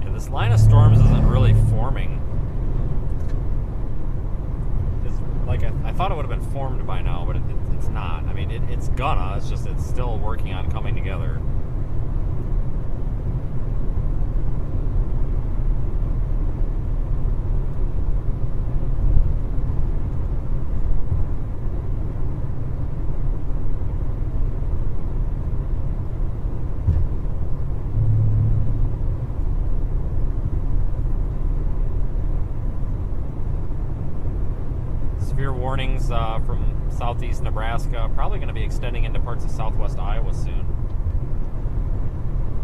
Yeah, this line of storms isn't really forming. Like I thought it would have been formed by now, but it's not. I mean, it's gonna. It's just it's still working on coming together. Severe warnings from southeast Nebraska, probably going to be extending into parts of southwest Iowa soon.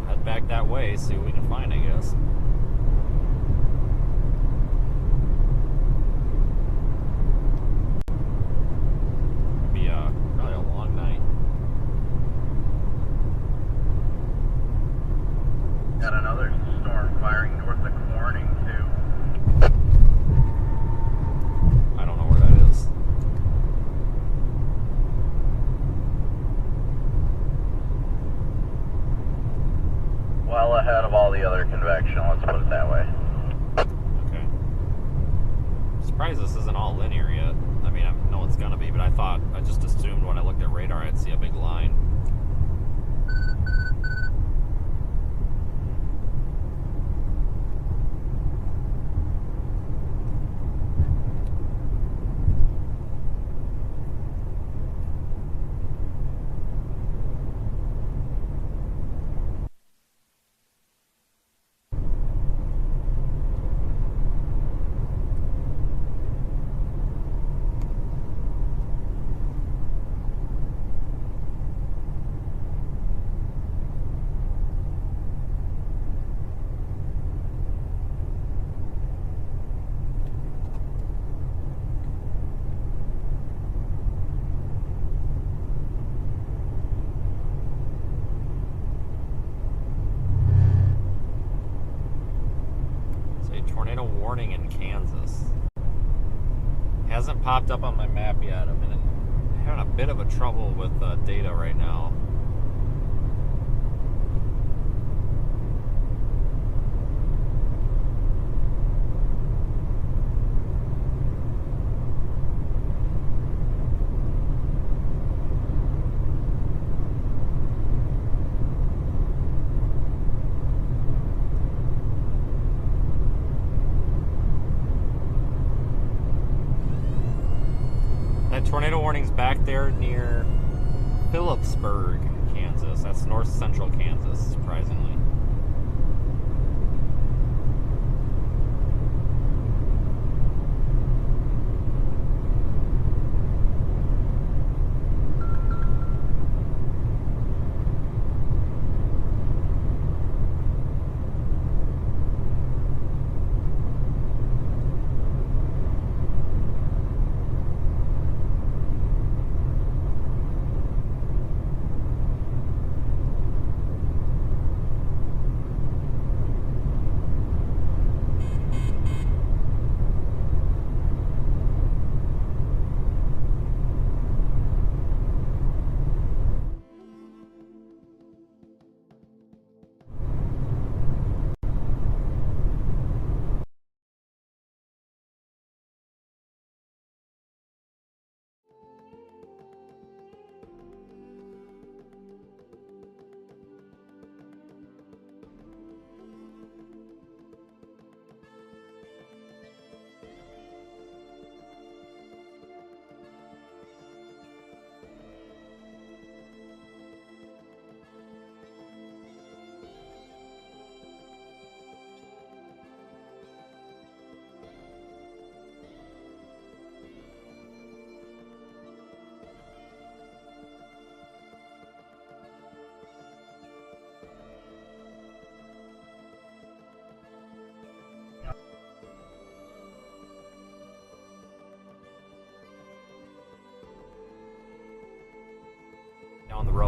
Head back that way, see what we can find, I guess. Be probably a long night. Got another storm firing north of Corning, too. I don't know where that is. Well ahead of all the other convection, let's put it that way. Okay. I'm surprised this isn't all linear yet. I mean, I know it's gonna be, but I just assumed when I looked at radar I'd see a big line. Tornado warning in Kansas. Hasn't popped up on my map yet. I'm having a bit of a trouble with data right now. Tornado warnings back there near Phillipsburg, Kansas. That's north central Kansas, surprisingly.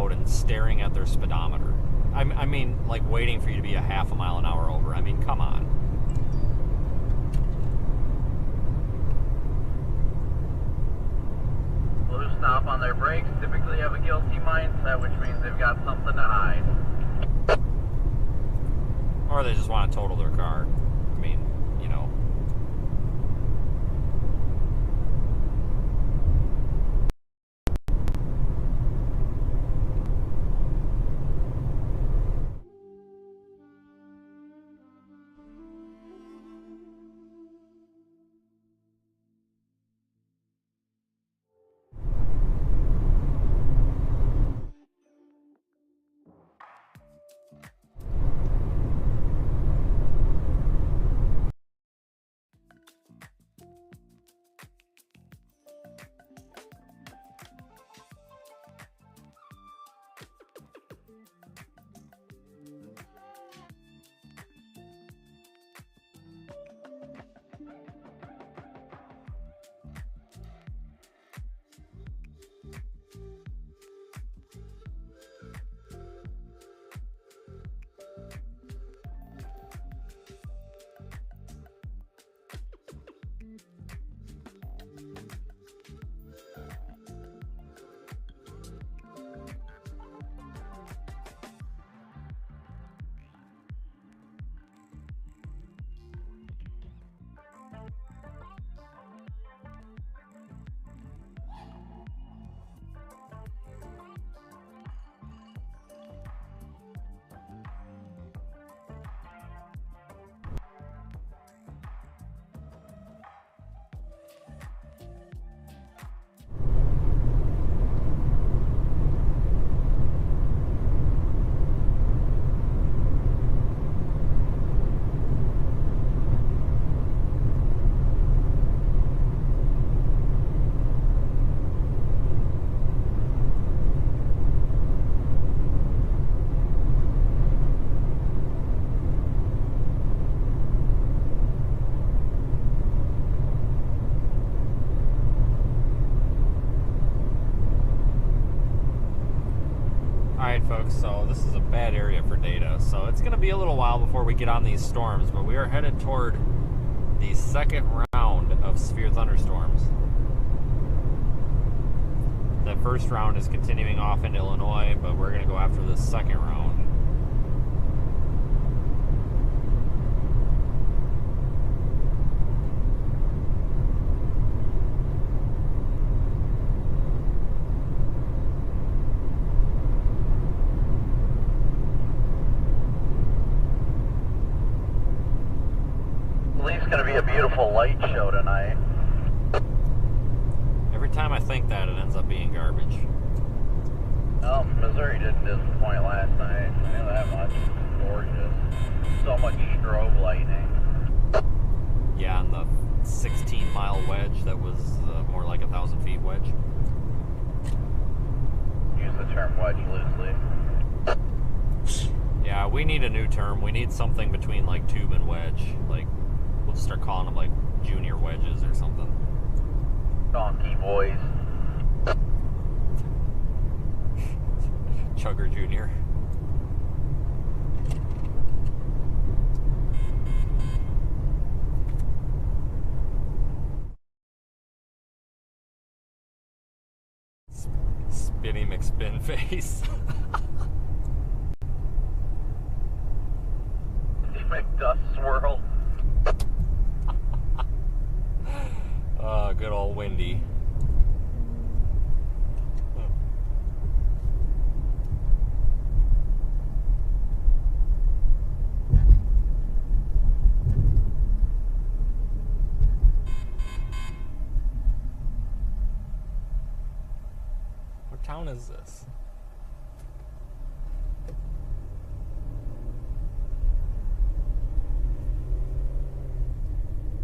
out and staring at their speedometer. I mean, like waiting for you to be a half a mile an hour over. I mean, come on. Blue stop on their brakes typically have a guilty mindset, which means they've got something to hide. Or they just want to total their car. I mean, you know. Alright folks, so this is a bad area for data, so it's going to be a little while before we get on these storms, but we are headed toward the second round of severe thunderstorms. The first round is continuing off into Illinois, but we're going to go after the second round. It's going to be a beautiful light show tonight. Every time I think that, it ends up being garbage. Oh, Missouri didn't disappoint last night. I know that much. Gorgeous. So much strobe lightning. Yeah, and the 16-mile wedge that was more like 1,000 feet wedge. Use the term wedge loosely. Yeah, we need a new term. We need something between like tube and wedge. Like, we'll just start calling them like junior wedges or something. Donkey boys. Chugger Jr. Spinny McSpin face. McDust swirl. Good old Windy. What town is this?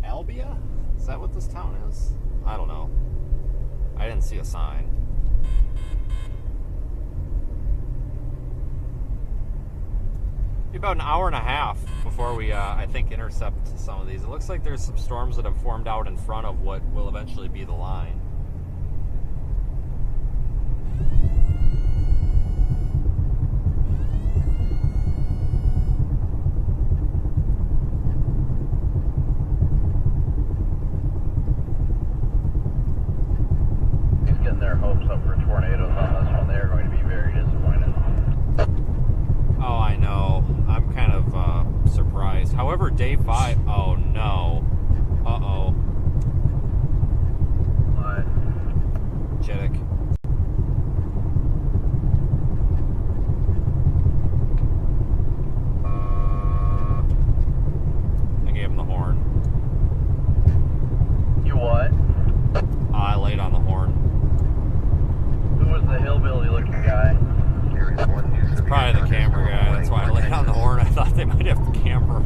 Albia? Is that what this town is? I don't know. I didn't see a sign. Be about an hour and a half before we, I think, intercept some of these. It looks like there's some storms that have formed out in front of what will eventually be the line. day 5. Oh no. Uh-oh. What? Chittick. I gave him the horn. You what? I laid on the horn. Who was the hillbilly looking guy? There is one new severe Probably the camera guy. That's why I laid on the horn. I thought they might have the camera.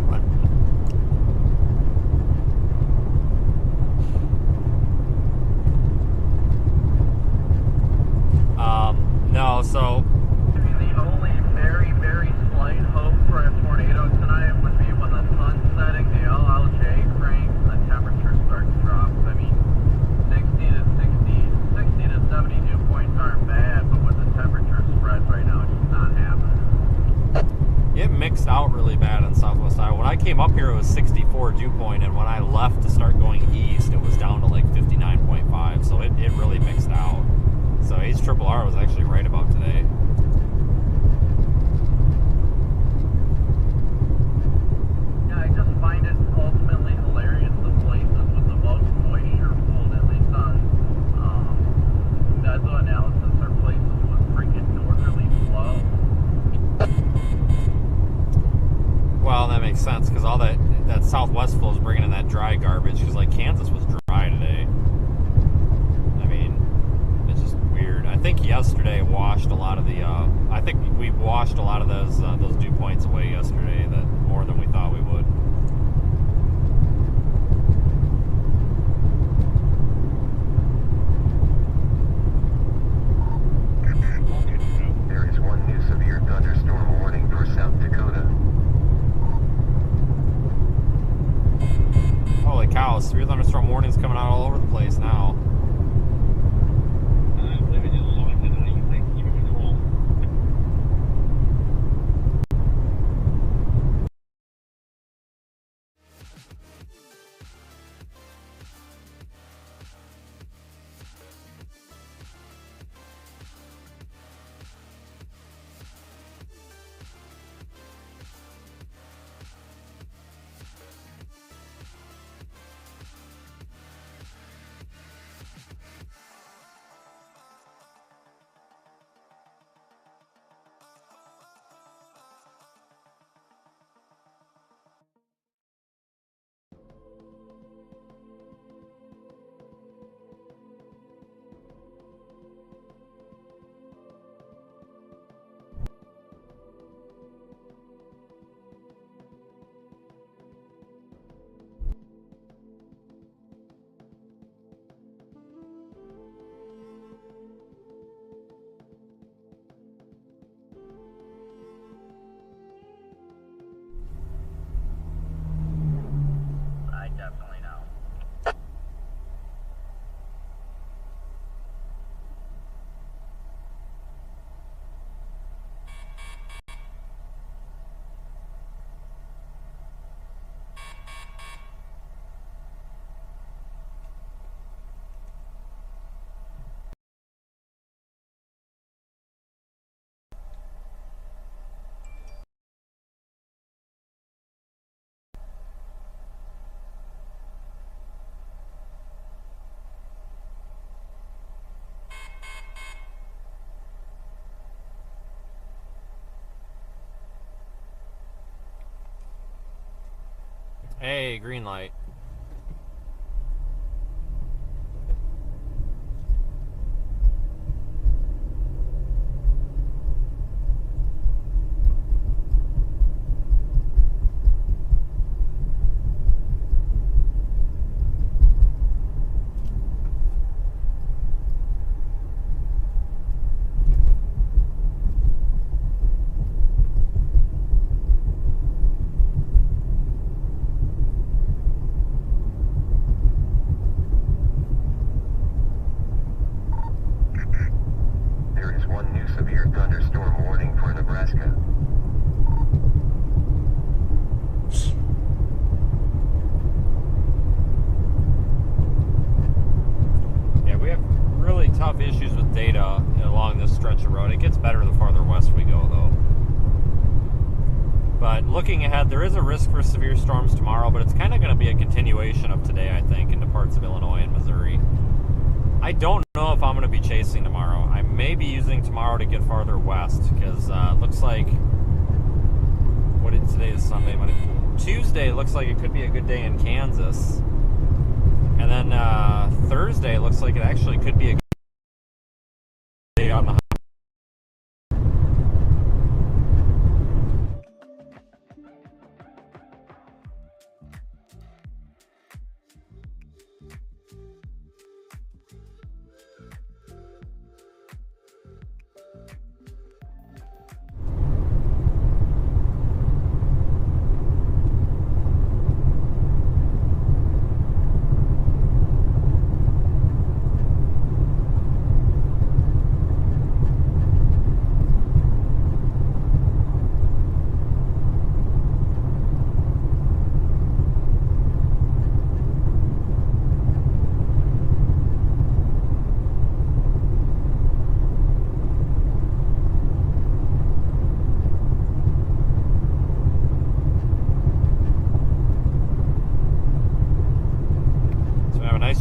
No, so The only very, very slight hope for a tornado tonight would be when the sun's setting, the LLJ cranks, and the temperature starts to drop. I mean, 60 to 72 points aren't bad, but with the temperature spreads right now, it's just not happening. it mixed out really bad in Southwest Iowa. When I came up here, it was 64 dew point, and when I left to start going east, it was down to like 59.5. So it really mixed out. So HRRR was actually right about today. Yeah, I just find it ultimately hilarious the places with the most moisture pooled, at least on meso analysis, are places with freaking northerly flow. Well, that makes sense because all that southwest flow is bringing in that dry garbage. Because like Kansas was dry today. I mean, it's just weird. I think yesterday washed a lot of the. I think we washed a lot of those dew points away yesterday. That more than we thought we would. There is one new severe thunderstorm warning for South Dakota. Holy cow! Severe thunderstorm warnings coming out all over the place now. I definitely know. Hey, green light. looking ahead, there is a risk for severe storms tomorrow, but it's kind of going to be a continuation of today, I think, into parts of Illinois and Missouri. I don't know if I'm going to be chasing tomorrow. I may be using tomorrow to get farther west, because it looks like, today is Sunday, Tuesday looks like it could be a good day in Kansas. And then Thursday looks like it actually could be a good day on the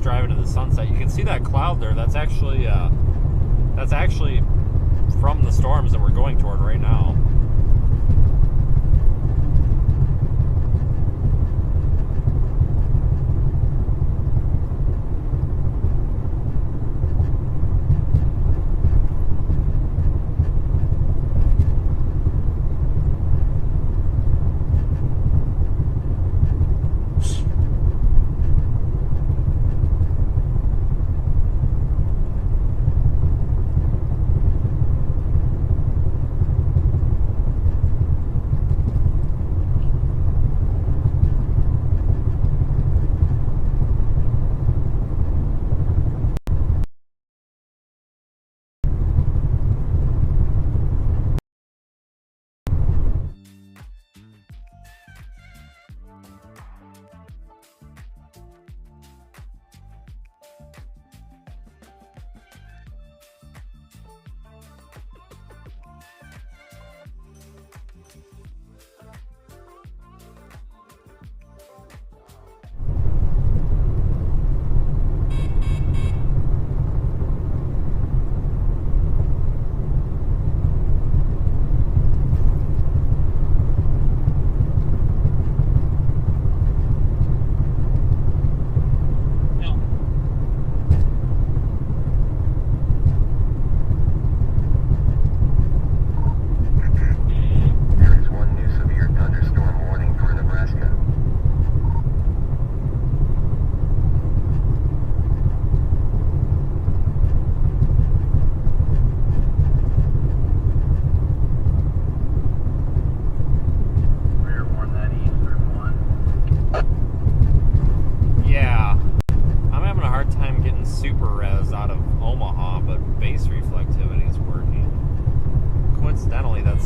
driving to the sunset. You can see that cloud there. That's actually from the storms that we're going toward right now.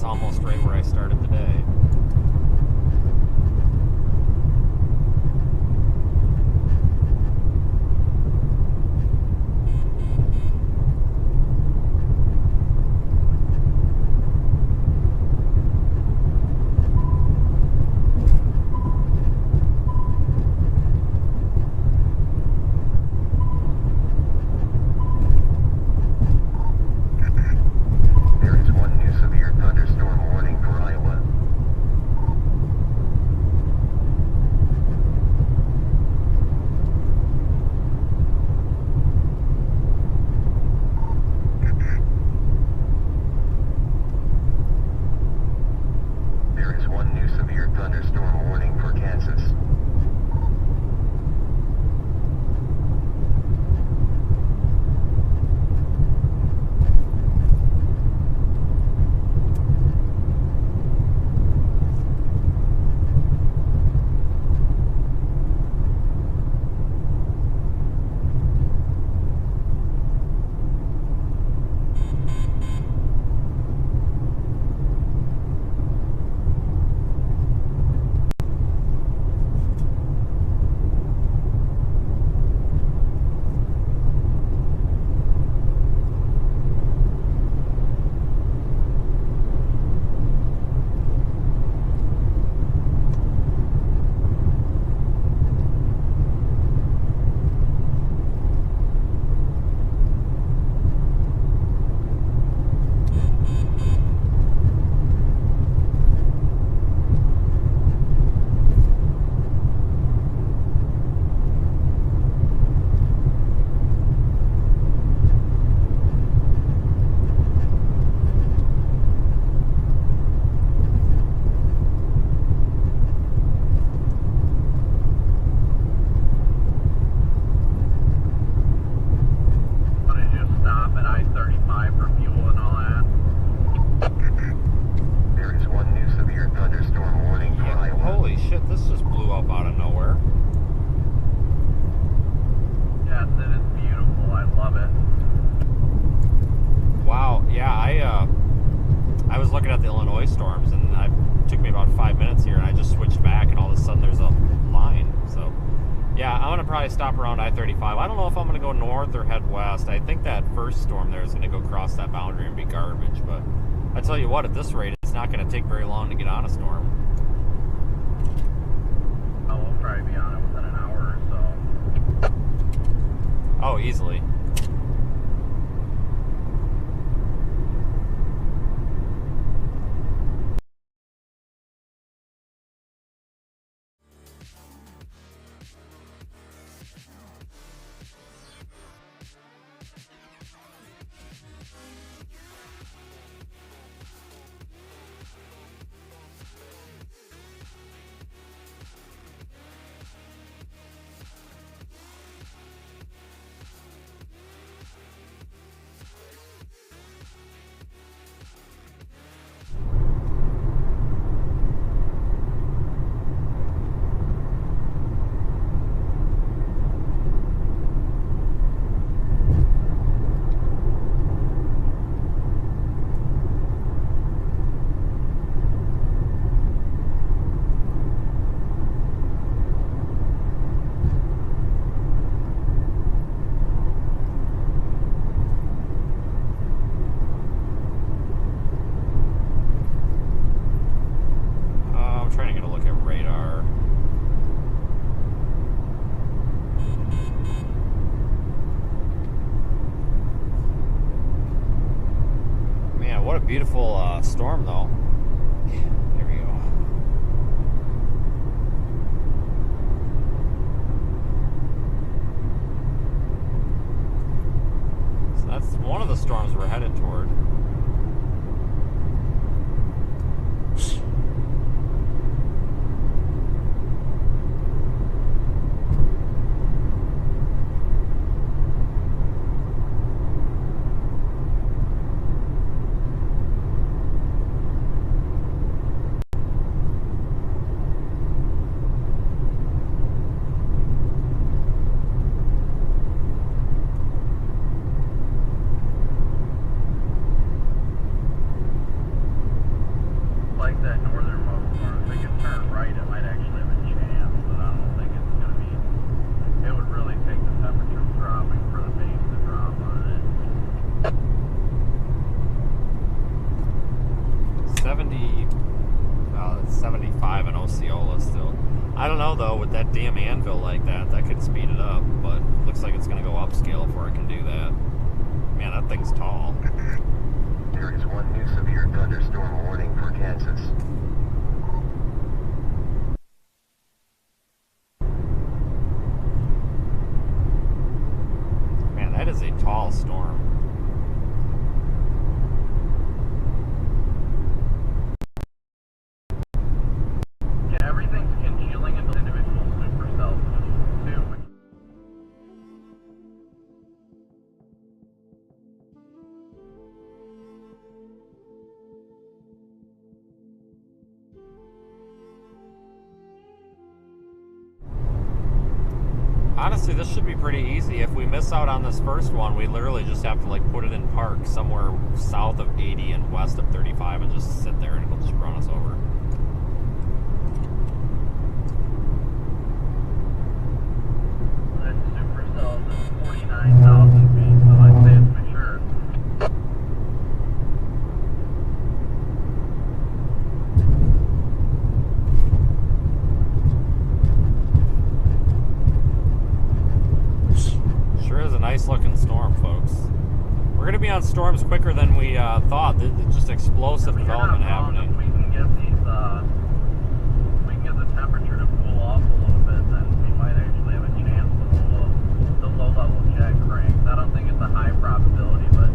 Almost right where I started today. There is one new severe thunderstorm warning for Iowa. There is one new severe thunderstorm warning for Kansas. around I-35. I don't know if I'm going to go north or head west. I think that first storm there is going to go across that boundary and be garbage. But I tell you what, at this rate, it's not going to take very long to get on a storm. Oh, we'll probably be on it within an hour or so. Oh, easily. Beautiful storm though. There we go. So that's one of the storms we're headed toward. Damn anvil like that could speed it up, but looks like it's going to go upscale before it can do that. Man, that thing's tall. There is one new severe thunderstorm warning for Kansas. Man, that is a tall storm. Honestly, this should be pretty easy. If we miss out on this first one, we literally just have to like put it in park somewhere south of 80 and west of 35 and just sit there and it'll just run us over. That supercell is 49,000 feet, so I'd say it's for sure. Nice looking storm, folks. We're going to be on storms quicker than we thought. It's just explosive development happening. If we can get these, we can get the temperature to cool off a little bit, then we might actually have a chance to hold the low-level jet cranks. I don't think it's a high probability, but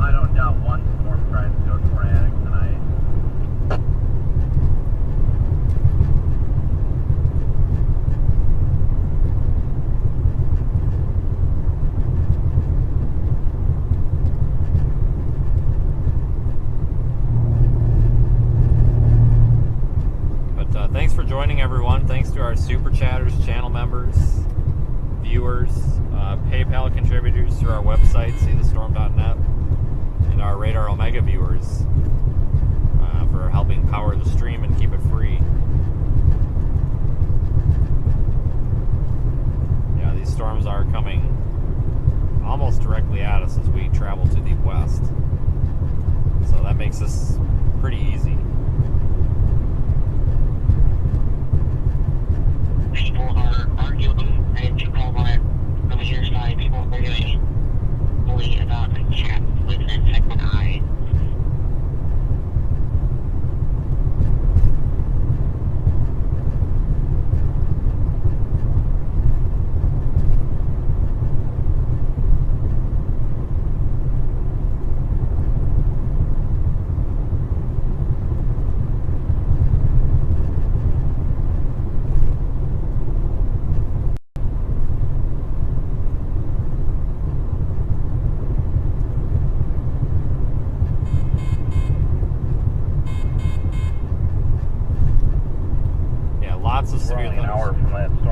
I don't doubt one storm tries to go tornadic tonight. Thanks for joining, everyone. Thanks to our Super Chatters channel members, viewers, PayPal contributors through our website, seethestorm.net, and our Radar Omega viewers for helping power the stream and keep it free. Yeah, these storms are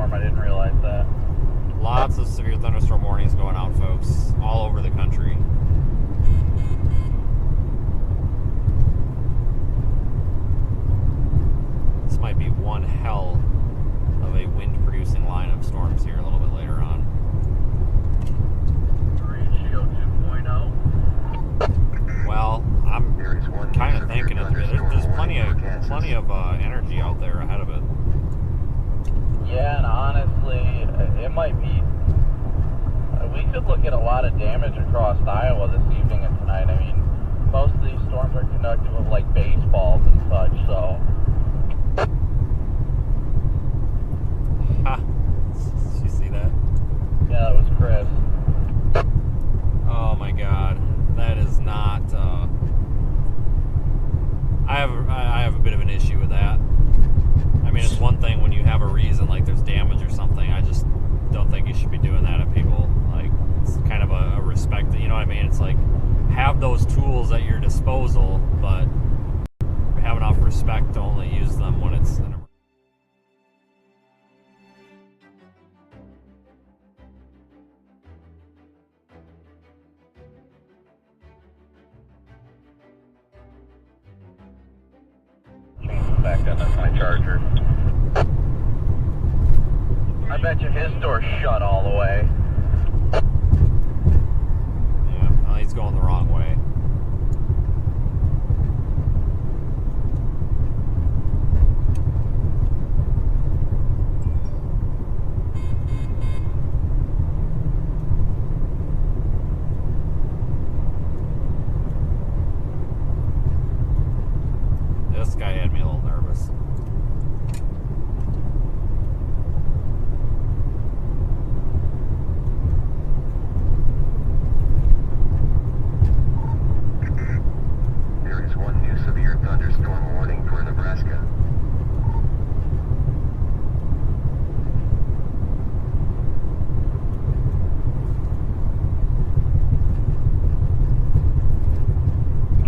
thunderstorm. I didn't realize that. Lots of severe thunderstorm warnings going out, folks, all over the country. This might be one hell of a wind-producing line of storms here a little bit later on. Ratio 2.0. Well, I'm kind of thinking there's plenty of energy out there ahead of it. Yeah, and honestly, it might be. We could look at a lot of damage across Iowa this evening and tonight. I mean, most of these storms are conductive of like baseballs and such, so. Ha! Did you see that? Yeah, that was Chris. Oh my God, that is not. I have a bit of an issue with that. I mean, it's one thing when you have a reason, like there's damage or something. I just don't think you should be doing that at people. Like, it's kind of a respect that, you know what I mean? It's like, have those tools at your disposal, but have enough respect to only use them when it's an emergency. Back on, that's my charger. I bet you his door's shut all the way. Yeah, well, he's going the wrong way. This guy had me a little nervous. There is one new severe thunderstorm warning for Nebraska.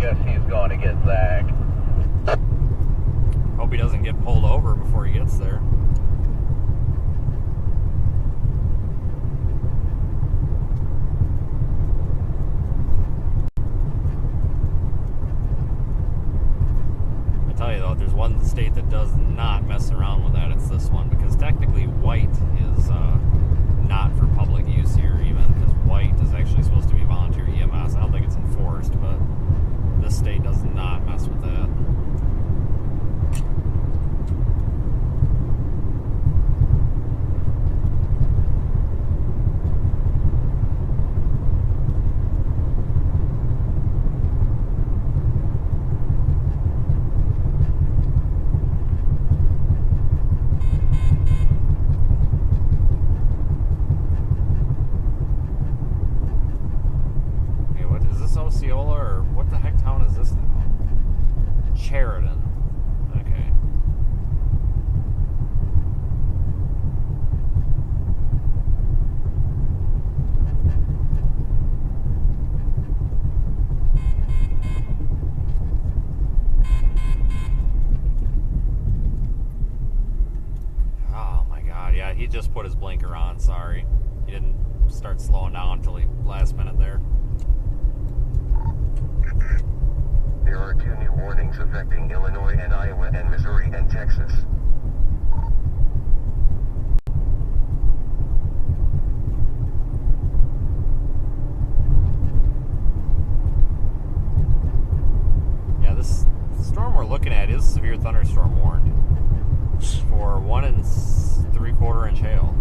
Guess he's going to get Zach. Hope he doesn't get pulled over before he gets there. I tell you though, if there's one state that does not mess around with that, it's this one, because technically white is not for public use here even, because white is actually supposed to be volunteer EMS. I don't think it's enforced, but this state does not mess with that. Osceola, or what the heck town is this now? Sheridan. Okay. Oh my God, yeah, he just put his blinker on, sorry. He didn't start slowing down until the last minute there. There are 2 new warnings affecting Illinois and Iowa and Missouri and Texas. Yeah, this storm we're looking at is severe thunderstorm warned for 1 3/4 inch hail.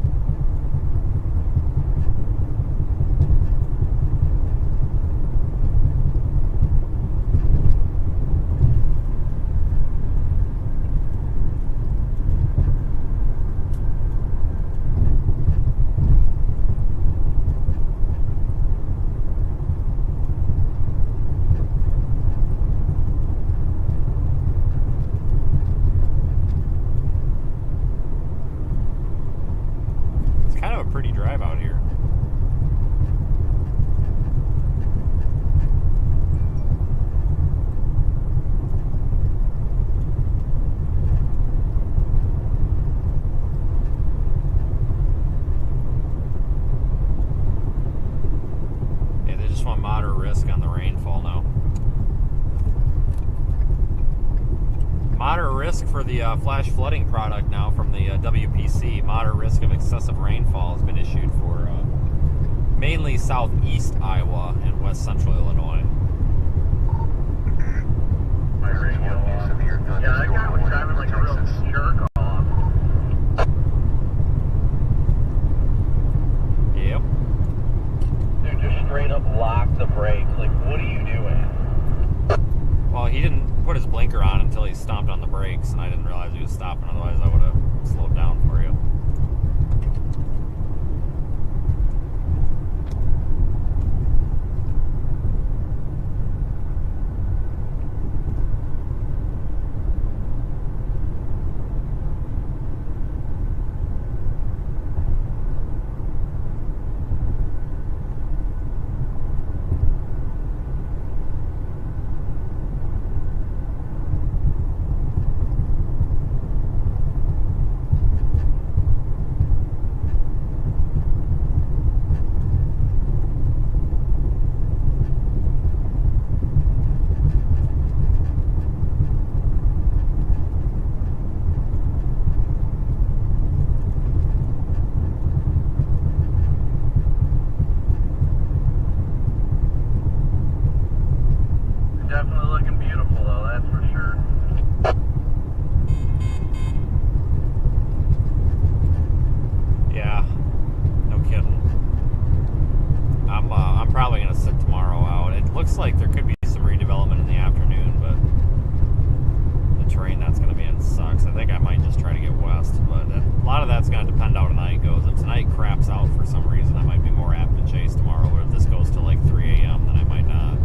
Moderate risk for the flash flooding product now from the WPC. Moderate risk of excessive rainfall has been issued for mainly southeast Iowa and west central Illinois. My radio off. Yeah, that guy was driving like a real jerk off. Yep. Dude, just straight up locked the brakes. Like, what are you doing? Well, he didn't put his blinker on until he stomped on the brakes, and I didn't realize he was stopping. Otherwise, I would have slowed down for you. Definitely looking beautiful, though, that's for sure. Yeah, no kidding. I'm probably gonna sit tomorrow out. It looks like there could be some redevelopment in the afternoon, but the terrain that's gonna be in sucks. I think I might just try to get west, but a lot of that's gonna depend how tonight goes. If tonight craps out for some reason, I might be more apt to chase tomorrow. But if this goes to like 3 a.m., then I might not.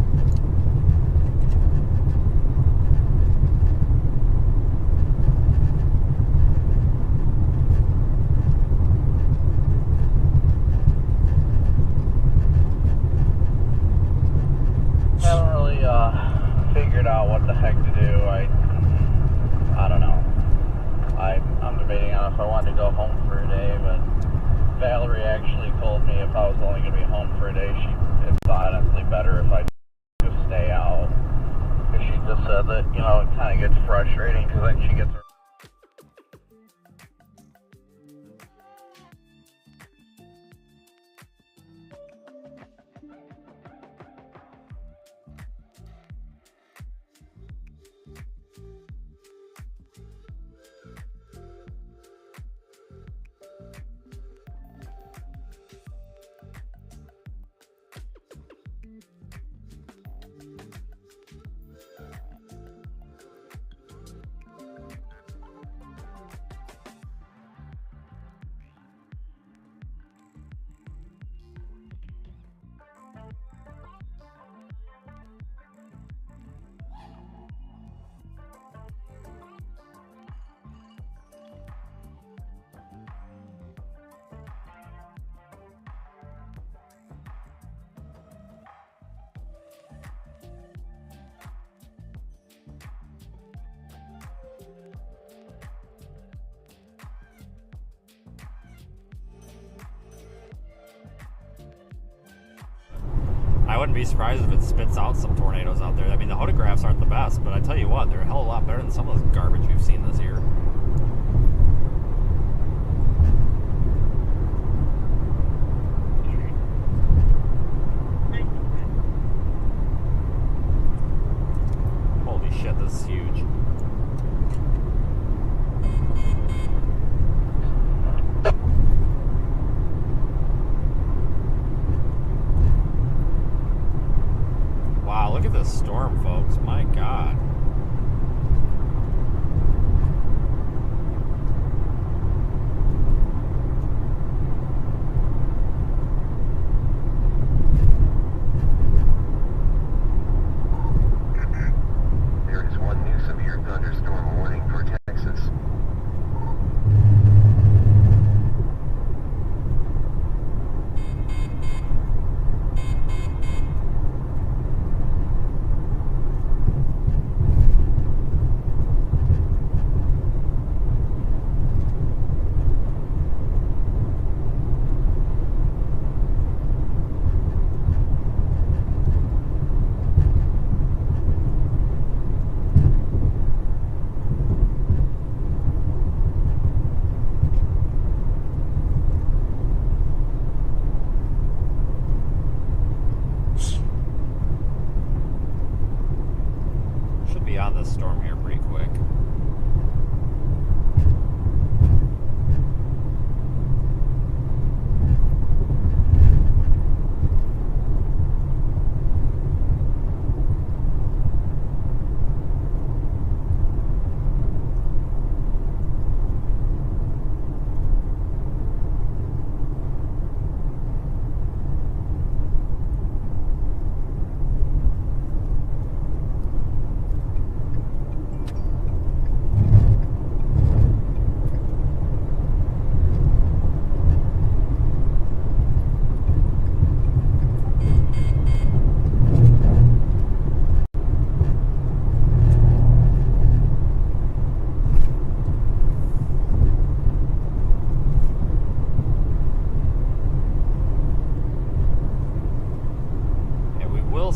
Haven't really figured out what the heck to do. I don't know. I'm debating on if I wanted to go home for a day, but Valerie actually told me if I was only going to be home for a day, it's honestly better if I just stay out. Because she just said that, you know, it kind of gets frustrating because then she gets her. I wouldn't be surprised if it spits out some tornadoes out there. I mean, the photographs aren't the best, but I tell you what, they're a hell of a lot better than some of this garbage we've seen this year. Holy shit, this is huge. Wow, look at this storm, folks. My God.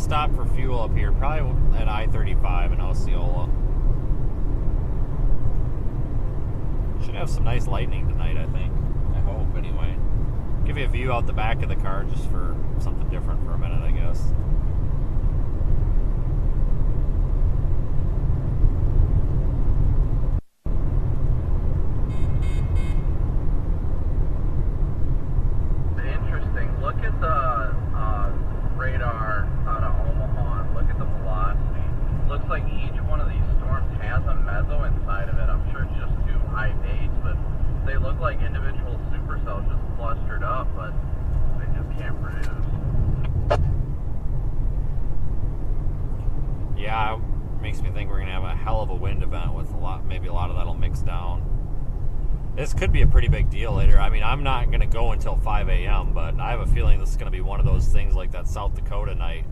stop for fuel up here, probably at I-35 in Osceola. Should have some nice lightning tonight, I think. I hope, anyway. Give you a view out the back of the car just for something different for a minute, I guess. Interesting. Look at the radar out of Omaha. And look at the velocity. Looks like each one of these storms has a meso inside of it. I'm sure it's just two high baits, but they look like individual supercells just clustered up, but they just can't produce. Yeah, it makes me think we're gonna have a hell of a wind event with maybe a lot of that'll mix down. This could be a pretty big deal later. I mean, I'm not gonna go until 5 a.m., but I have a feeling this is gonna be one of those things like that South Dakota night.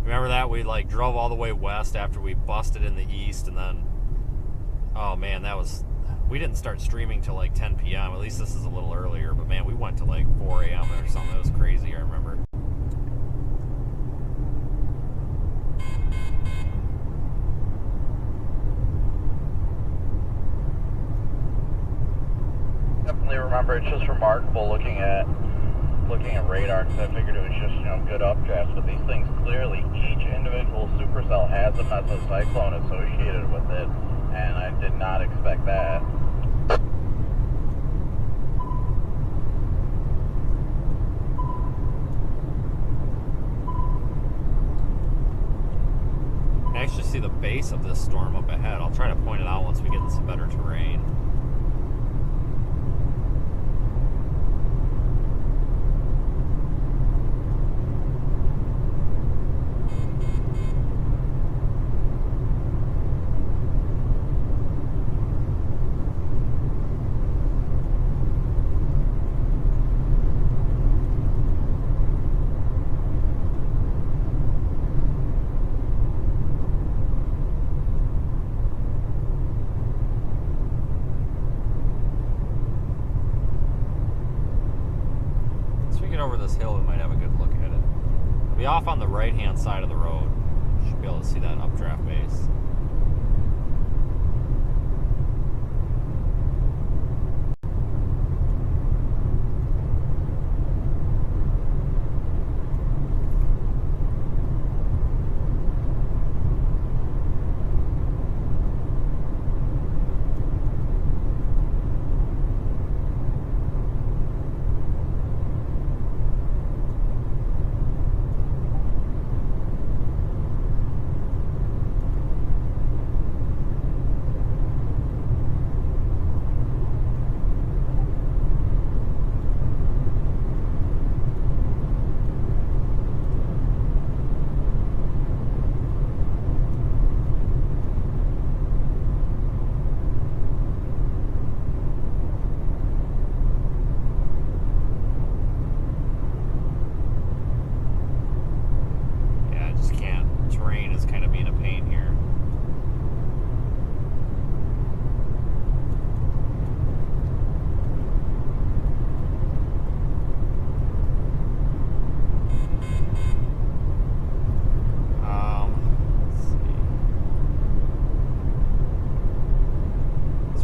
Remember that? We like drove all the way west after we busted in the east, and then, oh man, we didn't start streaming till like 10 p.m. At least this is a little earlier, but man, we went to like 4 a.m. or something. It was crazy, I remember. Definitely remember, it's just remarkable looking at radar, because I figured it was just, good updrafts, but these things clearly, each individual supercell has a mesocyclone associated with it, and I did not expect that. I can actually see the base of this storm up ahead. I'll try to point it out once we get in some better terrain. Over this hill, we might have a good look at it. It'll be off on the right-hand side of the road. Should be able to see that updraft base.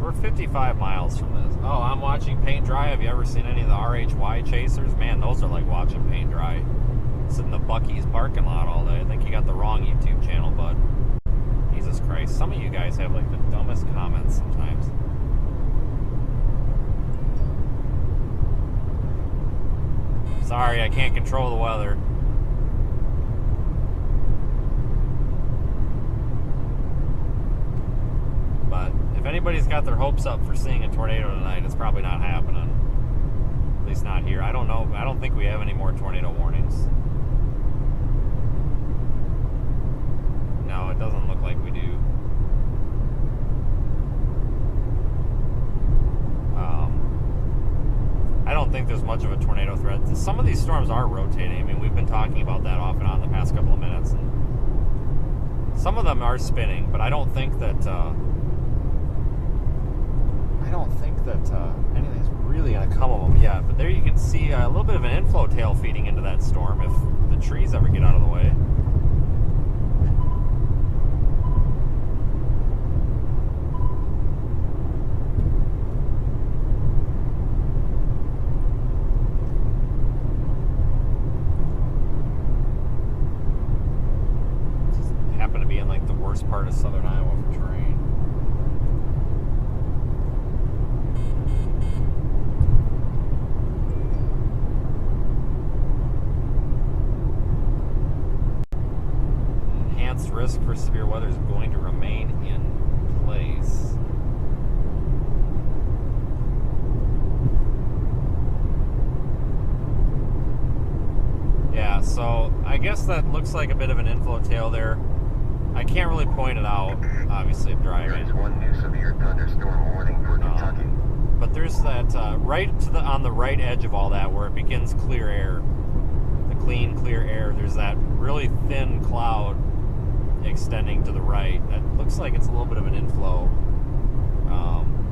We're 55 miles from this. Oh, I'm watching paint dry. Have you ever seen any of the RHY chasers? Man, those are like watching paint dry. Sit in the Buc-ee's parking lot all day. I think you got the wrong YouTube channel, bud. Jesus Christ. Some of you guys have like the dumbest comments sometimes. Sorry, I can't control the weather. But if anybody's got their hopes up for seeing a tornado tonight, it's probably not happening. At least not here. I don't know. I don't think we have any more tornado warnings. No, it doesn't look like we do. I don't think there's much of a tornado threat. Some of these storms are rotating. I mean, we've been talking about that off and on the past couple of minutes. And some of them are spinning, but I don't think that anything's really going to come of them yet. But there you can see a little bit of an inflow tail feeding into that storm if the trees ever get out of the way. for severe weather is going to remain in place. Yeah, so I guess that looks like a bit of an inflow tail there. I can't really point it out, obviously, I'm driving. There is one new severe thunderstorm warning for Kentucky. But there's that right to the on the right edge of all that where it begins clear air, the clean, clear air. There's that really thin cloud extending to the right. That looks like it's a little bit of an inflow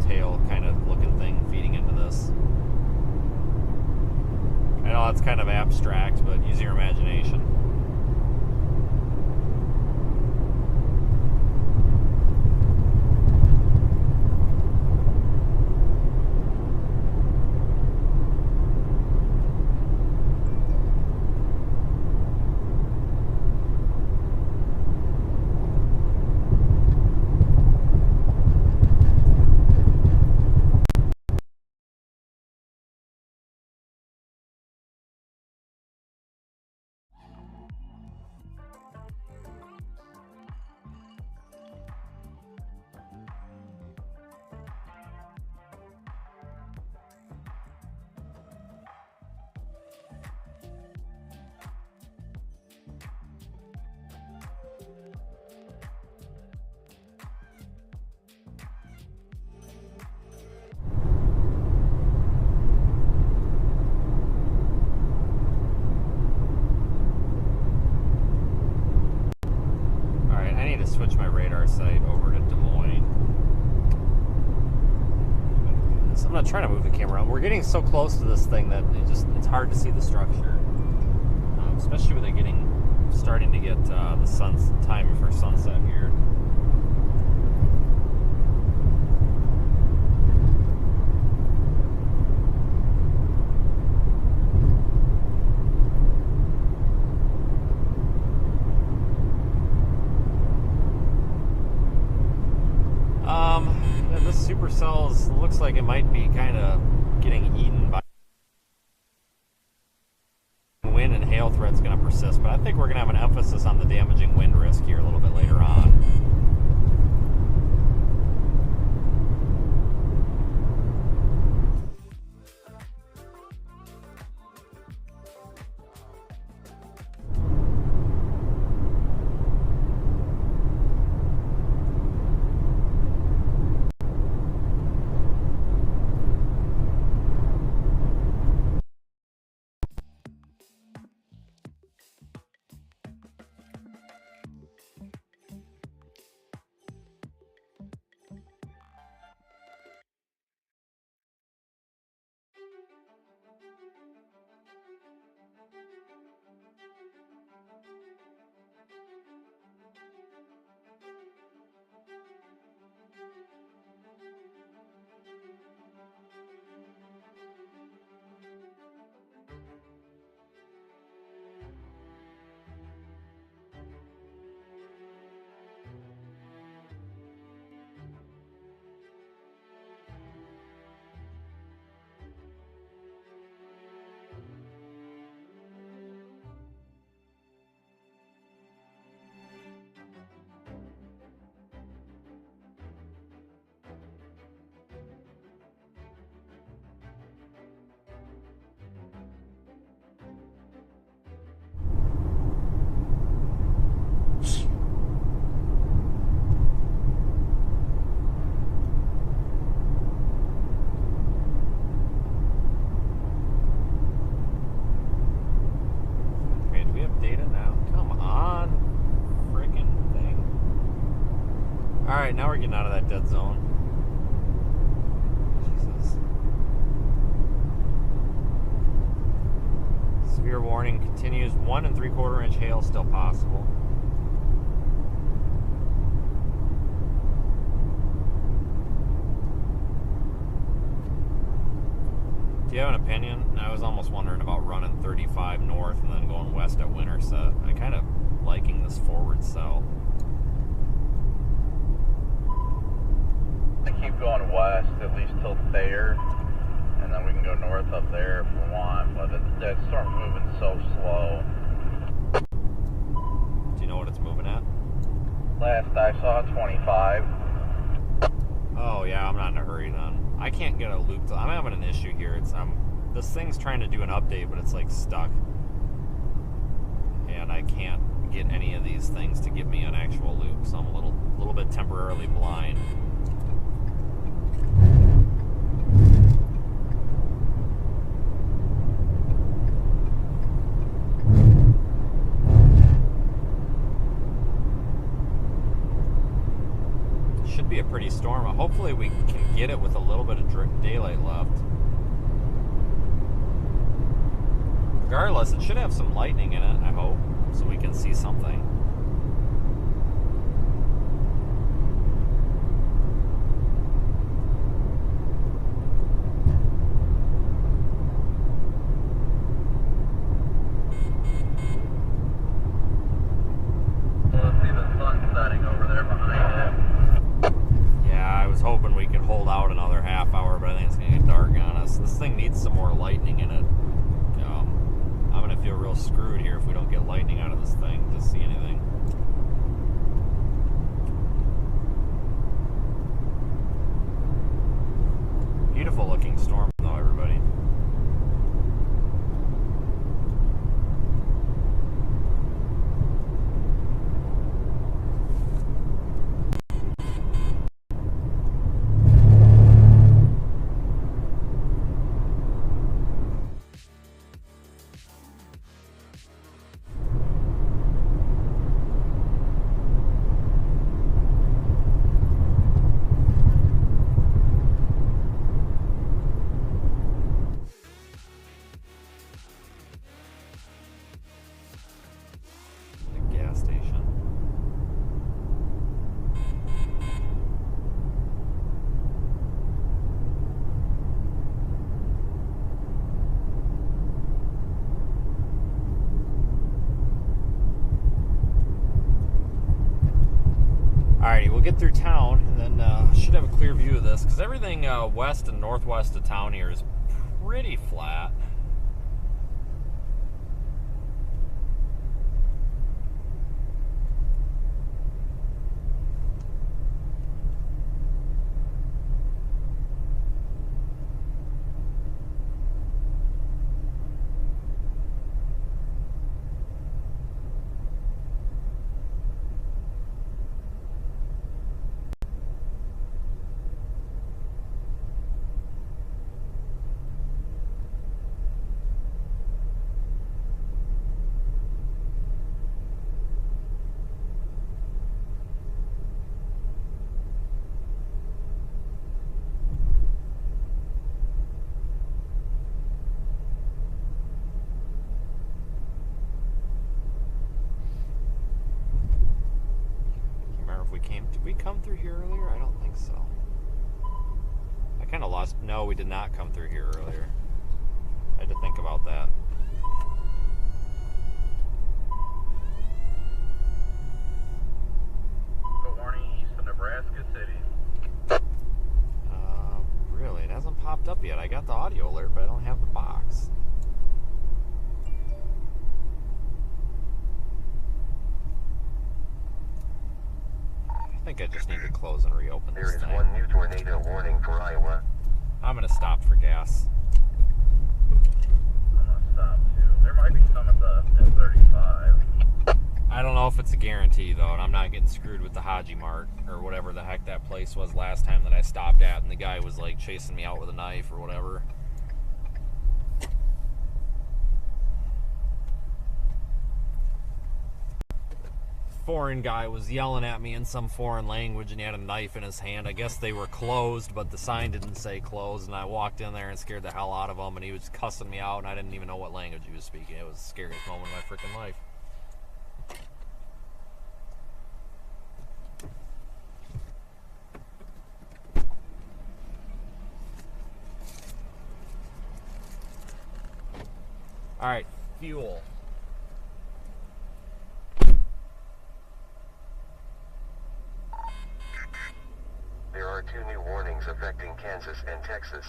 tail kind of looking thing feeding into this. I know it's kind of abstract, but use your imagination. Switch my radar site over to Des Moines. So I'm not trying to move the camera around. We're getting so close to this thing that it's hard to see the structure, especially with it starting to get the time for sunset here. This supercell looks like it might be kind of getting eaten by wind, and hail threat's going to persist, but I think we're going to have an emphasis on the damaging wind risk here a little bit later on. Alright, now we're getting out of that dead zone. Jesus. Severe warning continues. 1 3/4 inch hail still possible. Do you have an opinion? I was almost wondering about running 35 north and then going west at Winterset. I kind of liking this forward cell. I keep going west at least till Thayer, and then we can go north up there if we want, but that storm's moving so slow. Do you know what it's moving at? Last I saw 25. Oh yeah, I'm not in a hurry then. I can't get a loop. I'm having an issue here. It's this thing's trying to do an update, but it's like stuck, and I can't get any of these things to give me an actual loop. So I'm a little bit temporarily blind. Should be a pretty storm. Hopefully we can get it with a little bit of daylight left. Regardless, it should have some lightning in it, I hope, so we can see something. Let's see the sun setting over there behind it. Yeah, I was hoping we could hold out another half hour, but I think it's going to get dark on us. This thing needs some more lightning in it. I'm going to feel real screwed here if we don't get lightning out of this thing to see anything. Beautiful looking storm though, everybody. Gas station. Alrighty, we'll get through town and then should have a clear view of this because everything west and northwest of town here is pretty flat. Did we come through here earlier? I don't think so. I kind of lost. No, we did not come through here earlier. I had to think about that. Good morning, east of Nebraska City. Really? It hasn't popped up yet. I got the audio alert, but I don't have the box. I think I just need to close and reopen this There is thing. one new tornado warning for Iowa. I'm gonna stop for gas. I'm gonna stop too. There might be some at the F-35. I don't know if it's a guarantee though, and I'm not getting screwed with the Haji Mart or whatever the heck that place was last time that I stopped at, and the guy was like chasing me out with a knife or whatever. Foreign guy was yelling at me in some foreign language, and he had a knife in his hand. I guess they were closed, but the sign didn't say closed, and I walked in there and scared the hell out of him, and he was cussing me out, and I didn't even know what language he was speaking. It was the scariest moment of my freaking life. All right, fuel. There are 2 new warnings affecting Kansas and Texas.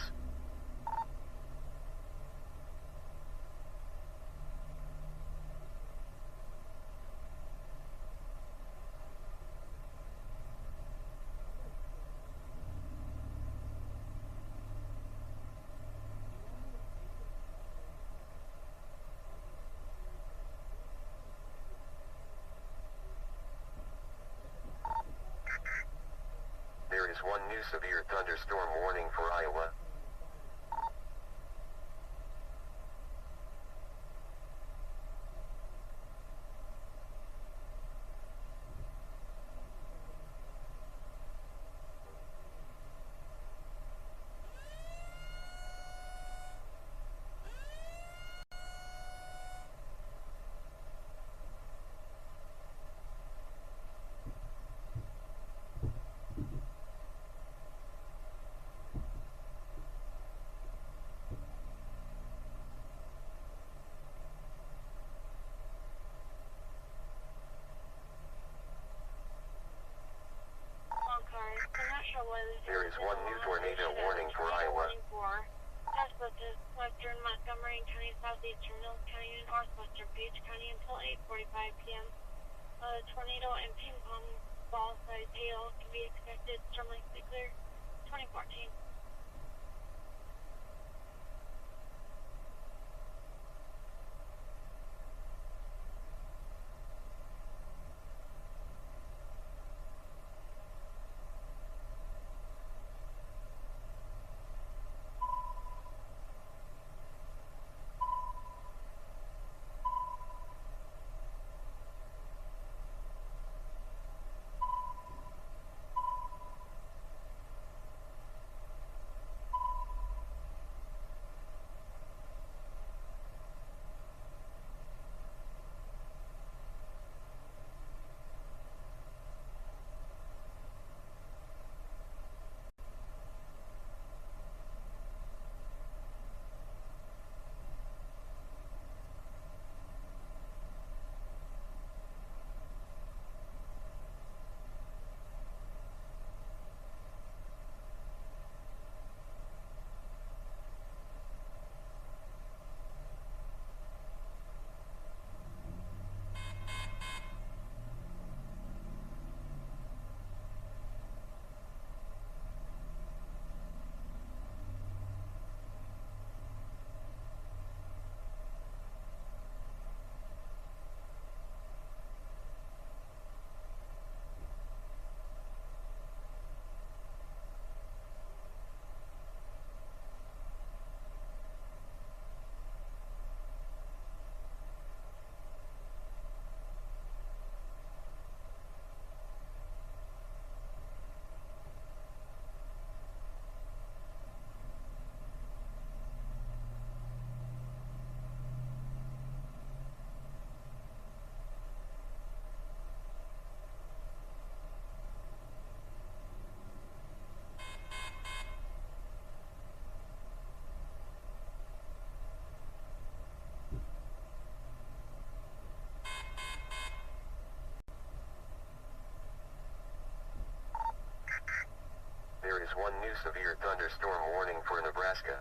new severe thunderstorm warning for Iowa. There is one new tornado warning for Iowa. Western Montgomery County, southeastern Mills County, and northwestern Page County until 8:45 p.m. Tornado and ping pong ball size hail can be expected. Storm Lake Clear, 2014. There is one new severe thunderstorm warning for Nebraska.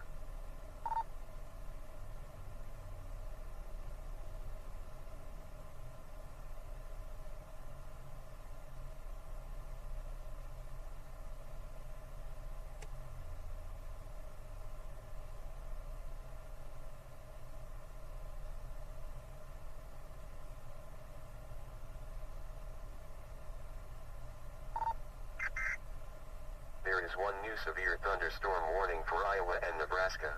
There is one new severe thunderstorm warning for Iowa and Nebraska.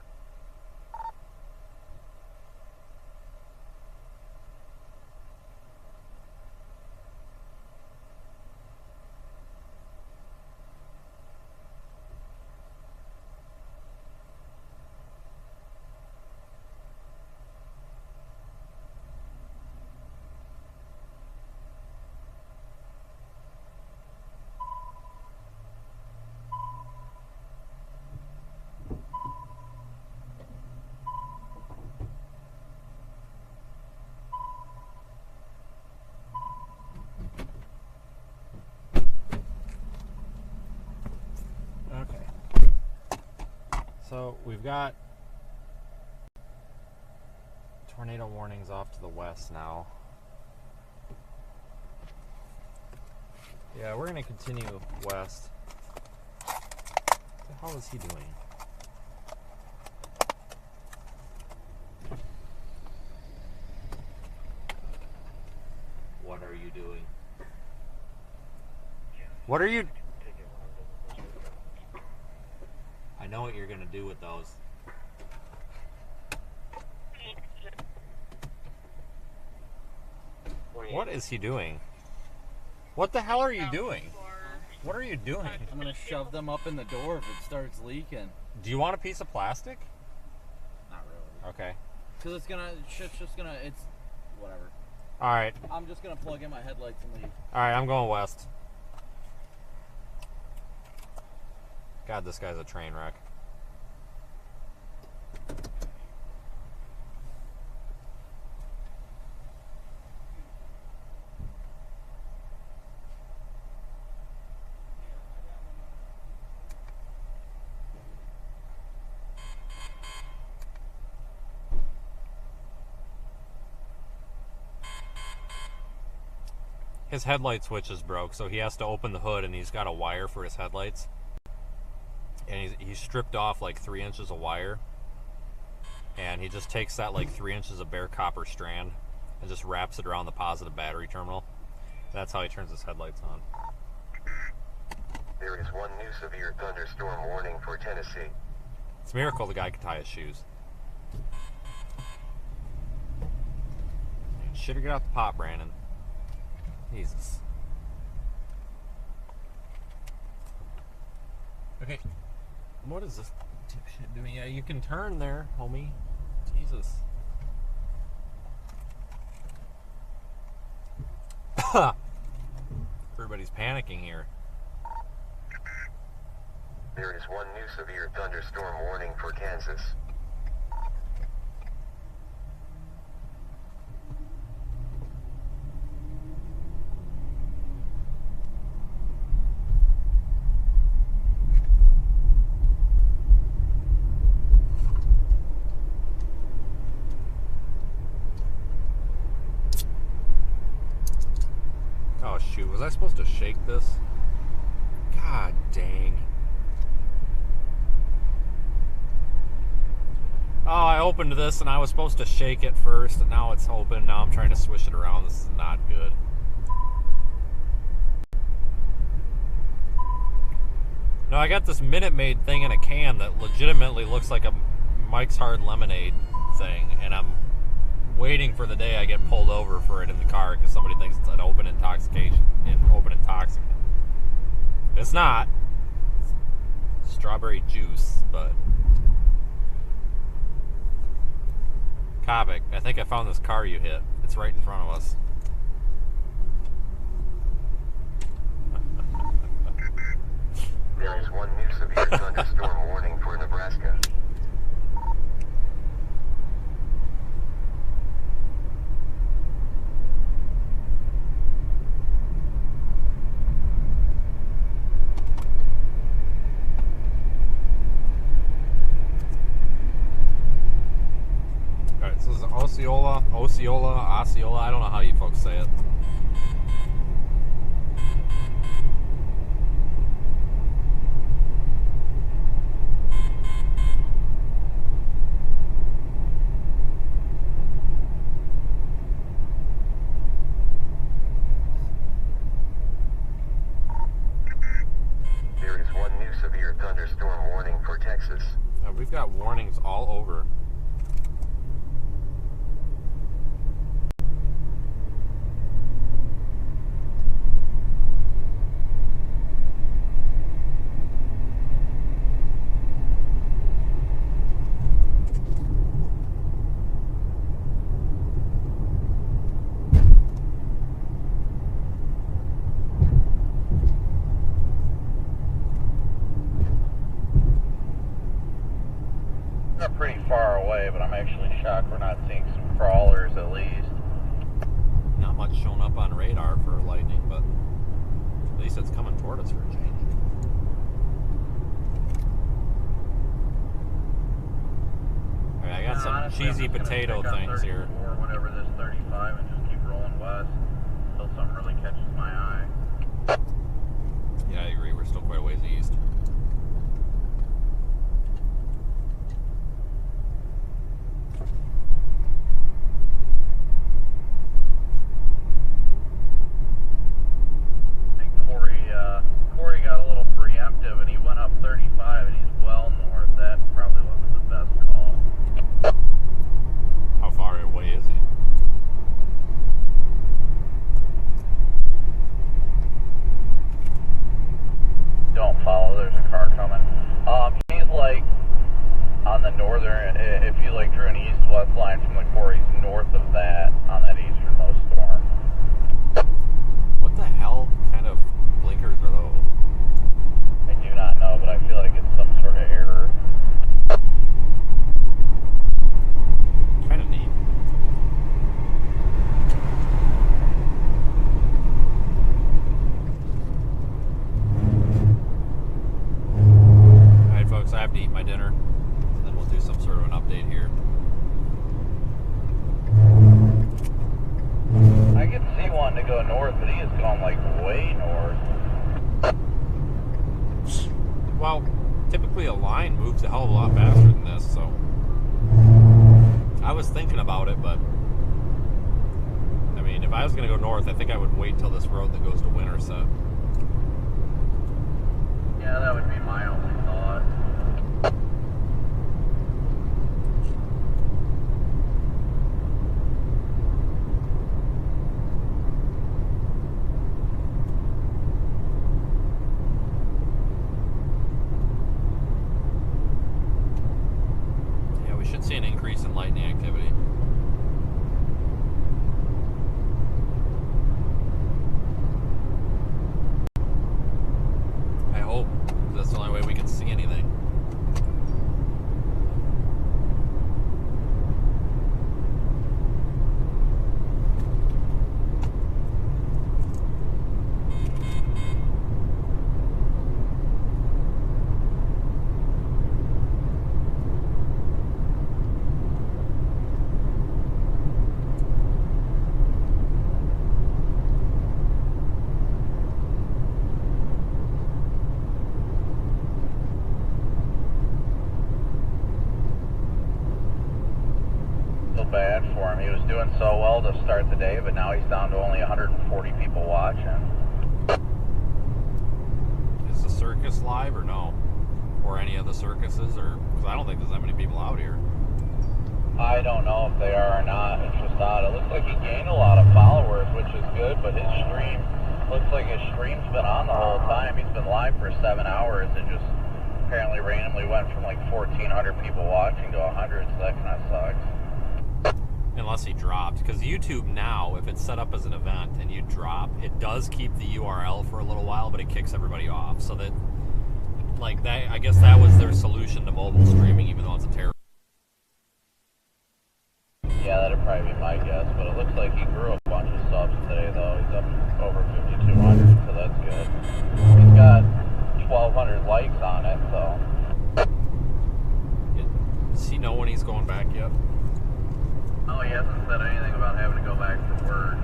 So we've got tornado warnings off to the west now. Yeah, we're going to continue west. What the hell is he doing? What are you doing? What are you... I know what you're gonna do with those. What is he doing? What the hell are you doing? What are you doing? I'm gonna shove them up in the door if it starts leaking. Do you want a piece of plastic? Not really. Okay. Cause it's gonna, shit's just gonna, it's, whatever. All right. I'm just gonna plug in my headlights and leave. All right, I'm going west. God, this guy's a train wreck. His headlight switch is broke, so he has to open the hood, and he's got a wire for his headlights. And he's stripped off like 3 inches of wire, and he just takes that like 3 inches of bare copper strand and just wraps it around the positive battery terminal. That's how he turns his headlights on. There is one new severe thunderstorm warning for Tennessee. It's a miracle the guy can tie his shoes. Shit, get out the pot, Brandon. Jesus. Okay. What is this dipshit doing? Yeah, you can turn there, homie. Jesus. Everybody's panicking here. There is one new severe thunderstorm warning for Kansas. Oh shoot, was I supposed to shake this? God dang. Oh, I opened this and I was supposed to shake it first, and now it's open. Now I'm trying to swish it around. This is not good. No, I got this Minute Maid thing in a can that legitimately looks like a Mike's Hard Lemonade thing, and I'm waiting for the day I get pulled over for it in the car because somebody thinks it's an open intoxication, open intoxicant. It's not. It's strawberry juice, but... Kavik, I think I found this car you hit. It's right in front of us. There is one new severe thunderstorm warning for Nebraska. Alright, so this is Osceola, Osceola, I don't know how you folks say it. There is one new severe thunderstorm warning for Texas. We've got warnings all over. They're pretty far away, but I'm actually shocked we're not seeing some crawlers at least. Not much showing up on radar for lightning, but at least it's coming toward us for a change. Alright, I got some Honestly, cheesy I'm just gonna potato pick up things here. 34, whatever this 35, and just keep rolling west until something really catches my eye. Yeah, I agree. We're still quite a ways east. I think Corey got a little preemptive and he went up 35 and he's well north. like drew an east-west line from the quarries north of that on that easternmost storm. What the hell kind of blinkers are those? I do not know, but I feel like it's some sort of error. Kind of neat. Alright folks, I have to eat my dinner. Then we'll do some sort of an update here. I could see one to go north, but he is going like way north. Well, typically a line moves a hell of a lot faster than this, so I was thinking about it, but I mean, if I was going to go north, I think I would wait till this road that goes to Winterset. Yeah, that would be my only thought. Yeah, we should see an increase in lightning activity. I hope. That's the only way we can see anything. Feel bad for him. He was doing so well to start the day, but now he's down to only 140 people watching. Is the circus live or no? Or any of the circuses? Or because I don't think there's that many people out here. I don't know if they are or not. It's just odd. It looks like he gained a lot of followers, which is good, but his stream, looks like his stream's been on the whole time. He's been live for 7 hours. It just apparently randomly went from like 1,400 people watching to 100, so that kind of sucks. Unless he dropped, because YouTube now, if it's set up as an event and you drop, it does keep the URL for a little while, but it kicks everybody off. So that, like that, I guess that was their solution to mobile streaming, even though it's a terrible. Yeah, that'd probably be my guess, but it looks like he grew a bunch of subs today, though. He's up over 5,200, so that's good. He's got 1,200 likes on it, so. Does he know when he's going back yet? Oh, he hasn't said anything about having to go back for work.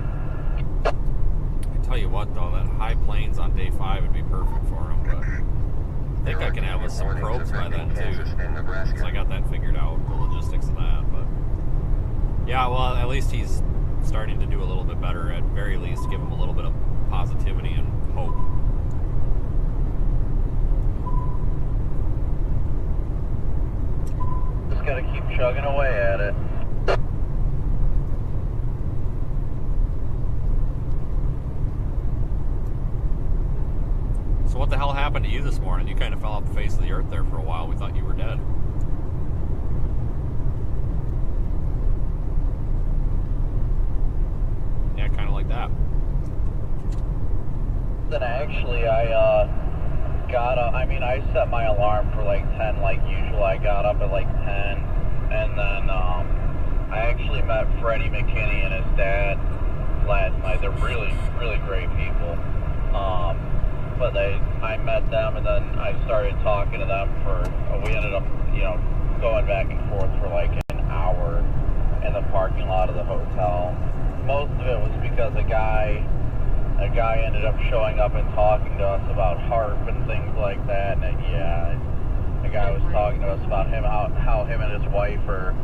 I tell you what, though, that high plains on day 5 would be perfect for him, but I think I can have some probes by then, too. So I got that figured out, the logistics of that, but yeah, well, at least he's starting to do a little bit better, at very least give him a little bit of positivity and hope. Just gotta keep chugging away at it. So what the hell happened to you this morning? You kind of fell off the face of the earth there for a while. We thought you were dead. Yeah, kind of like that. Then actually, I got up. I mean, I set my alarm for like 10, like usual. I got up at like 10, and then I actually met Freddie McKinney and his dad last night. They're really, really great people. But I met them, and then I started talking to them we ended up, going back and forth for like an hour in the parking lot of the hotel. Most of it was because a guy ended up showing up and talking to us about HARP and things like that. And the guy was talking to us about how him and his wife are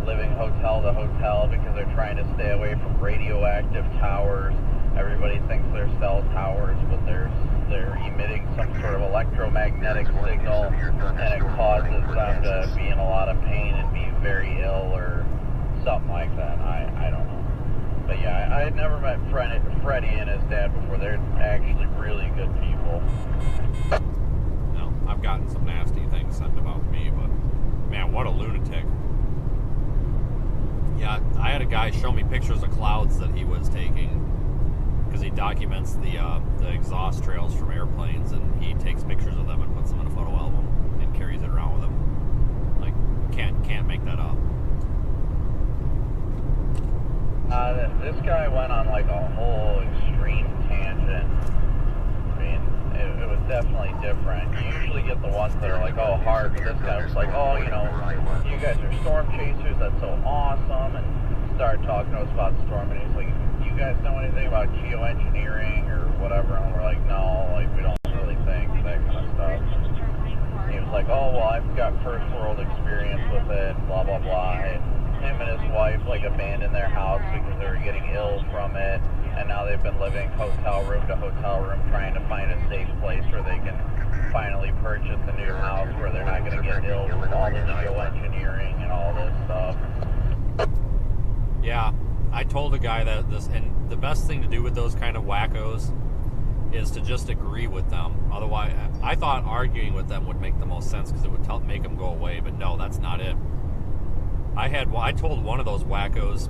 living hotel to hotel because they're trying to stay away from radioactive towers. Everybody thinks they're cell towers, but they're emitting some sort of electromagnetic signal, and it causes them to be in a lot of pain and be very ill or something like that. I don't know. But yeah, I had never met Freddie and his dad before. They're actually really good people. No, I've gotten some nasty things said about me, but man, what a lunatic. had a guy show me pictures of clouds that he was taking, because he documents the exhaust trails from airplanes, and he takes pictures of them and puts them in a photo album and carries it around with him. Like, can't make that up. This guy went on like a whole extreme tangent. I mean, it was definitely different. You usually get the ones that are like, oh, hard, but this guy was like, oh, you know, you guys are storm chasers, that's so awesome, and started talking to us about storm, and he's like, you guys know anything about geoengineering or whatever? And we're like, no, like, we don't really think that kind of stuff. And he was like, oh, well, I've got first world experience with it, blah, blah, blah. And him and his wife, like, abandoned their house because they were getting ill from it, and now they've been living hotel room to hotel room trying to find a safe place where they can finally purchase a new house where they're not going to get ill from all the geoengineering and all this stuff. Yeah, I told a guy that this, and the best thing to do with those kind of wackos is to just agree with them. Otherwise, I thought arguing with them would make the most sense because it would make them go away, but no, that's not it. I told one of those wackos,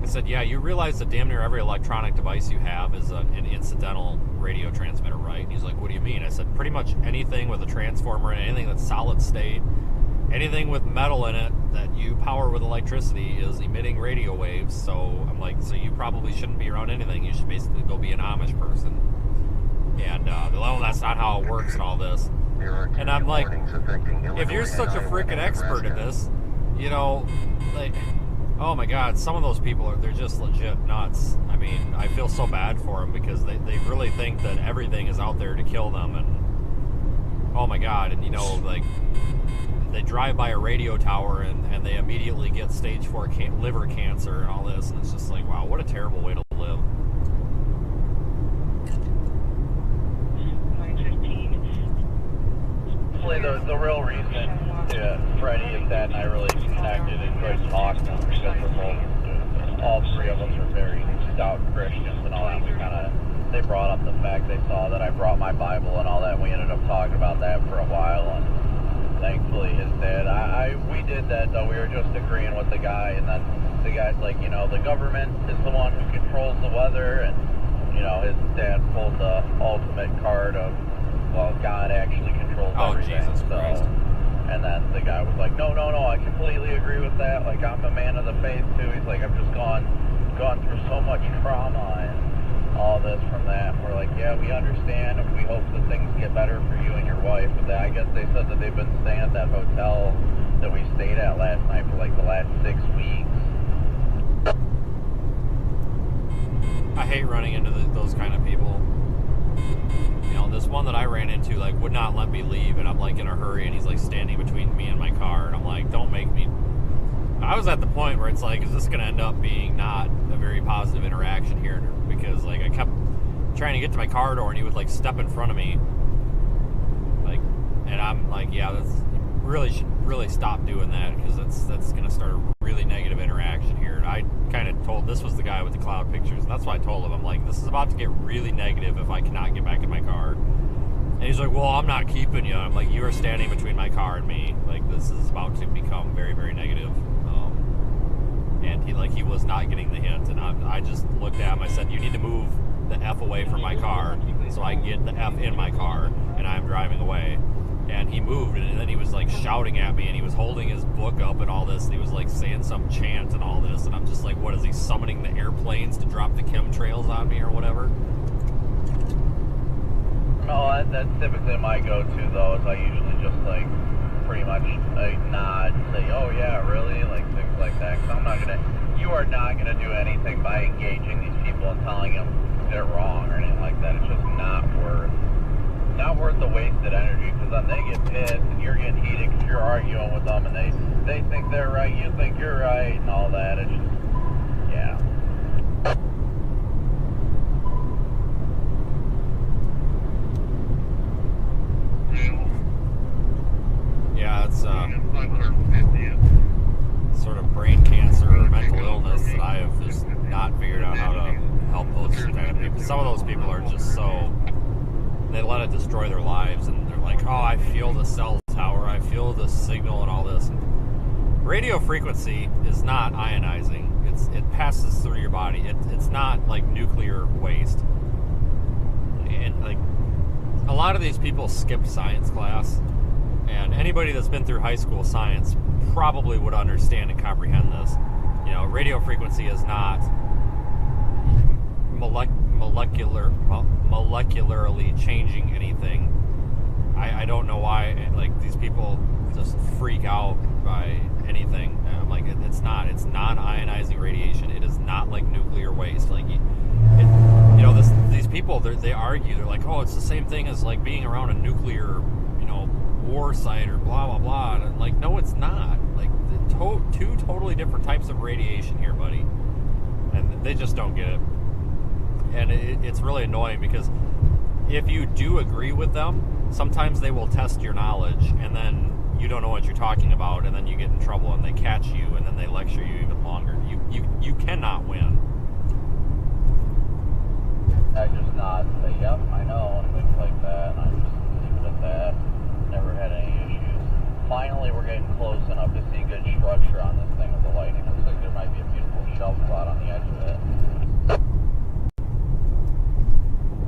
I said, yeah, you realize that damn near every electronic device you have is an incidental radio transmitter, right? And he's like, what do you mean? I said, pretty much anything with a transformer, anything that's solid state, anything with metal in it that you power with electricity is emitting radio waves. So I'm like, so you probably shouldn't be around anything. You should basically go be an Amish person. And well, that's not how it works and all this. And I'm like, if you're such a freaking expert in this, you know, like, oh my God, some of those people they're just legit nuts. I mean, I feel so bad for them because they really think that everything is out there to kill them. And oh my God, and you know, like, they drive by a radio tower and they immediately get stage 4 liver cancer and all this, and it's just like, wow, what a terrible way to live. The real reason Freddie and Dad and I really connected and enjoyed talking because all three of us are very stout Christians and all that. They brought up the fact they saw that I brought my Bible and all that, and we ended up talking about that for a while, and thankfully his dad, we did that though, we were just agreeing with the guy, and then the guy's like, you know, the government is the one who controls the weather, and you know, his dad pulled the ultimate card of, well, God actually controls everything. Jesus Christ. And then the guy was like, no, I completely agree with that, like, I'm a man of the faith too. He's like, I've just gone through so much trauma and all this from that. And we're like, yeah, we understand, and we hope that things get better for you and your wife. But I guess they said that they've been staying at that hotel that we stayed at last night for like the last 6 weeks. I hate running into those kind of people. You know, this one that I ran into, like, would not let me leave, and I'm like in a hurry, and he's like standing between me and my car, and I'm like, don't make me. I was at the point where it's like, is this going to end up being not a very positive interaction here? Because like I kept trying to get to my car door, and he would like step in front of me, like, and I'm like, yeah, that's should really stop doing that, because that's going to start a really negative interaction here. And I kind of told, this was the guy with the cloud pictures, and that's why I told him, I'm like, this is about to get really negative if I cannot get back in my car. And he's like, well, I'm not keeping you. I'm like, you are standing between my car and me. Like, this is about to become very, very negative. And he was not getting the hint, and I just looked at him. I said, you need to move the F away from my car so I can get the F in my car, and I'm driving away. And he moved, and then he was like shouting at me, and he was holding his book up and all this, and he was like saying some chant and all this, and I'm just like, what is he, summoning the airplanes to drop the chemtrails on me or whatever? No, that's typically my go-to though, is I usually just like pretty much like nod and say, oh yeah, really, like things like that, because you are not gonna do anything by engaging these people and telling them they're wrong or anything like that. It's just not worth the wasted energy, because then they get pissed and you're getting heated because you're arguing with them, and they think they're right, you think you're right, and all that. It's just, yeah. Yeah, it's sort of brain cancer or mental illness that I have just not figured out how to help those kind of people. Some of those people are just so, they let it destroy their lives, and they're like, oh, I feel the cell tower, I feel the signal and all this. Radio frequency is not ionizing. it passes through your body. It's not like nuclear waste. And like a lot of these people skipped science class, and anybody that's been through high school science probably would understand and comprehend this. You know, radio frequency is not molecularly changing anything. I don't know why like these people just freak out by anything. I'm like, it's not. It's non-ionizing radiation. It is not like nuclear waste. Like, these people they argue. They're like, oh, it's the same thing as like being around a nuclear, war site or blah blah blah. And I'm like, no, it's not. Like, two totally different types of radiation here, buddy. And they just don't get it. And it's really annoying because if you do agree with them, sometimes they will test your knowledge, and then you don't know what you're talking about, and then you get in trouble, and they catch you, and then they lecture you even longer. You cannot win. I just not say, yep, I know, and things like that, and I just leave it at that. Never had any issues. Finally, we're getting close enough to see good structure on this thing with the lighting. Looks like there might be a beautiful shelf spot on the edge of it.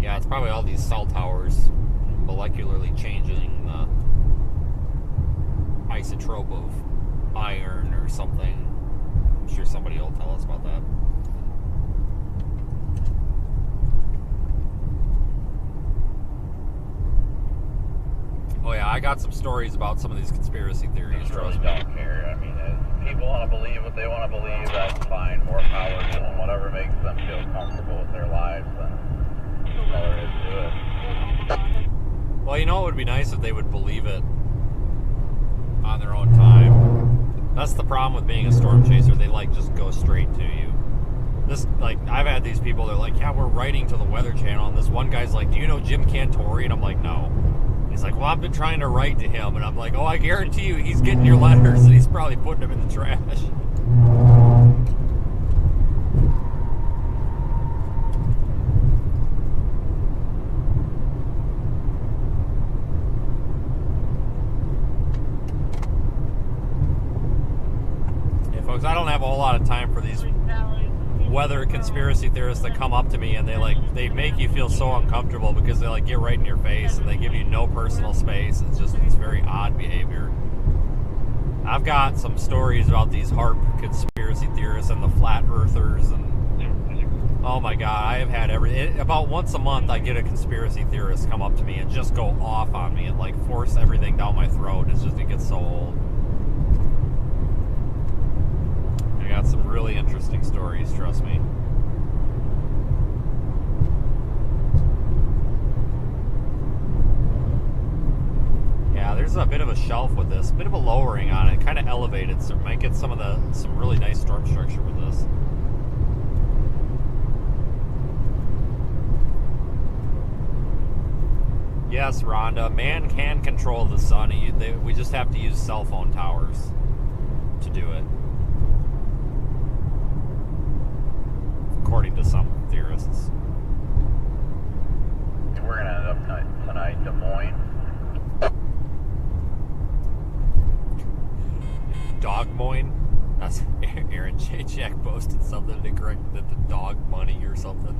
Yeah, it's probably all these cell towers molecularly changing the isotope of iron or something. I'm sure somebody will tell us about that. Oh yeah, I got some stories about some of these conspiracy theories. I really don't care. I mean, if people want to believe what they want to believe, that's fine. More power to them. Whatever makes them feel comfortable with their lives, then that's all there is to it. Well, it would be nice if they would believe it on their own time. That's the problem with being a storm chaser. They just go straight to you. I've had these people, they're like, yeah, we're writing to the Weather Channel, and this one guy's like, do you know Jim Cantori? And I'm like, no. He's like, well, I've been trying to write to him, and I'm like, oh, I guarantee you he's getting your letters, and he's probably putting them in the trash. I don't have a whole lot of time for these weather conspiracy theorists that come up to me and they make you feel so uncomfortable because they get right in your face and they give you no personal space. It's very odd behavior. I've got some stories about these HAARP conspiracy theorists and the flat earthers, and oh my god, I have had about once a month I get a conspiracy theorist come up to me and just go off on me and force everything down my throat. It gets so old. I got some really interesting stories, trust me. Yeah, there's a bit of a shelf with this, a bit of a lowering on it, kind of elevated, so it might get some really nice storm structure with this. Yes, Rhonda, man can control the sun. We just have to use cell phone towers to do it. According to some theorists. We're going to end up tonight, Des Moines. Dogmoin? That's Aaron J. Jack posted something to correct that the dog money or something.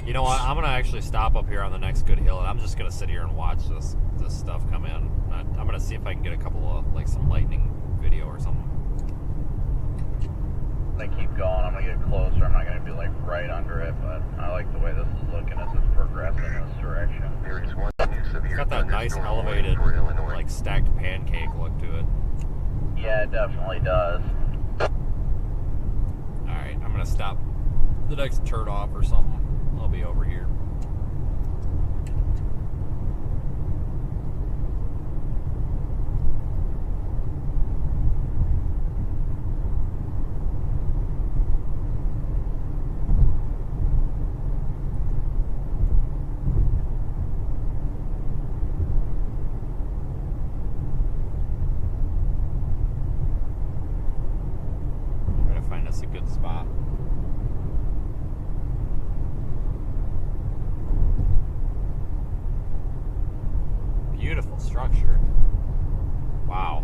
You know what? I'm going to actually stop up here on the next good hill, and I'm just going to sit here and watch this stuff come in. I'm going to see if I can get a couple of, some lightning video or something. I keep going, I'm going to get closer. I'm not going to be right under it, but I like the way this is looking as it's progressing in this direction. There is one new severe It's got that nice elevated, stacked pancake look to it. Yeah, it definitely does. Alright, I'm going to stop the next turn off or something. I'll be over here. That's a good spot. Beautiful structure. Wow.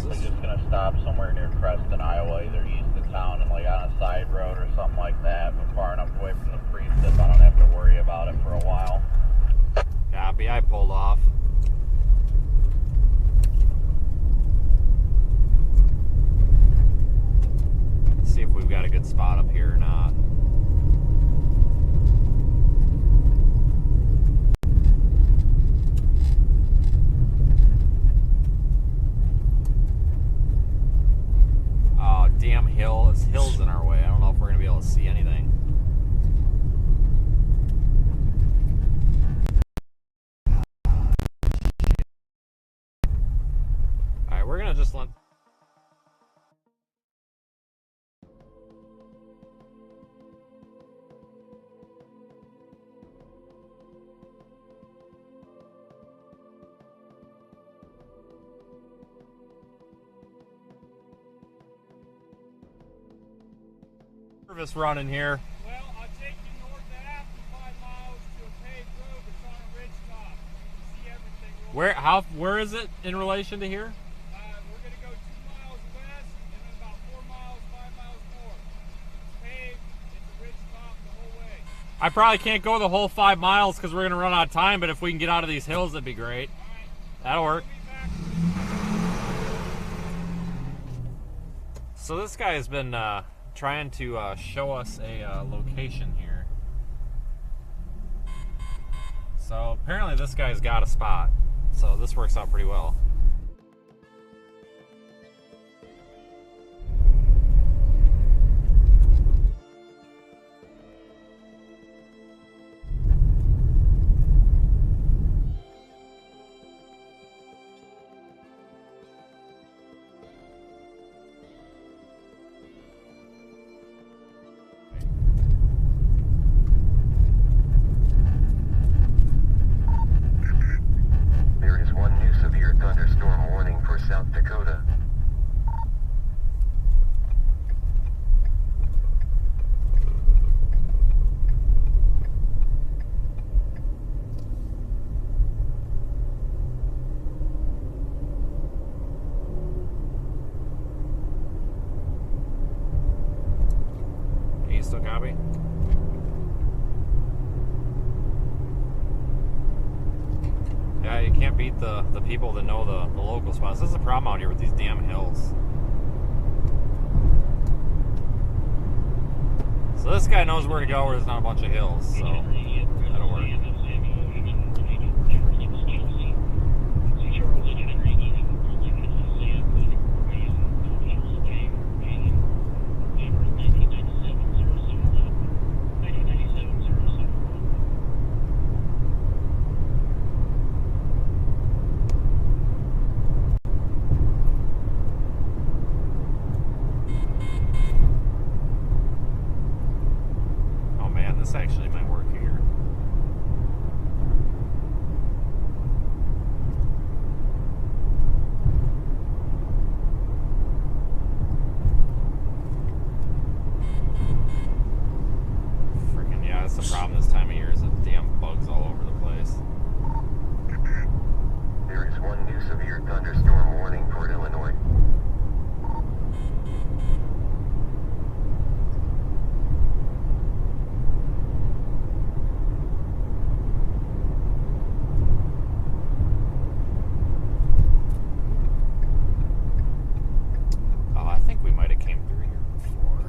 probably just gonna stop somewhere near Creston, Iowa, either east of town and like on a side road or something like that, but far enough away from the precip I don't have to worry about it for a while. Copy, I pulled off. Let's see if we've got a good spot up here or not. Oh, damn hill. This hill's in our way. I don't know if we're going to be able to see anything. Alright, we're going to just let... Service running here. Well, I'll take you north after 5 miles to a paved road that's on a ridge top. You see everything. Where is it in relation to here? We're going to go 2 miles west and then about 4 miles, 5 miles north. It's paved, it's a ridge top the whole way. I probably can't go the whole 5 miles because we're going to run out of time, but if we can get out of these hills, that'd be great. All right. That'll work. We'll be back. So this guy has been trying to show us a location here. So apparently this guy's got a spot. So this works out pretty well. There is one new severe thunderstorm warning for South Dakota. Can you still copy? Yeah, you can't beat the people that know the local spots. This is a problem out here with these damn hills. So this guy knows where to go where there's not a bunch of hills, so that'll work. This actually might work here. Freaking yeah, that's the problem this time of year is the damn bugs all over the place. There is one new severe thunderstorm warning for Illinois. I think we might have came through here before.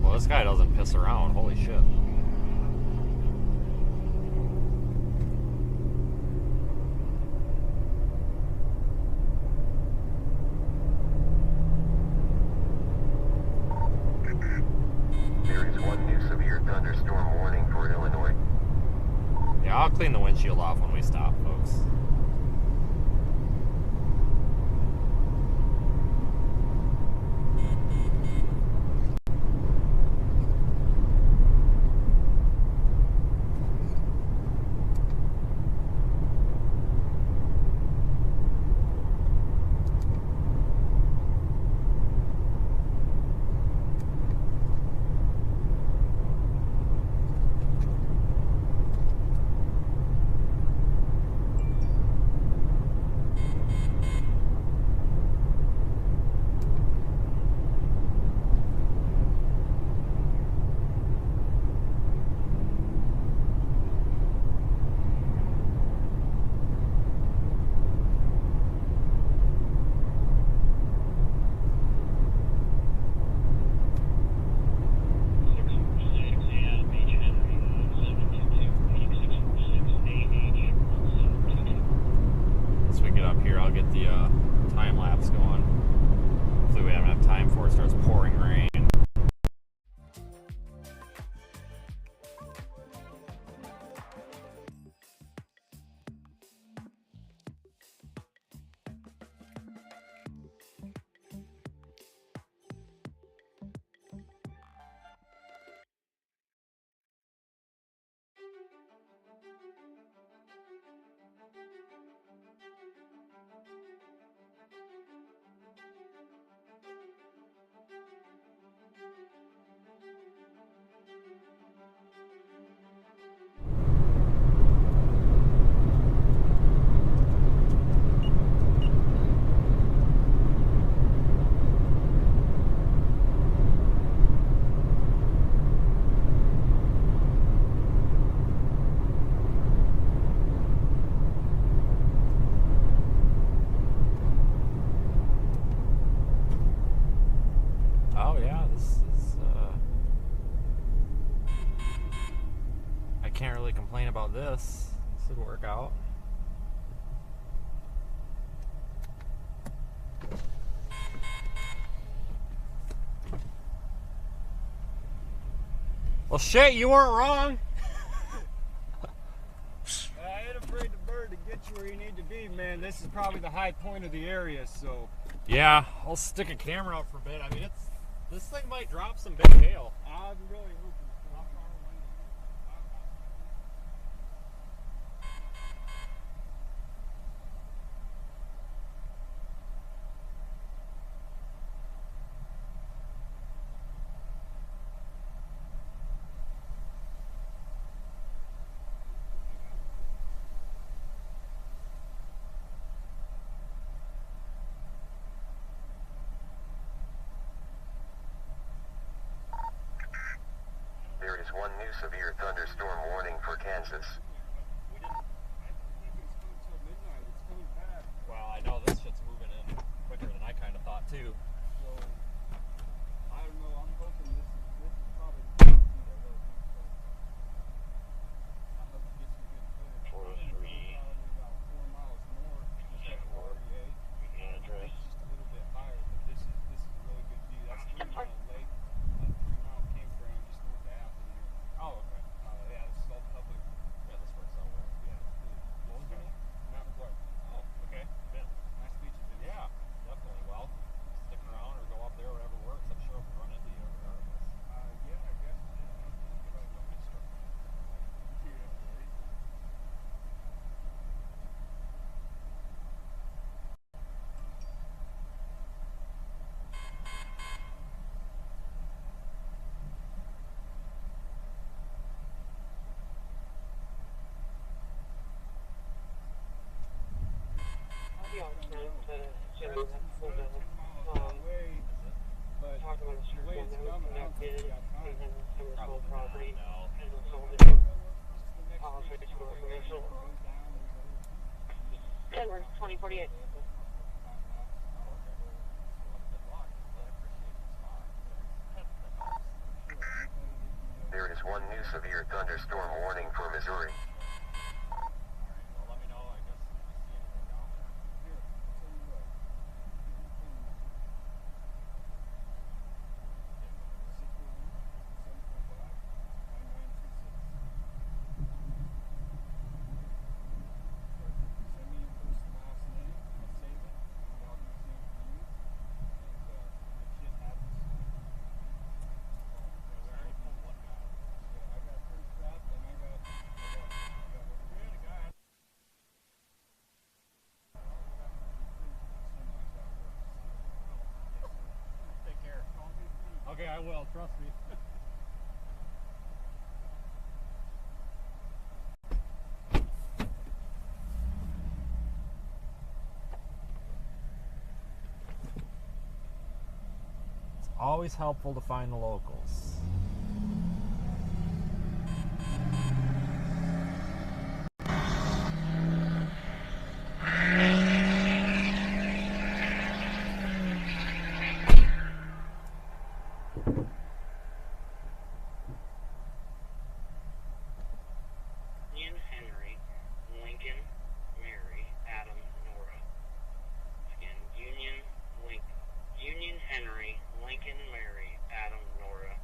Well, this guy doesn't piss around. Holy shit. There is one new severe thunderstorm warning for Illinois. Yeah, I'll clean the windshield off when we stop, folks. Oh yeah, this is, I can't really complain about this. This would work out. Well shit, you weren't wrong! I ain't afraid the bird to get you where you need to be, man. This is probably the high point of the area, so. Yeah, I'll stick a camera out for a bit. I mean, this thing might drop some big hail. I'm really hoping so. There is one new severe thunderstorm warning for Kansas. Well, I know this shit's moving in quicker than I kind of thought too. So, I don't know. I'm hoping this is probably the speed I hope. I hope to get some good footage. 403. Probably about 4 miles north, just at 48. Address. Just a little bit higher, but this is a really good view. That's 3 Mile Lake, 3 Mile campground just north of Athens here. Oh, okay. Yeah, this is all public. Yeah, this works out well. Yeah, it's good. What was your name? Mountain Clark. Oh, okay. Ben. Nice to meet you, Ben. Yeah, definitely. Well, stick around or go up there, whatever works. I'm sure we'll run into you regardless. Yeah, I guess. Probably don't get struck. Yeah, right. I'll be on time to Preston's about 10 miles away, but talk about the the way it's coming, I don't think we got time. Somersault property. No. And the Sullivan This is the next policy week, for so information. go down, Denver, 2048. There is one new severe thunderstorm warning for Missouri. Well, let me know, I guess, if you see anything down there. Here, I'll tell you what. Send me your first and last name. I'll save it, and I'll do the same for you. And if shit happens, We already pulled one guy. yeah, I got first drop, and I got We had a guy. Take care. Okay, I will. Trust me. It's always helpful to find the locals. Union, Henry, Lincoln, Mary, Adam, Nora. Again, Union, Henry, Lincoln, Mary, Adam, Nora.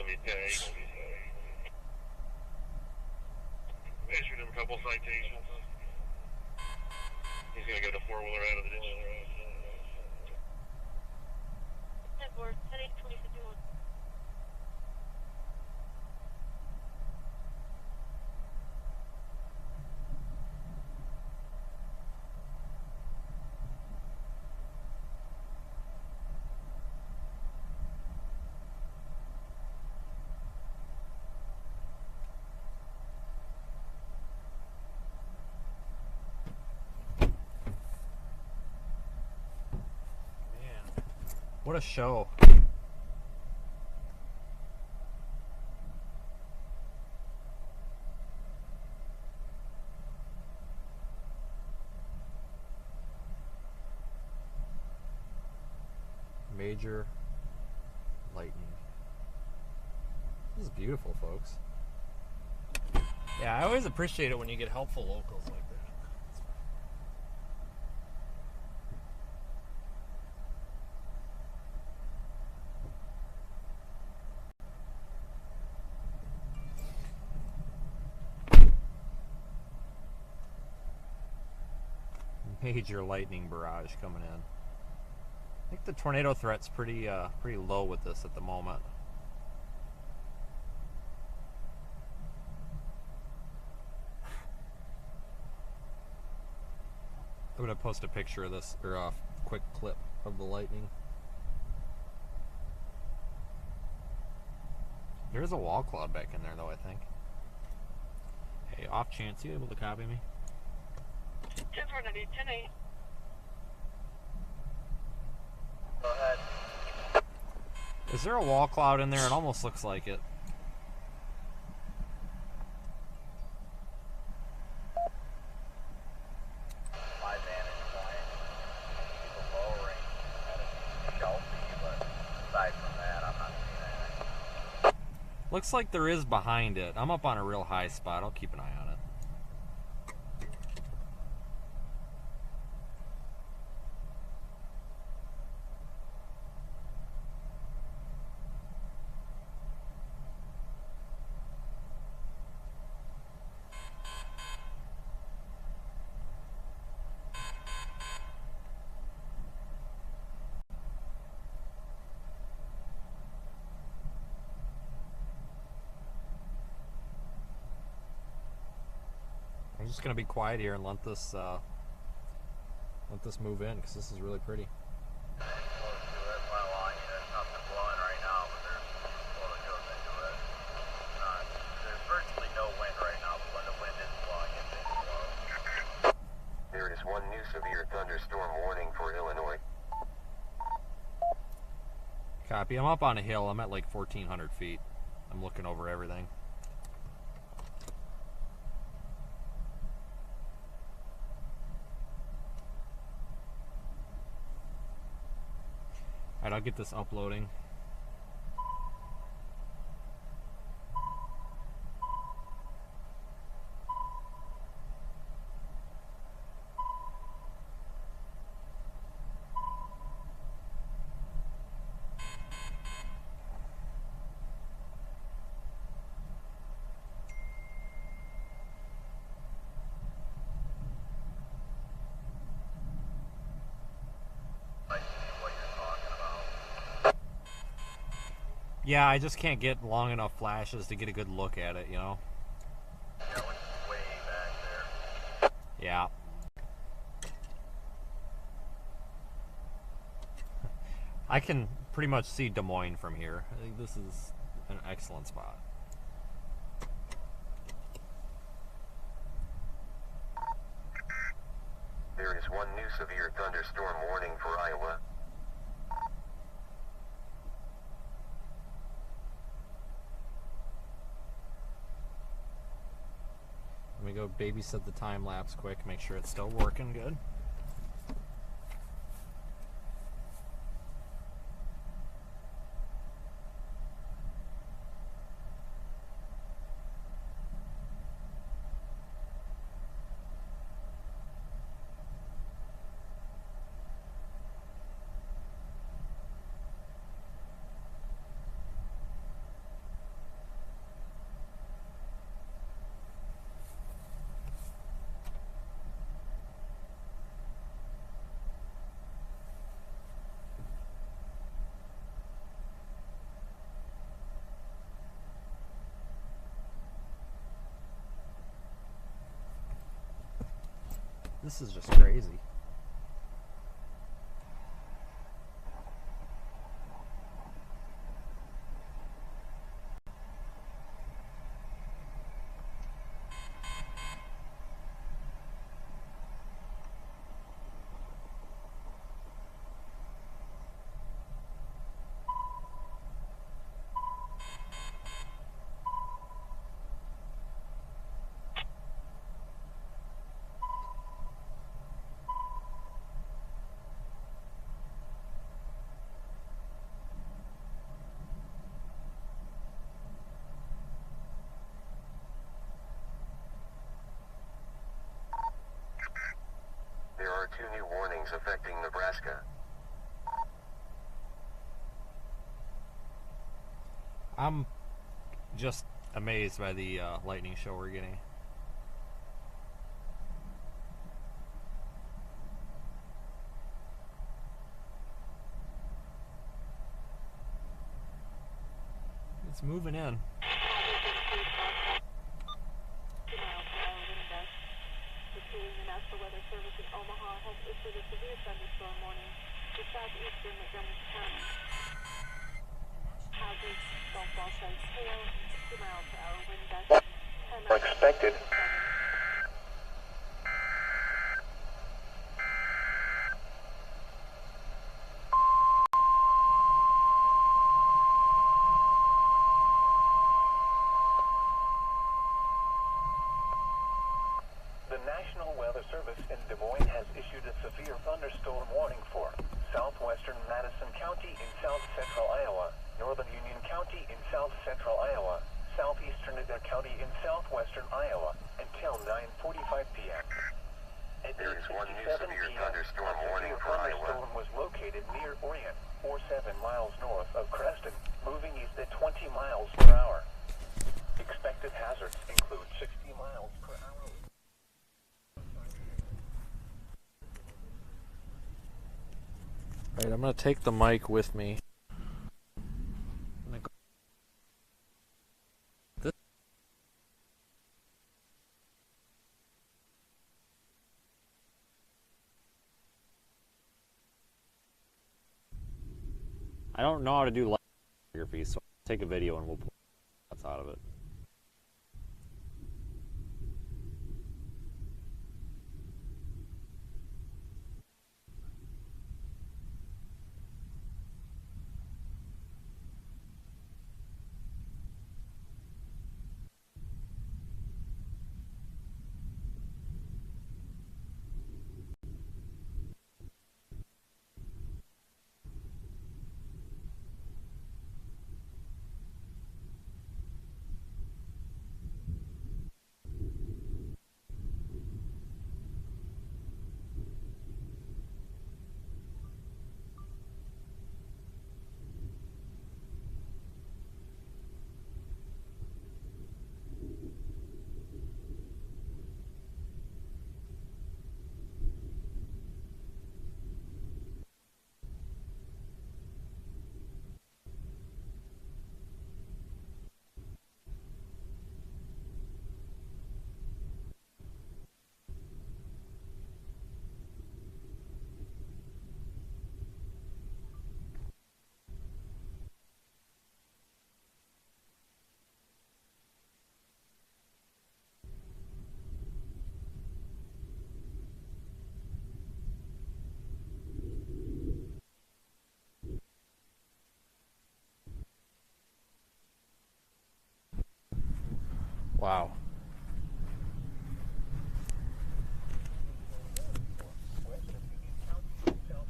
Okay. Issued him a couple citations. He's gonna get a four-wheeler out of the ditch. What a show. Major lightning. This is beautiful, folks. Yeah, I always appreciate it when you get helpful locals like that. Major lightning barrage coming in. I think the tornado threat's pretty low with this at the moment. I'm gonna post a picture of this, or a quick clip of the lightning. There's a wall cloud back in there though, I think. Hey, off chance, you able to copy me? 10-8. Go ahead. Is there a wall cloud in there? It almost looks like it. My vantage point, people lowering at a Chelsea, but aside from that, I'm not seeing anything. Looks like there is behind it. I'm up on a real high spot. I'll keep an eye on it. I'm just gonna be quiet here and let this move in because this is really pretty. Close to it. Well, there's nothing blowing right now, but there's flow that goes into it. There's virtually no wind right now, but when the wind is blowing, it's in flow. There is one new severe thunderstorm warning for Illinois. Copy. I'm up on a hill. I'm at like 1,400 feet. I'm looking over everything. Alright, I'll get this uploading. Yeah, I just can't get long enough flashes to get a good look at it, you know? Yeah, which is way back there. Yeah. I can pretty much see Des Moines from here. I think this is an excellent spot. There is one new severe thunderstorm warning for Iowa. Let me go babysit the time lapse quick, make sure it's still working good. This is just crazy. There are 2 new warnings affecting Nebraska. I'm just amazed by the lightning show we're getting. It's moving in. The National Weather Service in Omaha has issued a severe thunderstorm warning for southeastern Montgomery County. Hazards, snowfall size hail, 60 miles per hour wind gusts, 10 miles Expected. The National Weather Service in Des Moines has issued a severe thunderstorm warning for southwestern Madison County in south-central Iowa, northern Union County in south-central Iowa, southeastern Adair County in southwestern Iowa until 9:45 p.m. At There is one new 8:57 severe p.m., thunderstorm a warning severe for Iowa. thunderstorm was located near Orient, or 7 miles north of Creston, moving east at 20 miles per hour. Expected hazards include 60 miles per hour. Alright, I'm going to take the mic with me. I don't know how to do live photography, so I'll take a video and we'll pull shots out of it. Wow.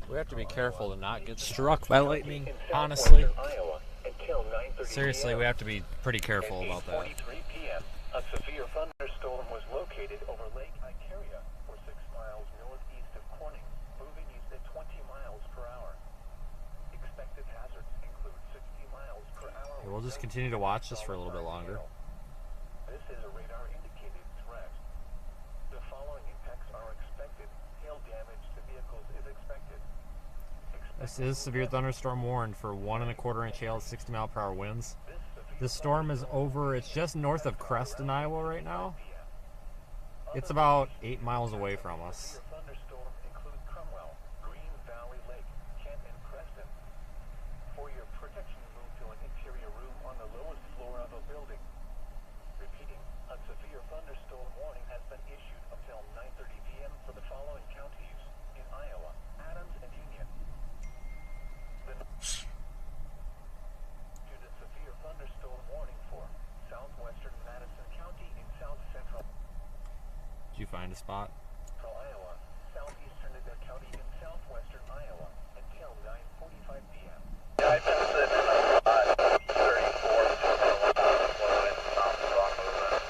We have to be careful to not get struck by lightning, honestly. Seriously, we have to be pretty careful about that. At 8:43 p.m., a severe thunderstorm was located over Lake Icaria, or 6 miles northeast of Corning, moving east at 20 miles per hour. Expected hazards include 60 miles per hour. Okay, we'll just continue to watch this for a little bit longer. This is a radar-indicated threat. The following impacts are expected. Hail damage to vehicles is expected. This is severe thunderstorm warned for 1 1/4 inch hail, 60 mile per hour winds. This storm is over. It's just north of Creston, Iowa right now. It's about 8 miles away from us. find a spot. For Iowa, southeastern of the county in southwestern Iowa until 9:45 p.m. Yeah, I've been sitting in a spot 34 strong movement.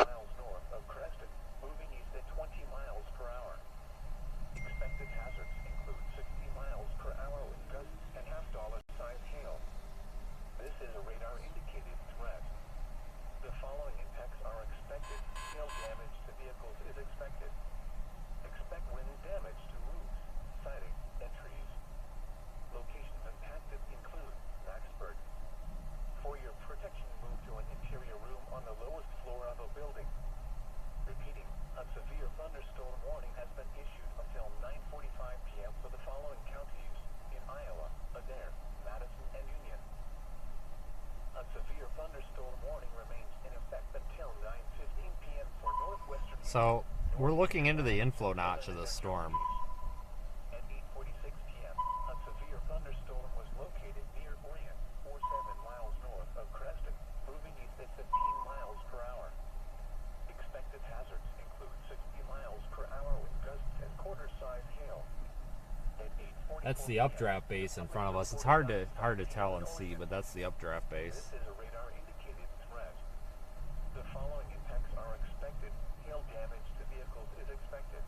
Miles north of Creston, moving east at 20 miles per hour. Expected hazards include 60 miles per hour with gusts and half-dollar size hail. This is a radar-indicated threat. The following impacts are expected. Hail damage to vehicles is expected. Expect wind damage to roofs, siding, and trees. Locations impacted include Blacksburg. For your protection, move to an interior room on the lowest floor of a building. Repeating, a severe thunderstorm warning has been issued until 9:45 p.m. for the following counties in Iowa, Adair, Madison, and Union. A severe thunderstorm warning remains in effect until 9:15 p.m. for northwestern. So we're looking into the inflow notch of this storm. At 8:46 p.m., a severe thunderstorm was located near Orient, 47 miles north of Creston, moving east at 15 miles per hour. Expected hazards include 60 miles per hour with gusts and quarter-size hail. At 8:44 That's the updraft base in front of us. It's hard to tell and see, but that's the updraft base. This is a radar-indicated threat. The following impacts are expected. Hail damage to vehicles is expected.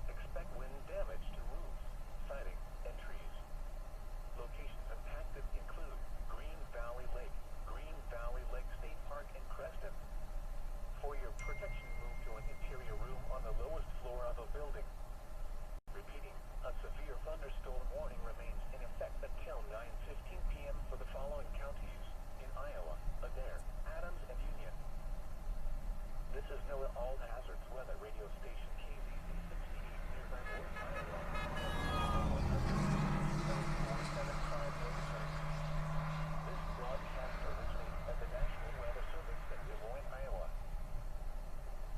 Expect wind damage to roofs, siding, and trees. Locations impacted include Green Valley Lake State Park, and Creston. For your protection, move to an interior room on the lowest floor of a building. Repeating, a severe thunderstorm warning remains in effect until 9:15 p.m. for the following counties in Iowa, Adair, Adams, and Union. This is NOAA All Hazards Weather Radio Station KZZ 68 nearby North Iowa. 475 notices. This broadcast originates at the National Weather Service in Des Moines, Iowa.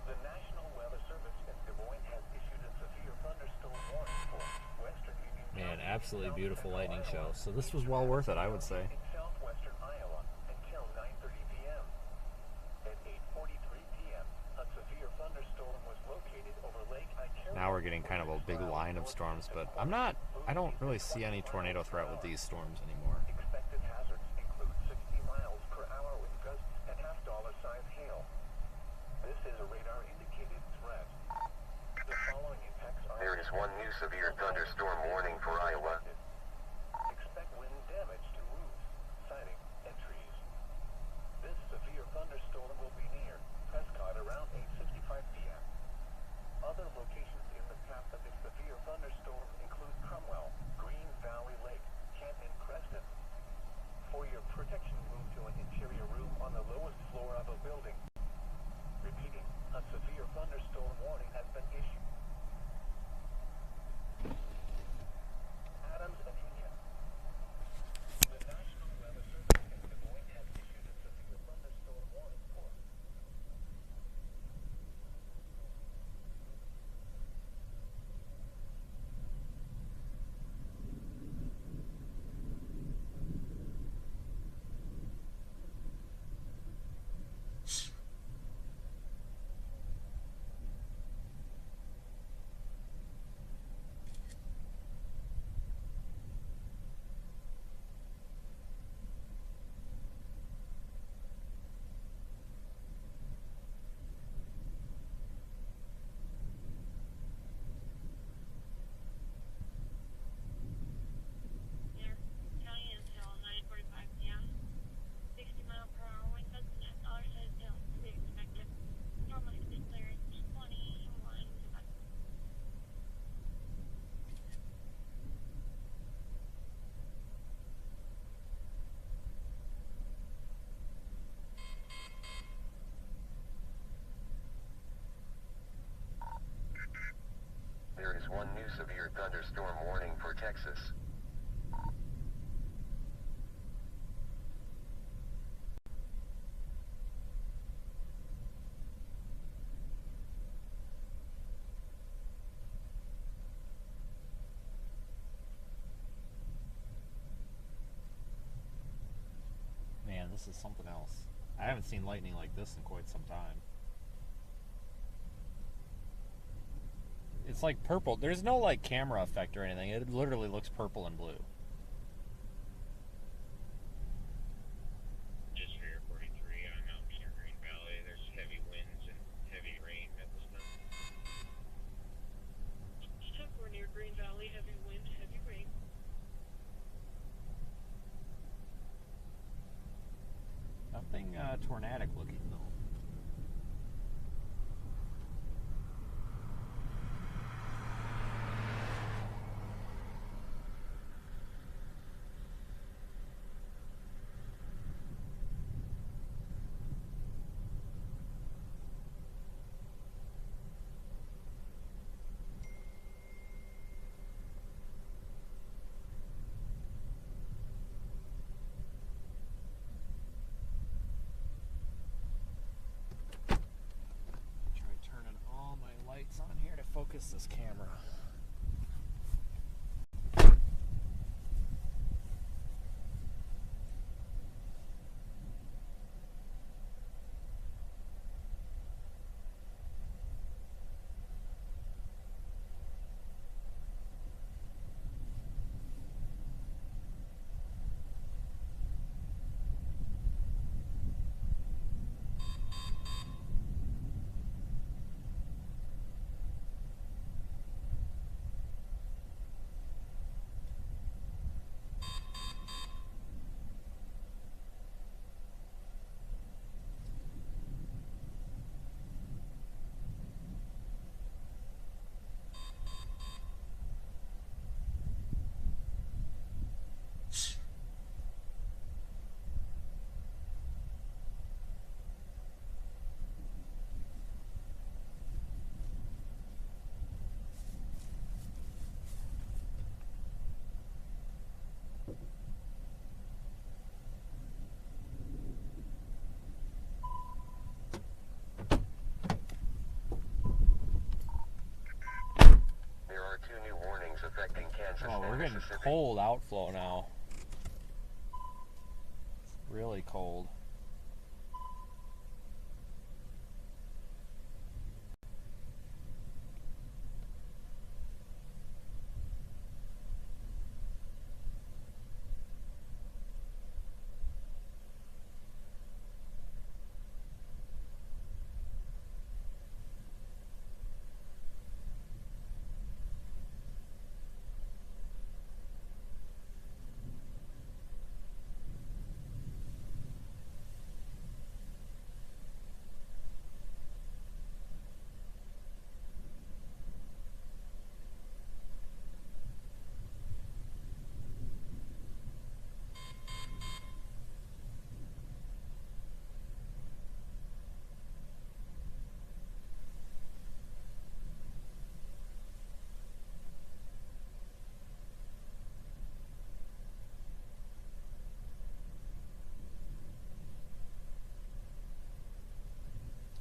The National Weather Service in Des Moines has issued a severe thunderstorm warning for western Union Man, County, absolutely beautiful lightning show. So this was well worth it, I would say. in southwestern Iowa until 9:30 p.m. At 8:43 p.m., a severe thunderstorm was located over Lake Icaria. Now we're getting kind of a big line of storms, but I don't really see any tornado threat with these storms anymore. Expected hazards include 60 miles per hour with gusts and half-dollar size hail. This is a radar-indicated threat. The following impacts are... There is one new severe thunderstorm warning for Iowa. Expect wind damage to roofs, siding, and trees. This severe thunderstorm will be near Prescott around 8:55 p.m. Other locations in the path of this severe thunderstorm include Cromwell, Green Valley Lake, Kent, and Creston. For your protection, move to an interior room on the lowest floor of a building. Repeating, a severe thunderstorm warning has been issued. Adams and Union. The National Weather Service in Des Moines has issued a severe thunderstorm warning for... Here, county until 9:45 p.m. 60 mile per hour wind gusts and half-dollar size hail to be expected. Normally to be clear at 21. There is one new severe thunderstorm warning for Texas. Man, this is something else. I haven't seen lightning like this in quite some time. It's like purple. There's no like camera effect or anything. It literally looks purple and blue. Just for your 43 on Mount Peter Green Valley, there's heavy winds and heavy rain at this time. Stuck, we're near Green Valley, heavy wind, heavy rain. Nothing tornadic looking though. On here to focus this camera. affecting Kansas. Oh, we're getting cold outflow now. Really cold.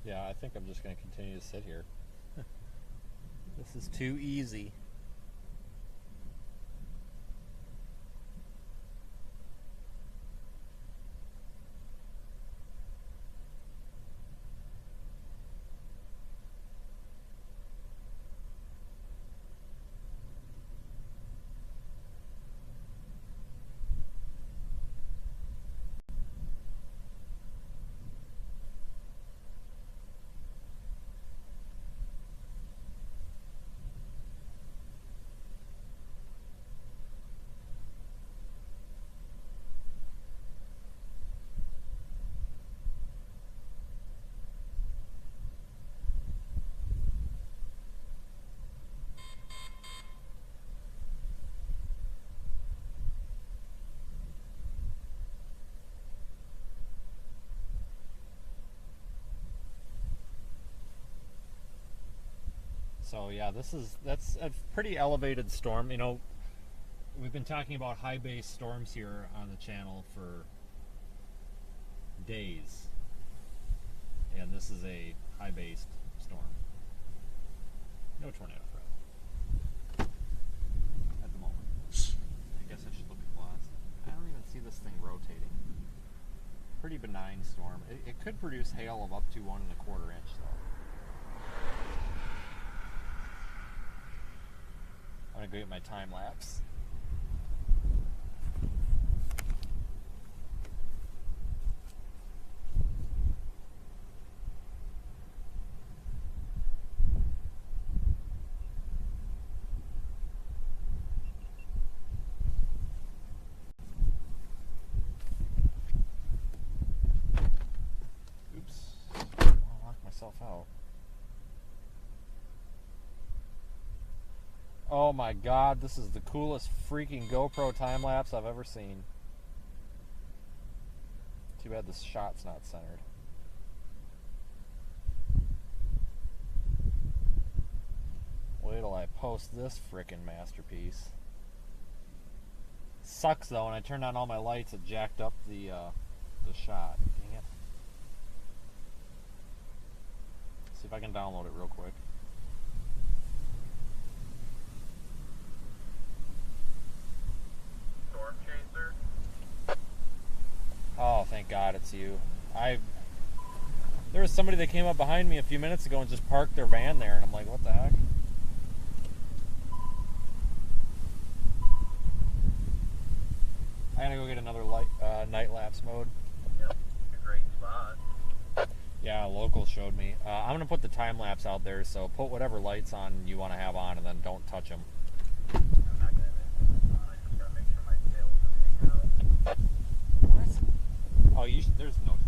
Yeah, I think I'm just going to continue to sit here. This is too easy. So yeah, that's a pretty elevated storm. You know, we've been talking about high base storms here on the channel for days, and this is a high based storm. No tornado threat at the moment. I guess I should look at glass. I don't even see this thing rotating. Pretty benign storm. It could produce hail of up to 1 1/4 inch though. go get my time lapse. Oops. I locked myself out. Oh my god, this is the coolest freaking GoPro time lapse I've ever seen. Too bad this shot's not centered. Wait till I post this frickin' masterpiece. Sucks though, when I turned on all my lights, it jacked up the shot. Dang it. See if I can download it real quick. Storm Chaser. Oh, thank God it's you. There was somebody that came up behind me a few minutes ago and just parked their van there, and I'm like, what the heck? I gotta go get another night lapse mode. Yep, a great spot. Yeah, local showed me. I'm gonna put the time lapse out there, so put whatever lights on you want to have on, and then don't touch them. I'm not gonna have anything on. I just gotta make sure my tail doesn't hang out. What? Oh, there's no traffic.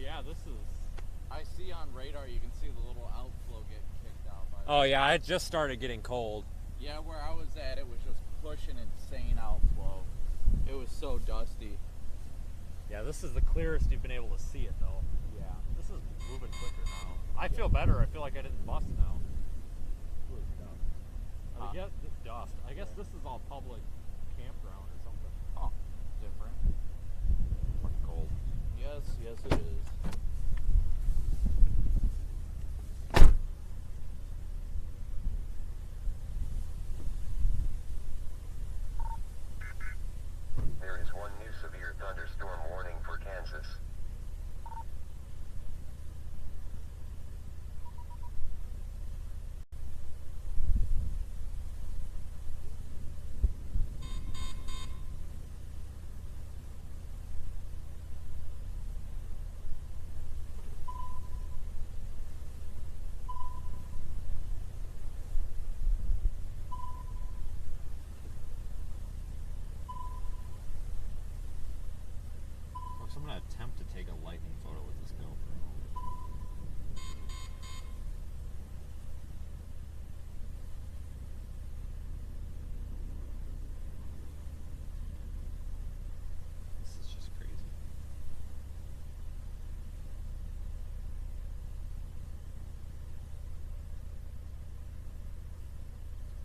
Yeah, this is... I see on radar you can see the little outflow get kicked out. Oh yeah, it just started getting cold. Yeah, where I was at, it was just pushing insane outflow. It was so dusty. Yeah, this is the clearest you've been able to see it though. Yeah. This is moving quicker now. I feel better. I feel like I didn't bust now. I guess dust. I guess this is all public campground or something. Oh, different. Fucking cold. Yes, it is. There is one new severe thunderstorm warning for Kansas. I'm going to attempt to take a lightning photo with this GoPro. This is just crazy.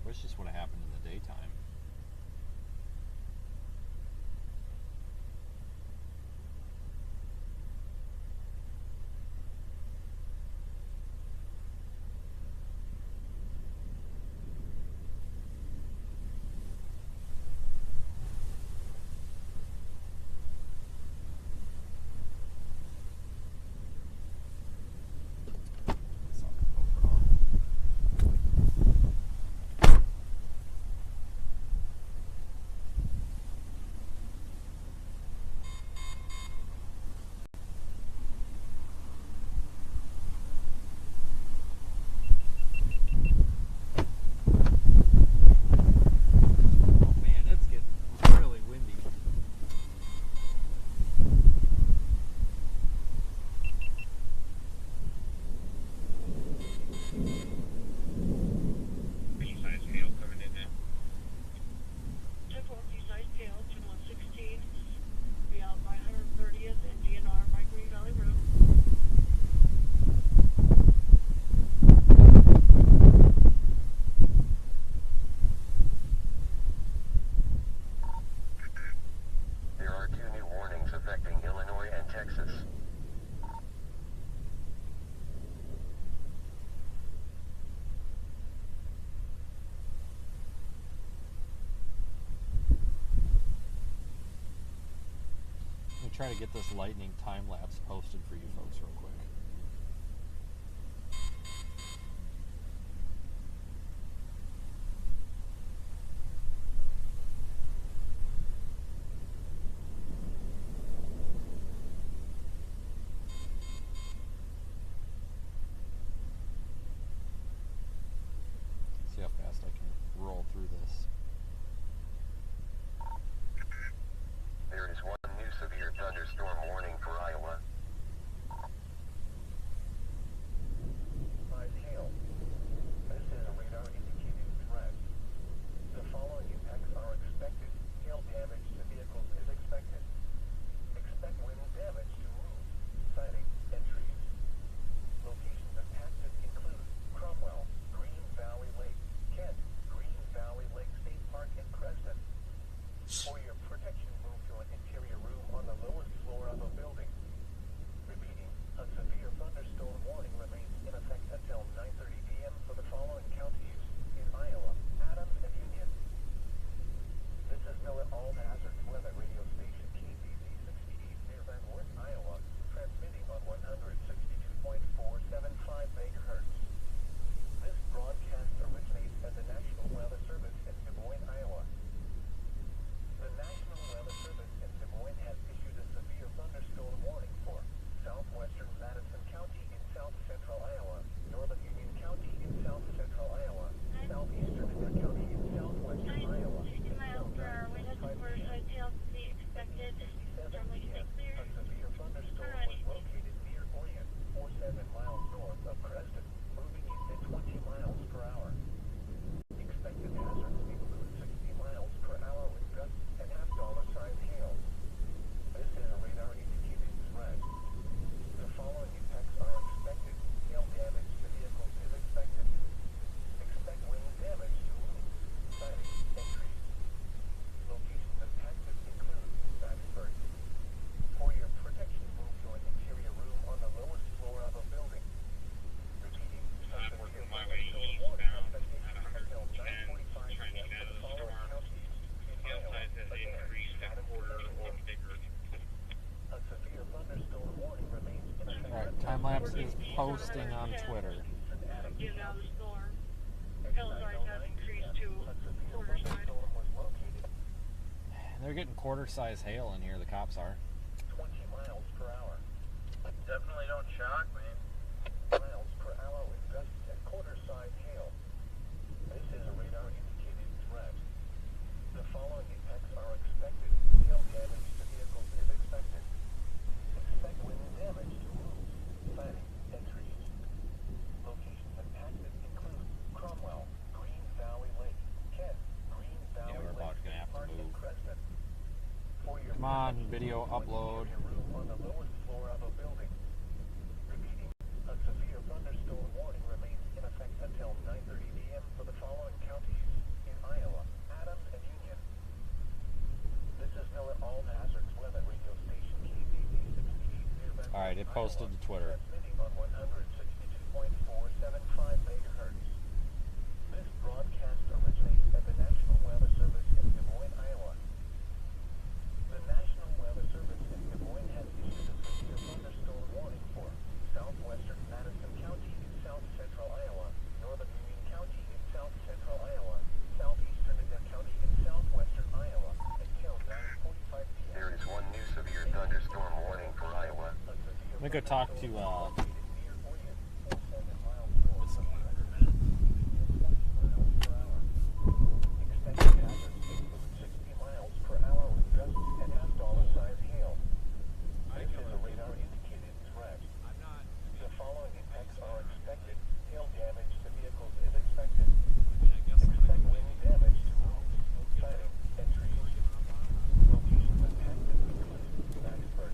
Wish this would have happened in the daytime. try to get this lightning time lapse posted for you folks real quick. See how fast I can roll through this. There is one new severe thunderstorm warning for Iowa. Size hail. This is a radar indicated threat. The following impacts are expected. Hail damage to vehicles is expected. Expect wind damage to roofs, siding, and trees. Locations impacted include Cromwell, Green Valley Lake, Kent, Green Valley Lake State Park, and Creston. For your protection, move to an interior room on the lowest floor of a building. Repeating, a severe thunderstorm warning remains in effect until 9:30 p.m. for the following counties in Iowa, Adams, and Union. This is Miller All Hazards Weather Radio Station KZZ 68 near Van Wert, Iowa, transmitting on 162.475 megahertz. This broadcast originates at the National Weather Service in Des Moines, Iowa. The National Weather Service in Des Moines has issued a severe thunderstorm warning for southwestern Madison County in south central Iowa, northern Union County in south central Iowa, southeastern Adair County in southwestern Iowa. 60 miles per hour wind and quarter-size hail to be expected. Generally stay clear. A severe thunderstorm was located near Orient, 47 miles north of Creston, moving at 20 miles per hour. Expected hazards include 60 miles per hour with gusts and half-dollar size hail. This is a radar indicated threat. The following impacts are expected. Hail damage to vehicles is expected. Expect wind damage to roofs, siding, and trees. Locations impacted include Battsburg. For your protection, move to an interior room on the lowest floor of a building. Repeating, a I'm severe working my way thunderstorm warning eastbound expectation at until 110, 9:45 trying to p.m. get out for the of the following storm. counties in Hail Iowa, size has Adair, increased a Adams, quarter and or Union. bigger. A severe thunderstorm warning remains in effect Alright, until time lapse is posting on Twitter. Get out of the storm. Hail size has increased to A severe quarter size. thunderstorm was located They're getting quarter-size hail in here, the cops are. 20 miles per hour. Definitely don't shock me. Miles per hour with gusts and quarter-size hail. This is a radar indicated threat. The following impacts are expected. Hail damage to vehicles is expected. Expect wind damage to roofs, siding, and trees. Locations impacted include Cromwell, Green Valley Lake, Kent, Green Valley we're about Lake, gonna have to Park, and move. Creston. For your Come on, protection, video move to an upload. interior room on the lowest floor of a building. Repeating, a severe thunderstorm warning remains in effect until 9:30 p.m. for the following counties in Iowa, Adams, and Union. This is Miller All Hazards Weather Radio Station KZZ 68 near Van Alright, it posted to Twitter. transmitting on 162.475 megahertz. This broadcast originates at the National Weather Service in Des Moines, Iowa. The National Weather Service in Des Moines has issued a severe thunderstorm warning for southwestern Madison County in south central Iowa, northern Union County in south central Iowa, southeastern Adair County in southwestern Iowa, until 9:45 p.m. There is one new severe thunderstorm warning for Iowa. A severe Let me go talk to, located near Orient, 47 miles north of Creston, 20 miles per hour. Expected hazards include 60 miles per hour with gusts and half-dollar size hail. This is a radar indicated threat. The following impacts are expected. Hail damage to vehicles is expected. Expect wind damage to roofs, siding, and trees. Locations impacted include Battsburg.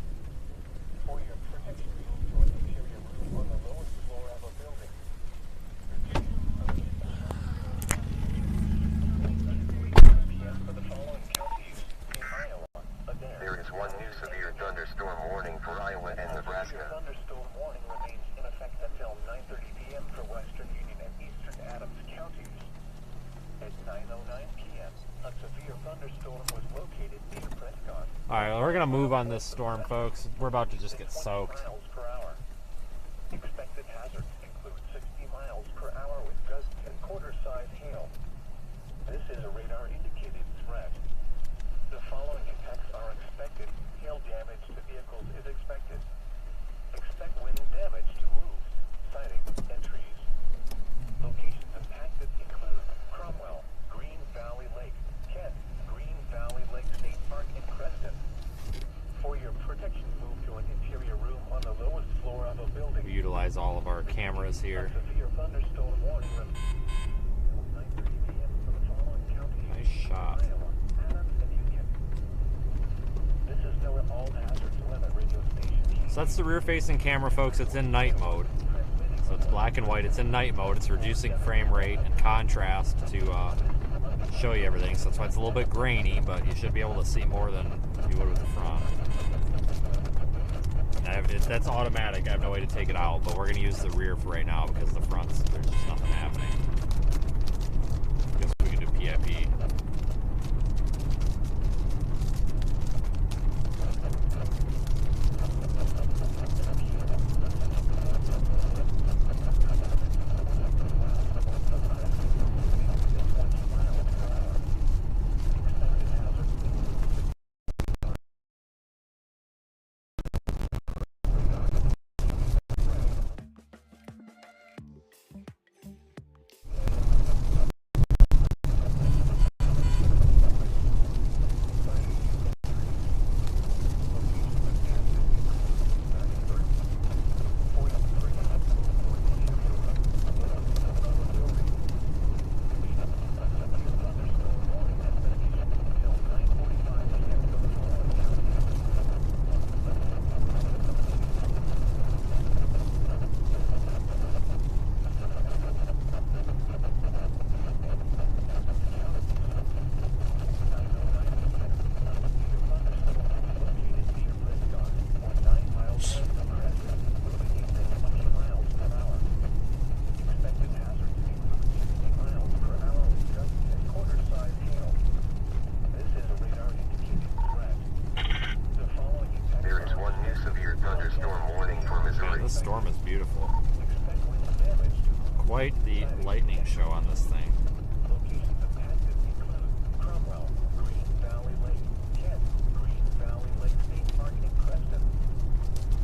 For your protection, move to an interior gonna move on this storm, folks. We're about to just get soaked. Miles per hour. Expected hazards include 60 miles per hour with gusts and quarter-size hail. This is a radar-indicated threat. The following impacts are expected. Hail damage to vehicles is expected. Expect wind damage to roofs, siding, and trees. Locations impacted include Cromwell, Green Valley Lake, Kent, Green Valley Lake State Park, and Creston. For your protection, move to an interior room on the lowest floor of a building. We utilize all of our cameras here. Severe thunderstorm warning. 9:30 p.m. for the following counties. Nice shot. Iowa, Adams, and Union. This is NOAA All Hazards Limit radio station. So that's the rear-facing camera, folks. It's in night mode. So it's black and white. It's in night mode. It's reducing frame rate and contrast to show you everything. So that's why it's a little bit grainy, but you should be able to see more than you would with the front. That's automatic. I have no way to take it out, but we're going to use the rear for right now because the front's, there's just nothing happening. Guess we can do PFE. This storm is beautiful. Quite the lightning show on this thing. Locations impacted include Cromwell, Green Valley Lake, Kent, Green Valley Lake State Park, and Creston.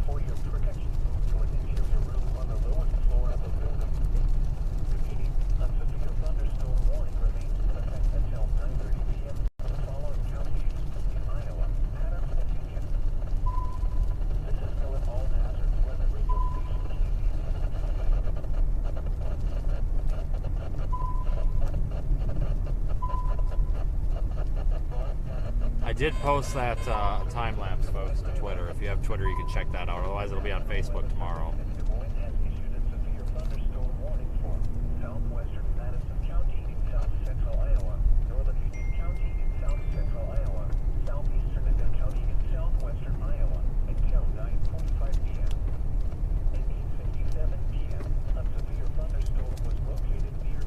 For your protection, move to an interior room on the lowest floor of the building. The meeting on severe thunderstorm warning remains in effect until 9:30 p.m. for the following counties in Iowa, Adams, and Union. This is NOAA All Hazards Limit radio station. I did post that time lapse, folks, to Twitter. If you have Twitter, you can check that out. Otherwise, it'll be on Facebook tomorrow. Des Moines has issued a severe thunderstorm warning for southwestern Madison County in south central Iowa, northern Union County in south central Iowa, southeastern Indian County in southwestern Iowa until 9:45 p.m. At 8:57 p.m., a severe thunderstorm was located near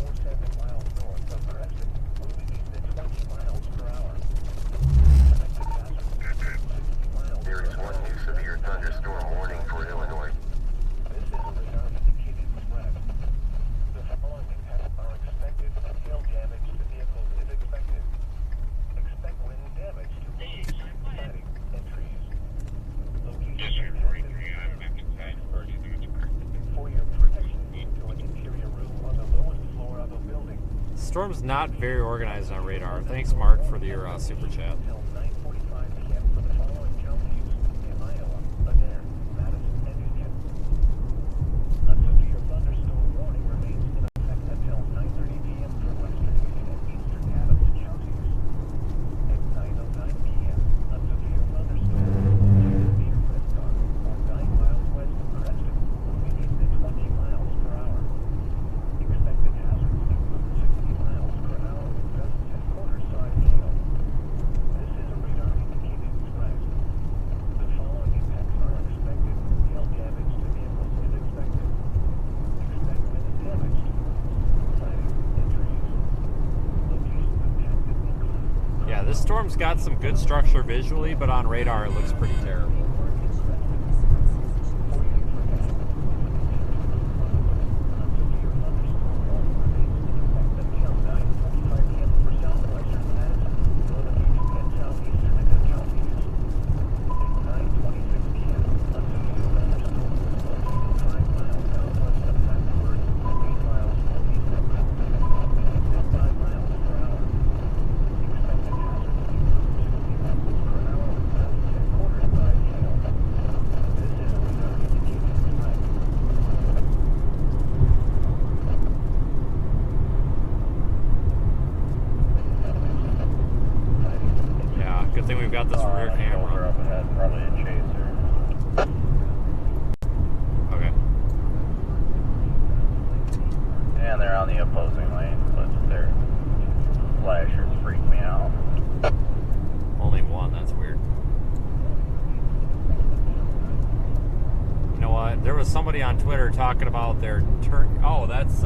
47 miles north of Creston, moving east at 20 miles per hour. There is one new severe thunderstorm warning for Illinois. This is a radar-indicated threat. The following impacts are expected. Hail damage to vehicles is expected. Expect wind damage to roofs, siding, and trees. Location for your protection, move to an interior room on the lowest floor of a building. The storm's not very organized on radar. Thanks, Mark, for your super chat. Until 9:45 p.m. for the following counties in Iowa, Adair, Madison, and Union. A severe thunderstorm warning remains in effect until 9:30 p.m. for western Union and eastern Adams counties. At 9:09 p.m., a severe thunderstorm located near Prescott, or 9 miles west of Creston, moving east at 20 miles per hour. Expected hazards include 60 miles per hour with gusts and quarter-size hail. This is thunderstorm's got some good structure visually, but on radar it looks pretty terrible. Good thing we've got this rear camera. Up ahead, probably a chaser. Okay. And they're on the opposing lane, but their flashers freak me out. Only one, that's weird. You know what? There was somebody on Twitter talking about their turn. Oh, that's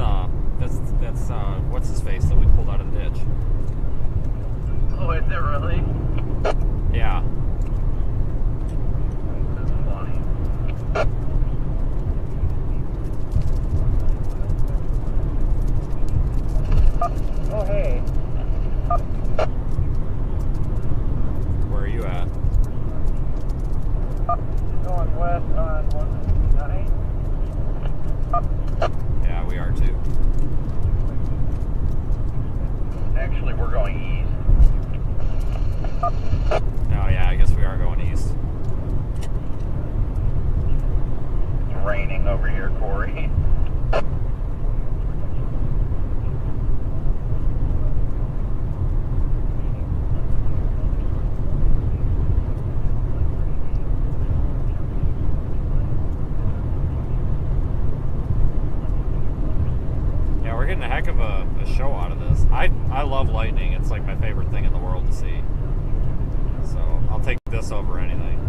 what's his face that we pulled out of the ditch. Oh, is it really? Yeah. That's funny. Oh, hey. Where are you at? Going west on 159. Yeah, we are too. Actually, we're going east. Oh yeah, I guess we are going east. It's raining over here, Corey. Yeah, we're getting a heck of a show out of this. I love lightning. It's like my favorite thing in the world to see. So I'll take this over anything.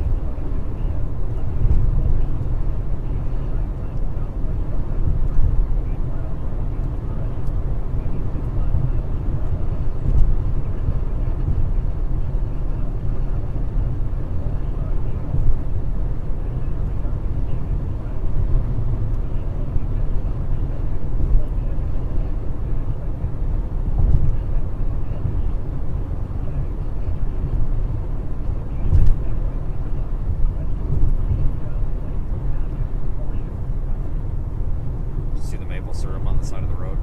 See the maple syrup on the side of the road?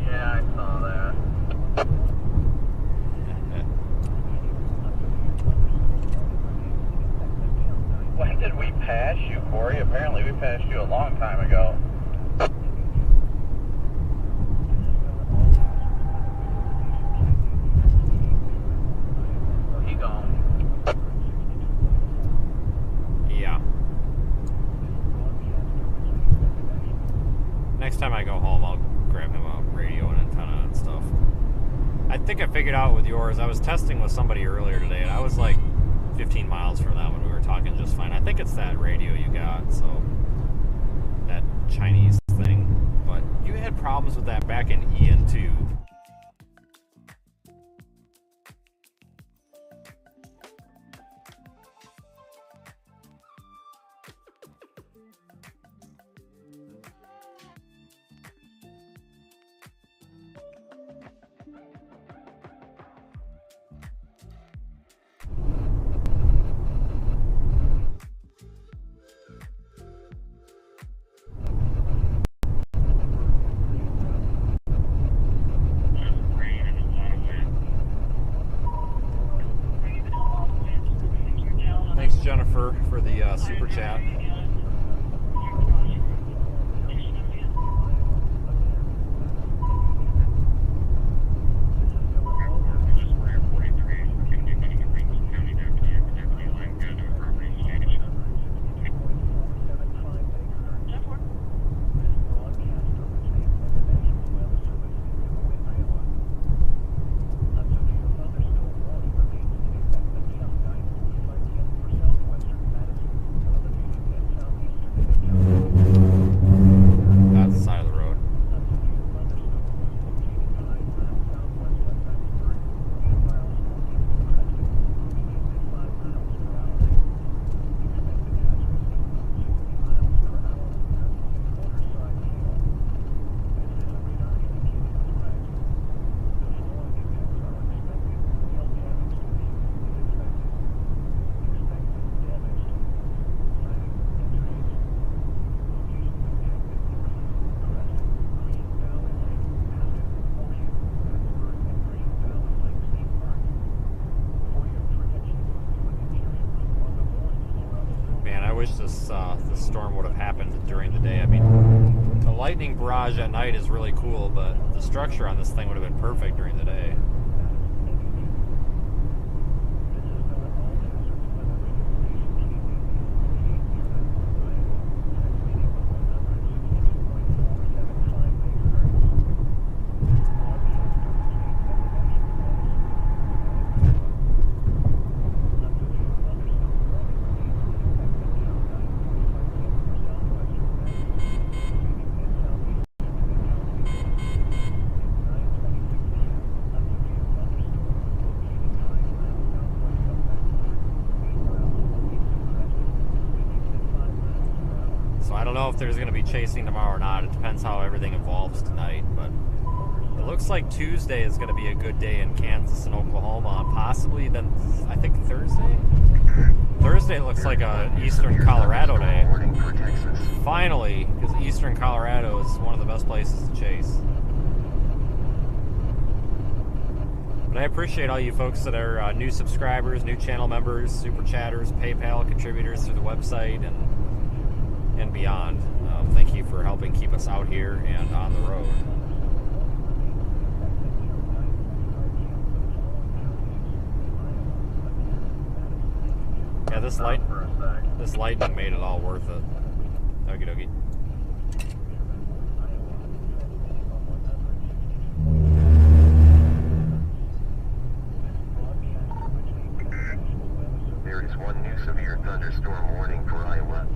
Yeah, I saw that. When did we pass you, Corey? Apparently we passed you a long time ago. He gone. Yeah. Next time I go home, I'll grab him a radio and antenna and stuff. I think I figured out with yours. I was testing with somebody earlier today, and I was like 15 miles from them when we were talking just fine. I think it's that radio you got, so that Chinese thing. But you had problems with that back in Ian too. Thanks, Jennifer, for the super chat. wish this storm would have happened during the day. I mean, the lightning barrage at night is really cool, but the structure on this thing would have been perfect during the day. I don't know if there's going to be chasing tomorrow or not. It depends how everything evolves tonight. But it looks like Tuesday is going to be a good day in Kansas and Oklahoma. Possibly then, I think Thursday? Thursday looks like a Eastern Colorado day. Finally, because Eastern Colorado is one of the best places to chase. But I appreciate all you folks that are new subscribers, new channel members, super chatters, PayPal contributors through the website, and beyond. Thank you for helping keep us out here and on the road. Yeah, this lightning made it all worth it. Okie dokie. There is one new severe thunderstorm warning for Iowa.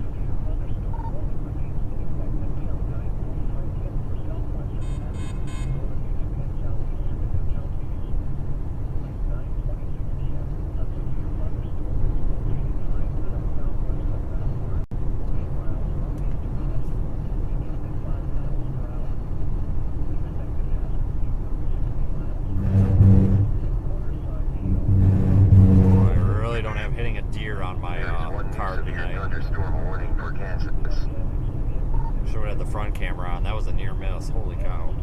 Thunderstorm warning for Kansas. Should have had the front camera on. That was a near miss. Holy cow.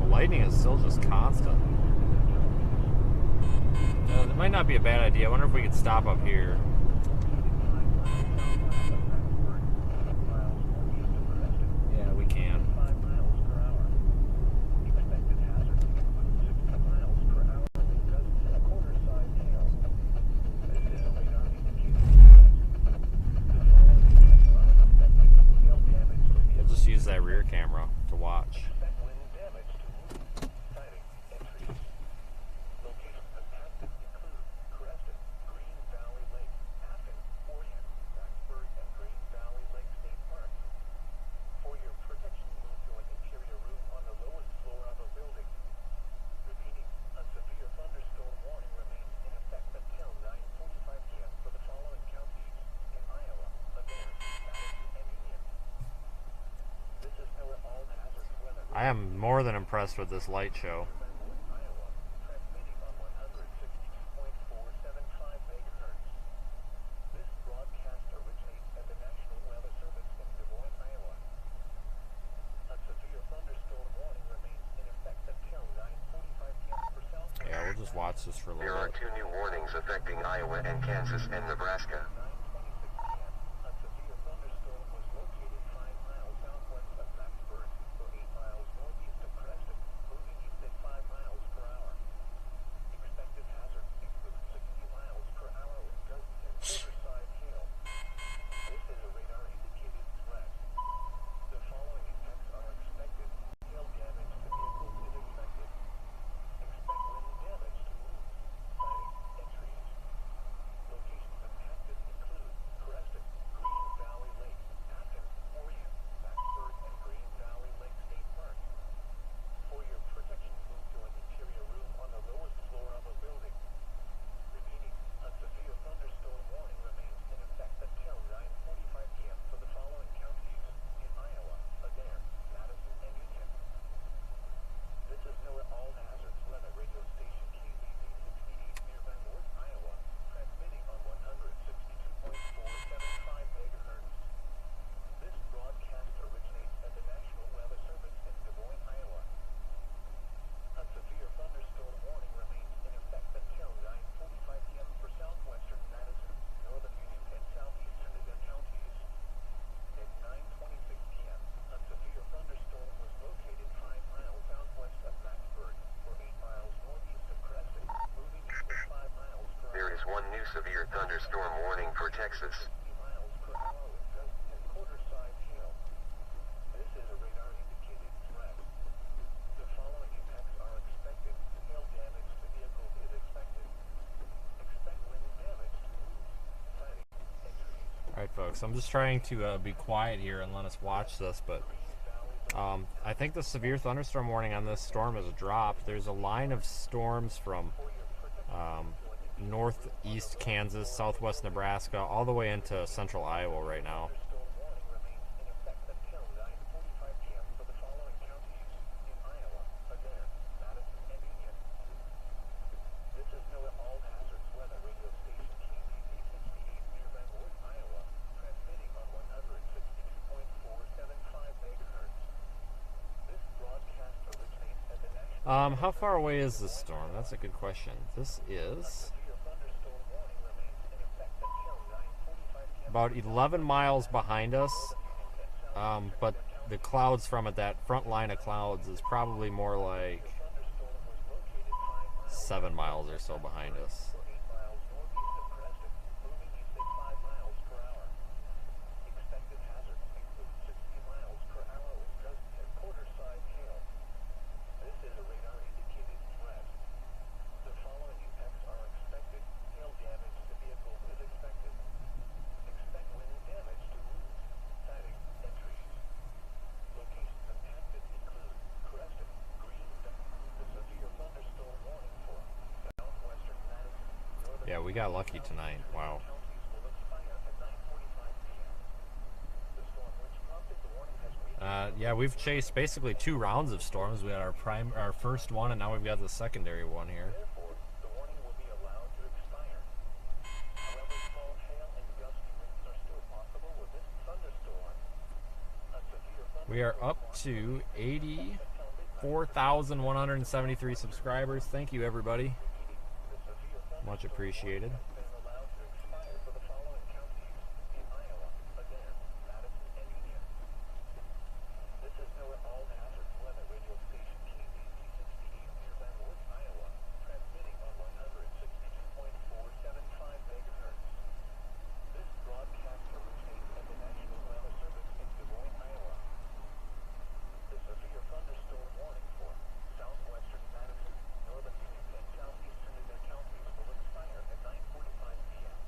Lightning is still just constant. It might not be a bad idea. I wonder if we could stop up here. Yeah, we can. We'll just use that rear camera to watch. I am more than impressed with this light show. Yeah, we'll just watch this for a little bit. There are 2 new warnings affecting Iowa and Kansas and Nebraska. severe thunderstorm warning for Texas. 60 miles per hour with gust and quarter-size hail. This is a radar-indicated threat. The following impacts are expected. Hail damage to vehicles is expected. Expect wind damage to roofs, siding, and trees. Alright folks, I'm just trying to be quiet here and let us watch this, but I think the severe thunderstorm warning on this storm has dropped. There's a line of storms from northeast Kansas, southwest Nebraska, all the way into central Iowa right now. Thunderstorm warning remains in effect until 9:45 p.m. for the following counties in Iowa, Adair, Madison, and Union. This is NOAA All Hazards Weather Radio Station KBZ 68 near Van Wert, Iowa, transmitting on 162.475 megahertz. This broadcast originates at the National How far away is this storm? That's a good question. This is severe thunderstorm warning remains in effect until 9:45 p.m. about 11 miles behind us, but the clouds from it, that front line of clouds, is probably more like 7 miles or so behind us. 8 miles northeast of Creston, moving east at 5 miles per hour. Expected hazards include 60 miles per hour with gust and quarter-size hail. This is a radar-indicated threat. The following impacts are expected. Hail damage to vehicles is expected. Expect wind damage to roofs, siding, and trees. Locations impacted include Creston, Green, the severe thunderstorm warning for southwestern Madison, northern Yeah, we got lucky tonight. Wow. counties will expire at 9:45 p.m. The storm which prompted the warning has weakened. Yeah, we've chased basically 2 rounds of storms. We had our first one, and now we've got the secondary one here. Therefore, the warning will be allowed to expire. However, small hail and gusty winds are still possible with this thunderstorm. A severe We are up to 84,173 subscribers. Thank you, everybody. Much appreciated. been allowed to expire for the following counties in Iowa, Adair, Madison, and Union. This is NOAA All Hazards Weather Radio Station KBZ 68 near Van Wert, Iowa, transmitting on 162.475 megahertz. This broadcast originates at the National Weather Service in Des Moines, Iowa. The severe thunderstorm warning for southwestern Madison, northern Union, and southeastern Adair counties will expire at 9:45 p.m.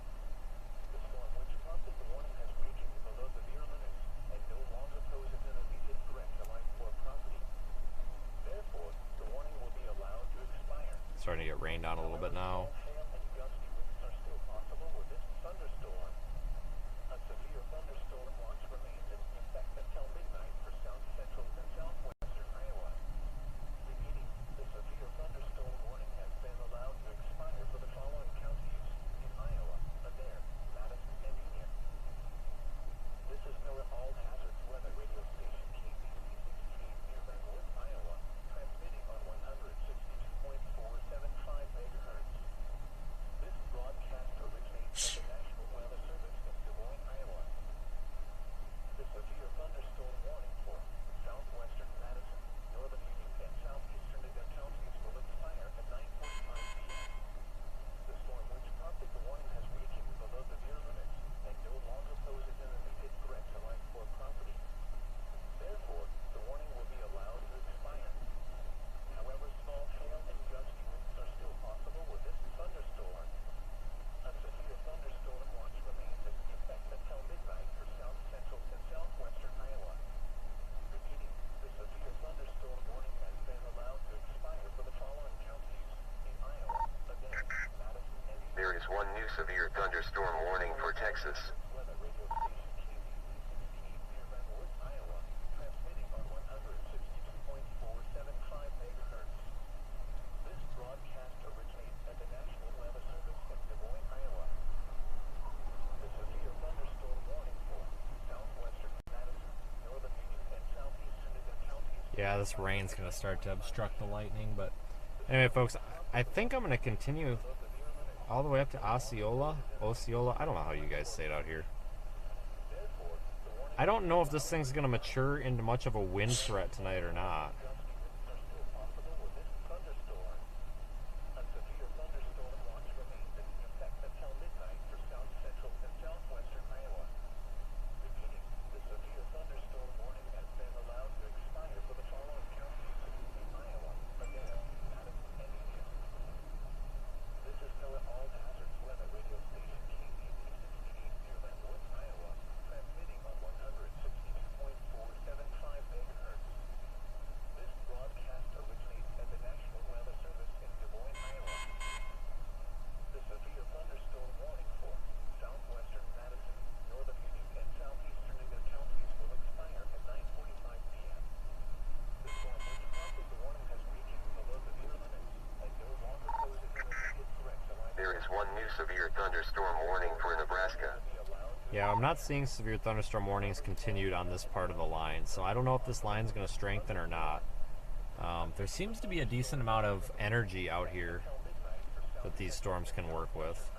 The storm which prompted the warning has weakened below severe limits and no longer poses an immediate threat to life or property. Therefore, the warning will be allowed to expire. Starting to get rained on a little bit now. Hail and gusty winds are still possible with this thunderstorm. A severe thunderstorm watch remains in effect until midnight for south central and southwestern Iowa. Repeating, the severe thunderstorm warning has been allowed to expire for the following counties in Iowa, Adair, Madison, and Union. This is NOAA All Hazards Weather Radio Station KBZ 68 near Van Wert, Iowa, transmitting on 162.475 megahertz. This broadcast originates at the National Weather Service in Des Moines, Iowa. The severe thunderstorm warning for southwestern Madison, northern Union, and southeastern Adair counties will expire at 9:45 p.m. The storm which prompted the warning has weakened below severe limits and no longer poses an immediate threat to life or property. Therefore, the warning will be allowed to expire. However, small hail and gusty winds are still possible with this thunderstorm. A severe thunderstorm watch remains in effect until midnight for south central and southwestern Iowa. Repeating, the severe thunderstorm warning has been allowed to expire for the following counties in Iowa, Adair, Madison, and Union. There is one new severe thunderstorm warning for Texas. Weather Radio Station KBZ 68 near Van Wert, Iowa, transmitting on 162.475 megahertz. This broadcast originates at the National Weather Service in Des Moines, Iowa. The severe thunderstorm warning for southwestern Madison, northern Union, and southeastern Adair counties. Yeah, this rain's going to start to obstruct the lightning, but anyway, folks, I think I'm going to continue all the way up to Osceola. I don't know how you guys say it out here. I don't know if this thing's going to mature into much of a wind threat tonight or not. A severe thunderstorm watch remains in effect until midnight new severe thunderstorm warning for Nebraska. Yeah, I'm not seeing severe thunderstorm warnings continued on this part of the line, so I don't know if this line's going to strengthen or not. There seems to be a decent amount of energy out here that these storms can work with.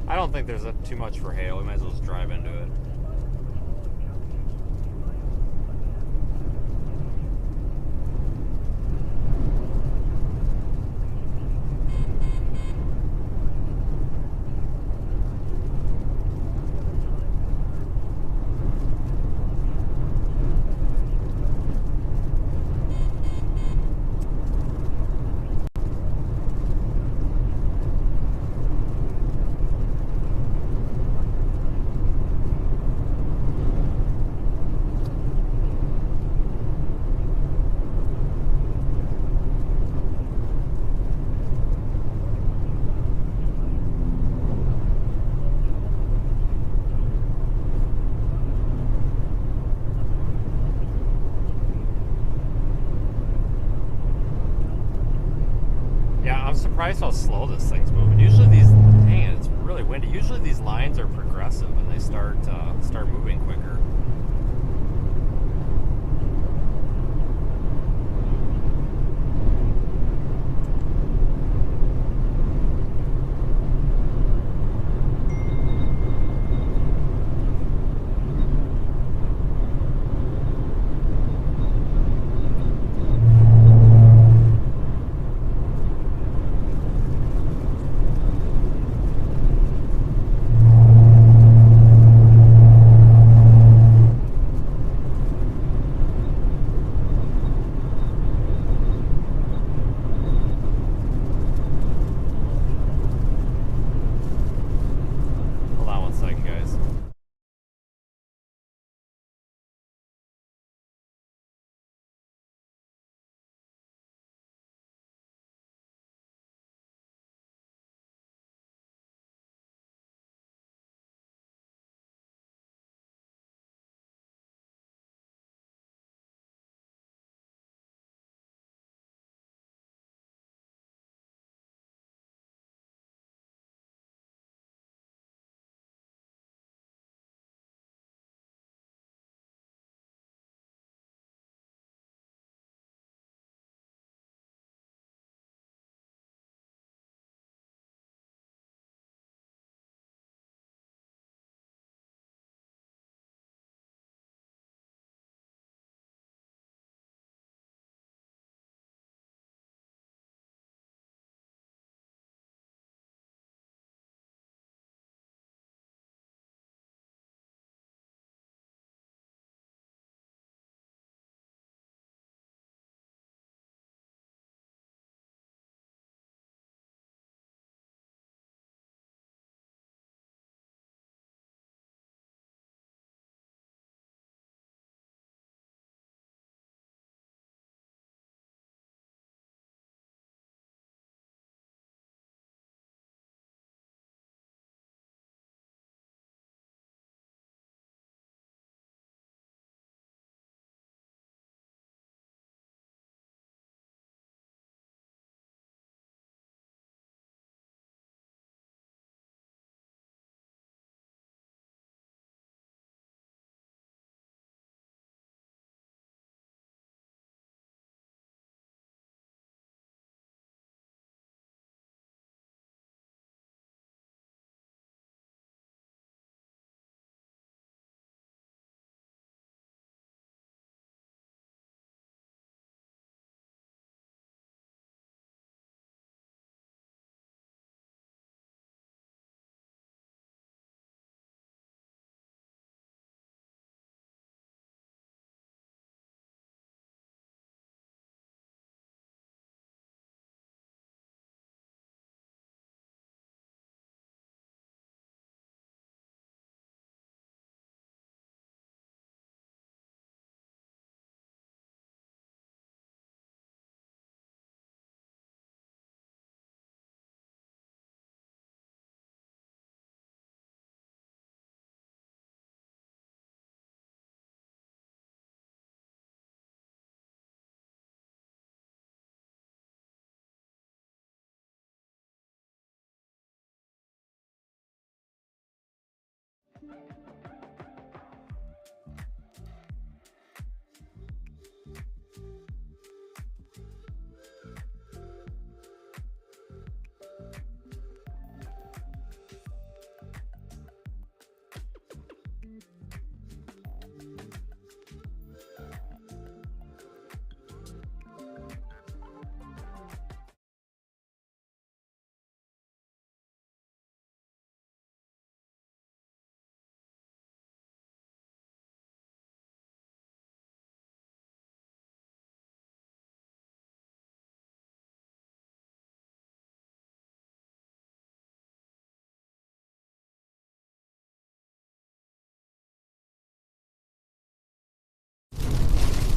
I don't think there's too much for hail. We might as well just drive into it. I'm surprised how slow this thing's moving. Usually these, dang it, it's really windy. Usually these lines are progressive and they start moving quicker.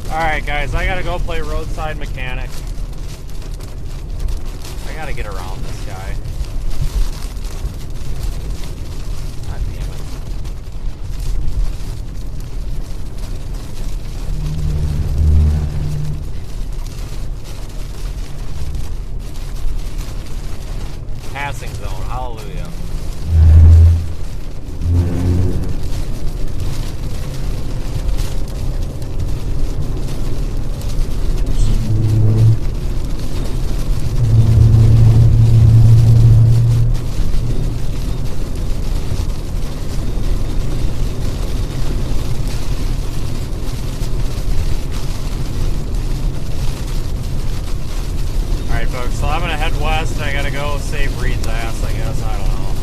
Alright guys, I gotta go play roadside mechanic. I gotta get around this guy. God damn it. Passing zone, hallelujah. So I'm gonna head west. I gotta go save Reed's ass, I guess. I don't know.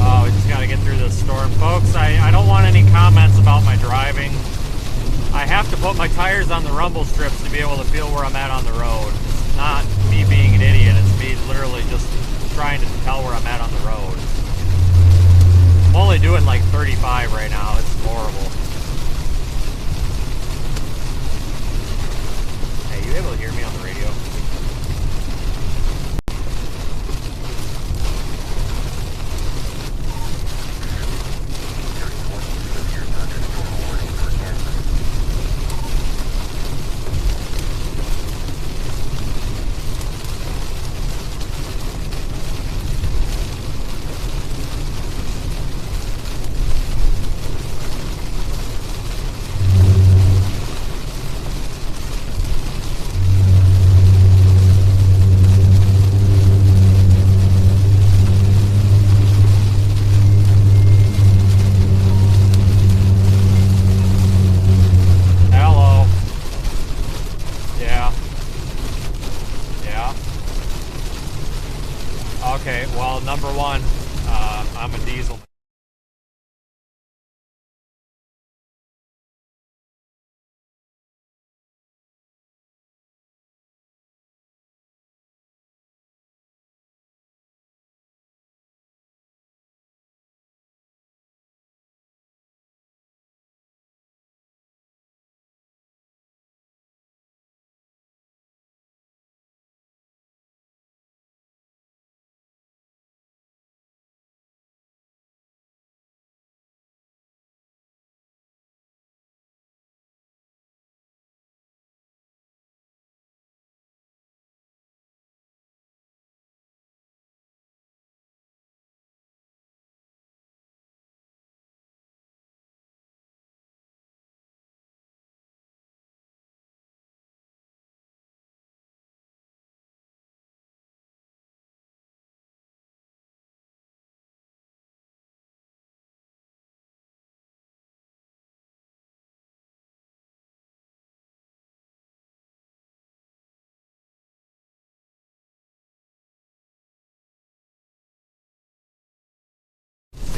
Oh, we just gotta get through this storm. Folks, I don't want any comments about my driving. I have to put my tires on the rumble strips to be able to feel where I'm at on the road. It's not me being an idiot, it's me literally just trying to tell where I'm at on the road. I'm only doing like 35 right now, it's horrible. Hey, you able to hear me on the radio? Okay, well, number one, I'm a diesel.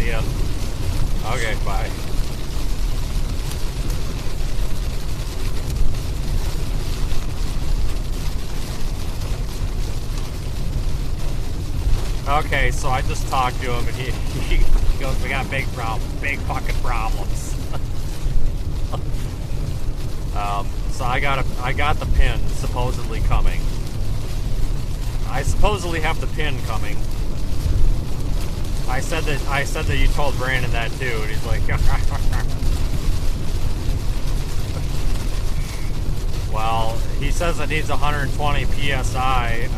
See ya. Okay, bye. Okay, so I just talked to him and he goes, we got big fucking problems. So I got the pin supposedly coming. I supposedly have the pin coming. I said that you told Brandon that too, and he's like, well, he says it needs 120 psi.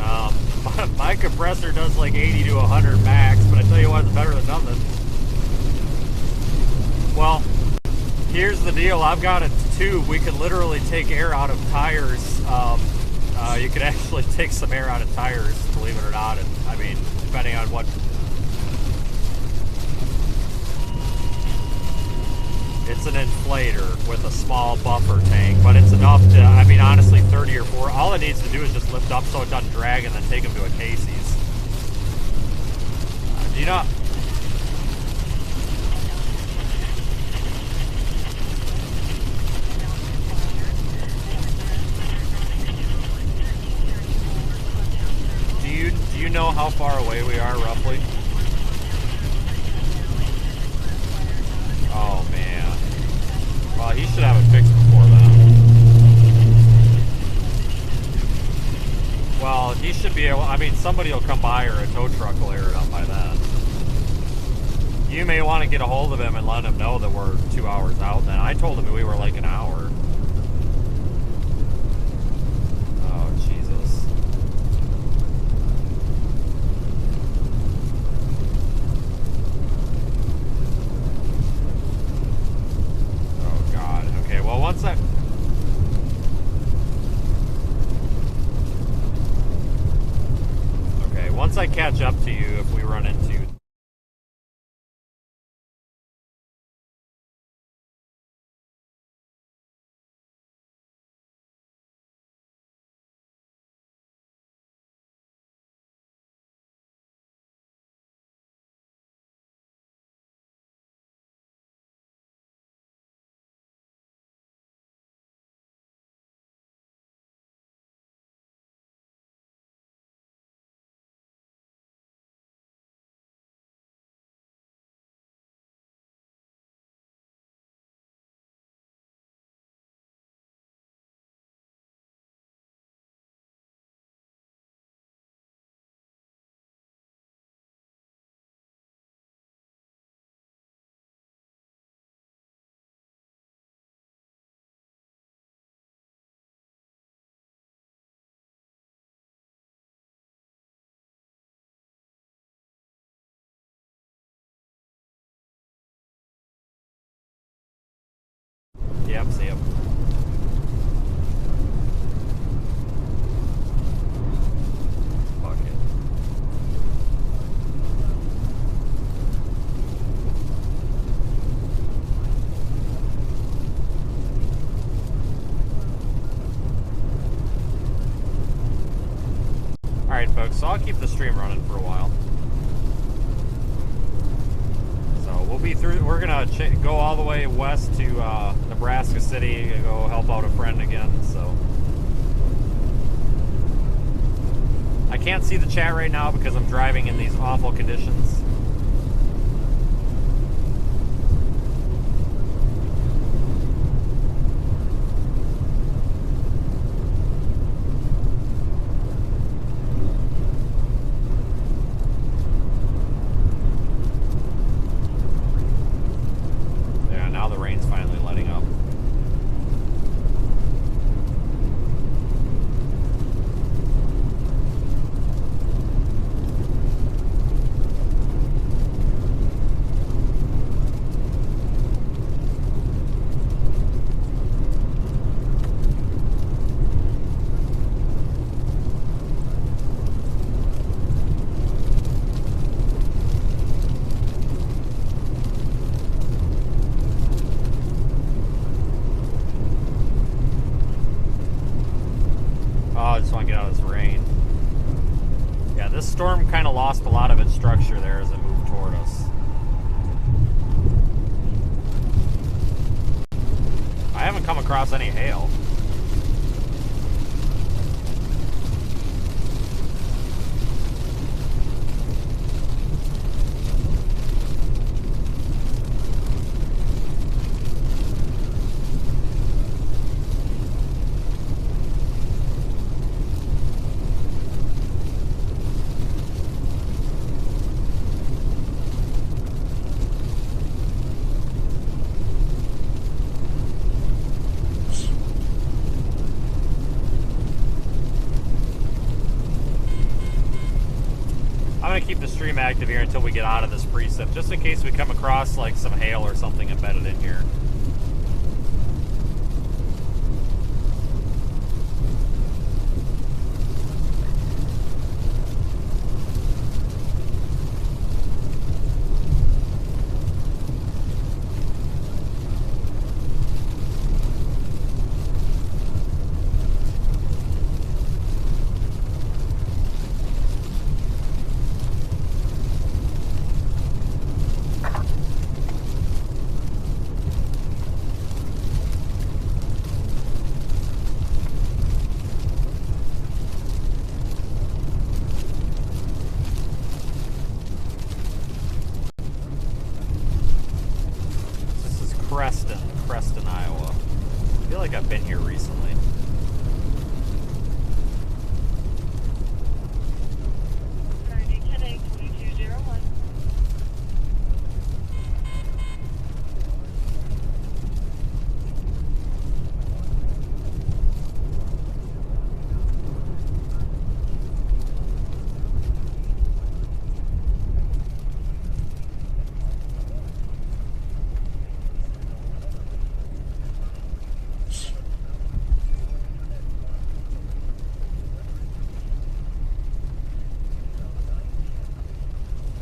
My compressor does like 80 to 100 max, but I tell you what, it's better than nothing. Well, here's the deal. I've got a tube. We could literally take air out of tires. You could actually take some air out of tires, believe it or not. And I mean, depending on what. It's an inflator with a small buffer tank, but it's enough to, I mean, honestly, 30 or 40. All it needs to do is just lift up so it doesn't drag and then take them to a Casey's. Do you know? Do you know how far away we are, roughly? Oh, man. Well, he should have it fixed before then. Well, he should be able, I mean, somebody will come by or a tow truck will air it up by then. You may want to get a hold of him and let him know that we're 2 hours out then. I told him we were like an hour. Oh, Jesus. Well, once I catch up to you, if we run into. Yep, see him. Fuck it. Alright, folks, so I'll keep the stream running for a while. We'll be through. We're gonna go all the way west to Nebraska City, go help out a friend again. So I can't see the chat right now because I'm driving in these awful conditions. Storm kind of lost a lot of its structure there as it moved toward us. I haven't come across any hail. keep the stream active here until we get out of this precip, just in case we come across like some hail or something embedded in here. Creston, Iowa. I feel like I've been here recently.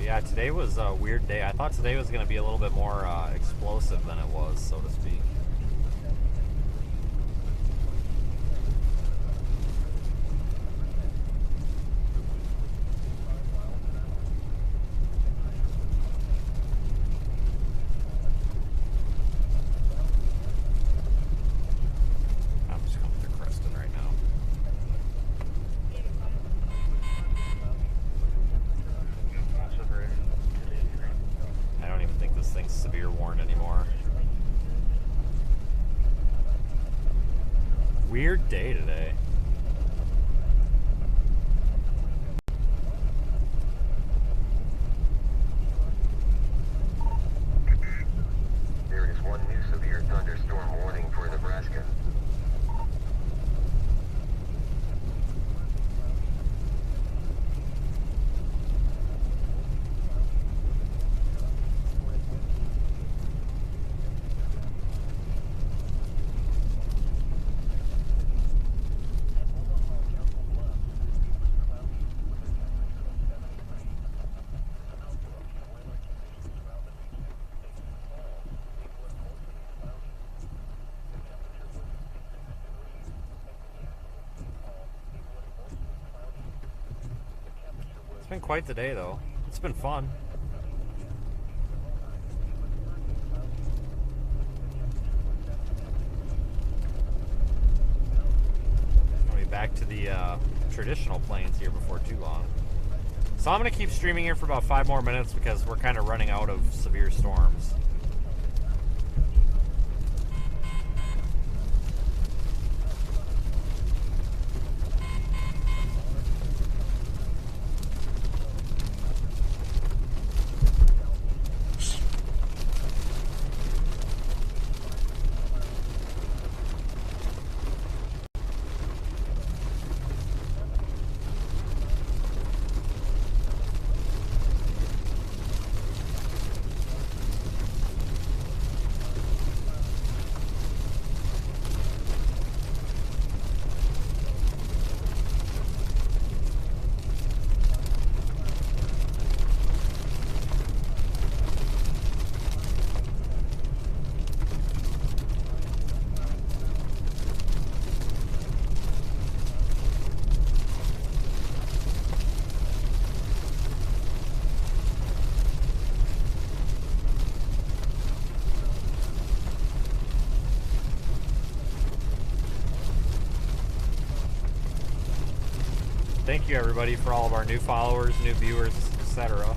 Yeah, today was a weird day. I thought today was going to be a little bit more explosive than it was, so to speak. I'm just coming through Creston right now. I don't even think this thing's severe warned anymore. Weird day today. There is one new severe thunderstorm warning for Nebraska. It's been quite the day, though. It's been fun. I'll be back to the traditional planes here before too long. So I'm going to keep streaming here for about 5 more minutes because we're kind of running out of severe storms. Thank you, everybody, for all of our new followers, new viewers, etc.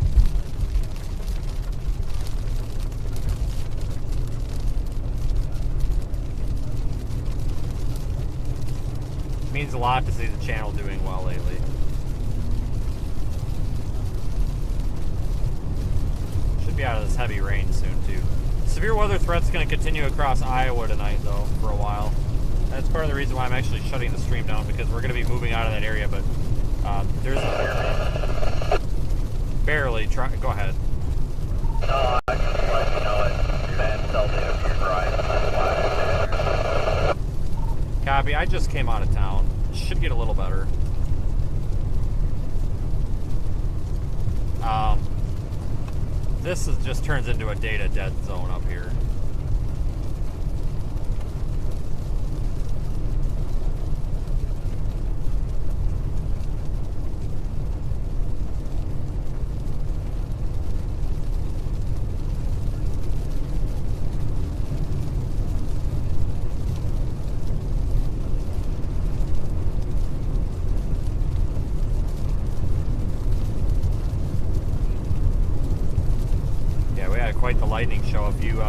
It means a lot to see the channel doing well lately. Should be out of this heavy rain soon, too. Severe weather threat's going to continue across Iowa tonight, though, for a while. That's part of the reason why I'm actually shutting the stream down, because we're going to be moving out of that area, but there's Barely. Try. Go ahead. No, I just let you know it's been tell me if you're driving. That's why I did. Copy. I just came out of town. Should get a little better. This just turns into a data dead zone up here. Quite the lightning show. If you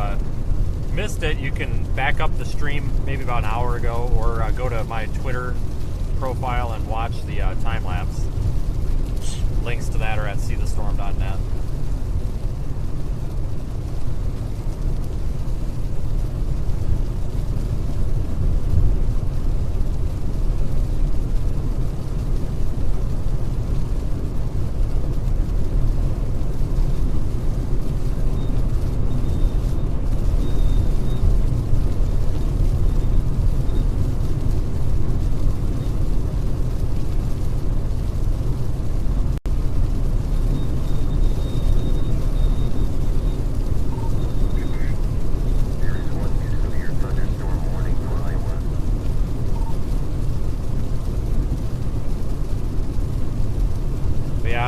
missed it, you can back up the stream maybe about an hour ago, or go to my Twitter profile and watch the time lapse. Links to that are at seethestorm.net.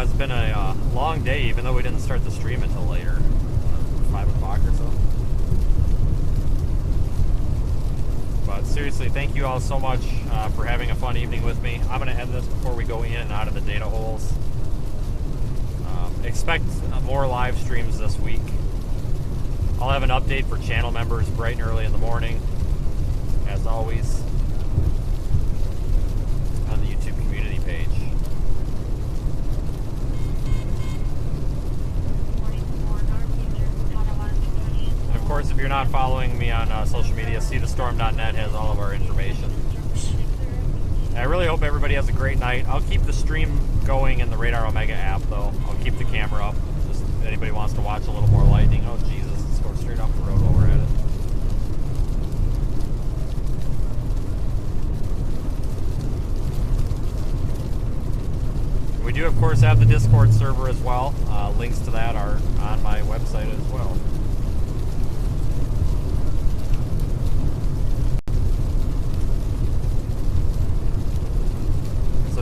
It's been a long day, even though we didn't start the stream until later, 5 o'clock or so. But seriously, thank you all so much for having a fun evening with me. I'm going to end this before we go in and out of the data holes. Expect more live streams this week. I'll have an update for channel members bright and early in the morning, as always, on the YouTube community page. Of course, if you're not following me on social media, seethestorm.net has all of our information. And I really hope everybody has a great night. I'll keep the stream going in the Radar Omega app, though. I'll keep the camera up. Just if anybody wants to watch a little more lightning. Oh, Jesus, it's going straight off the road while we're at it. We do, of course, have the Discord server as well. Links to that are on my website as well.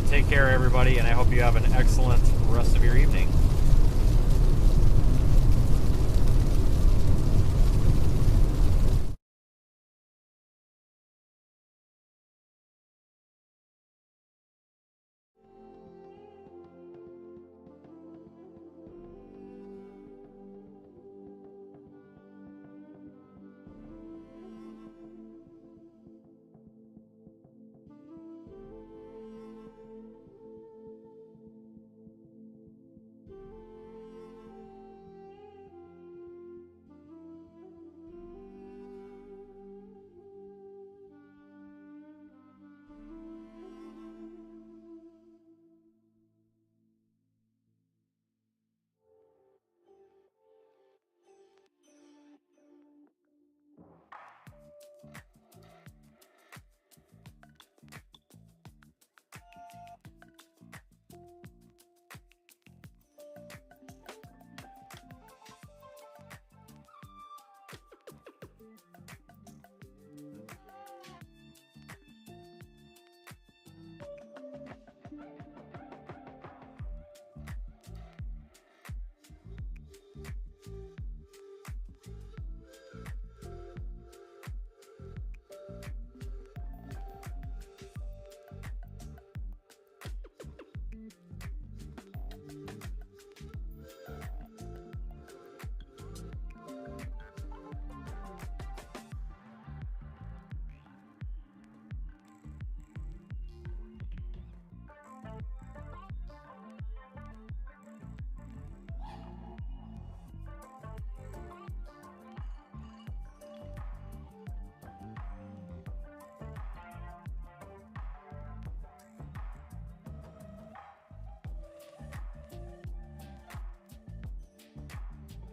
Take care, everybody, and I hope you have an excellent rest of your evening.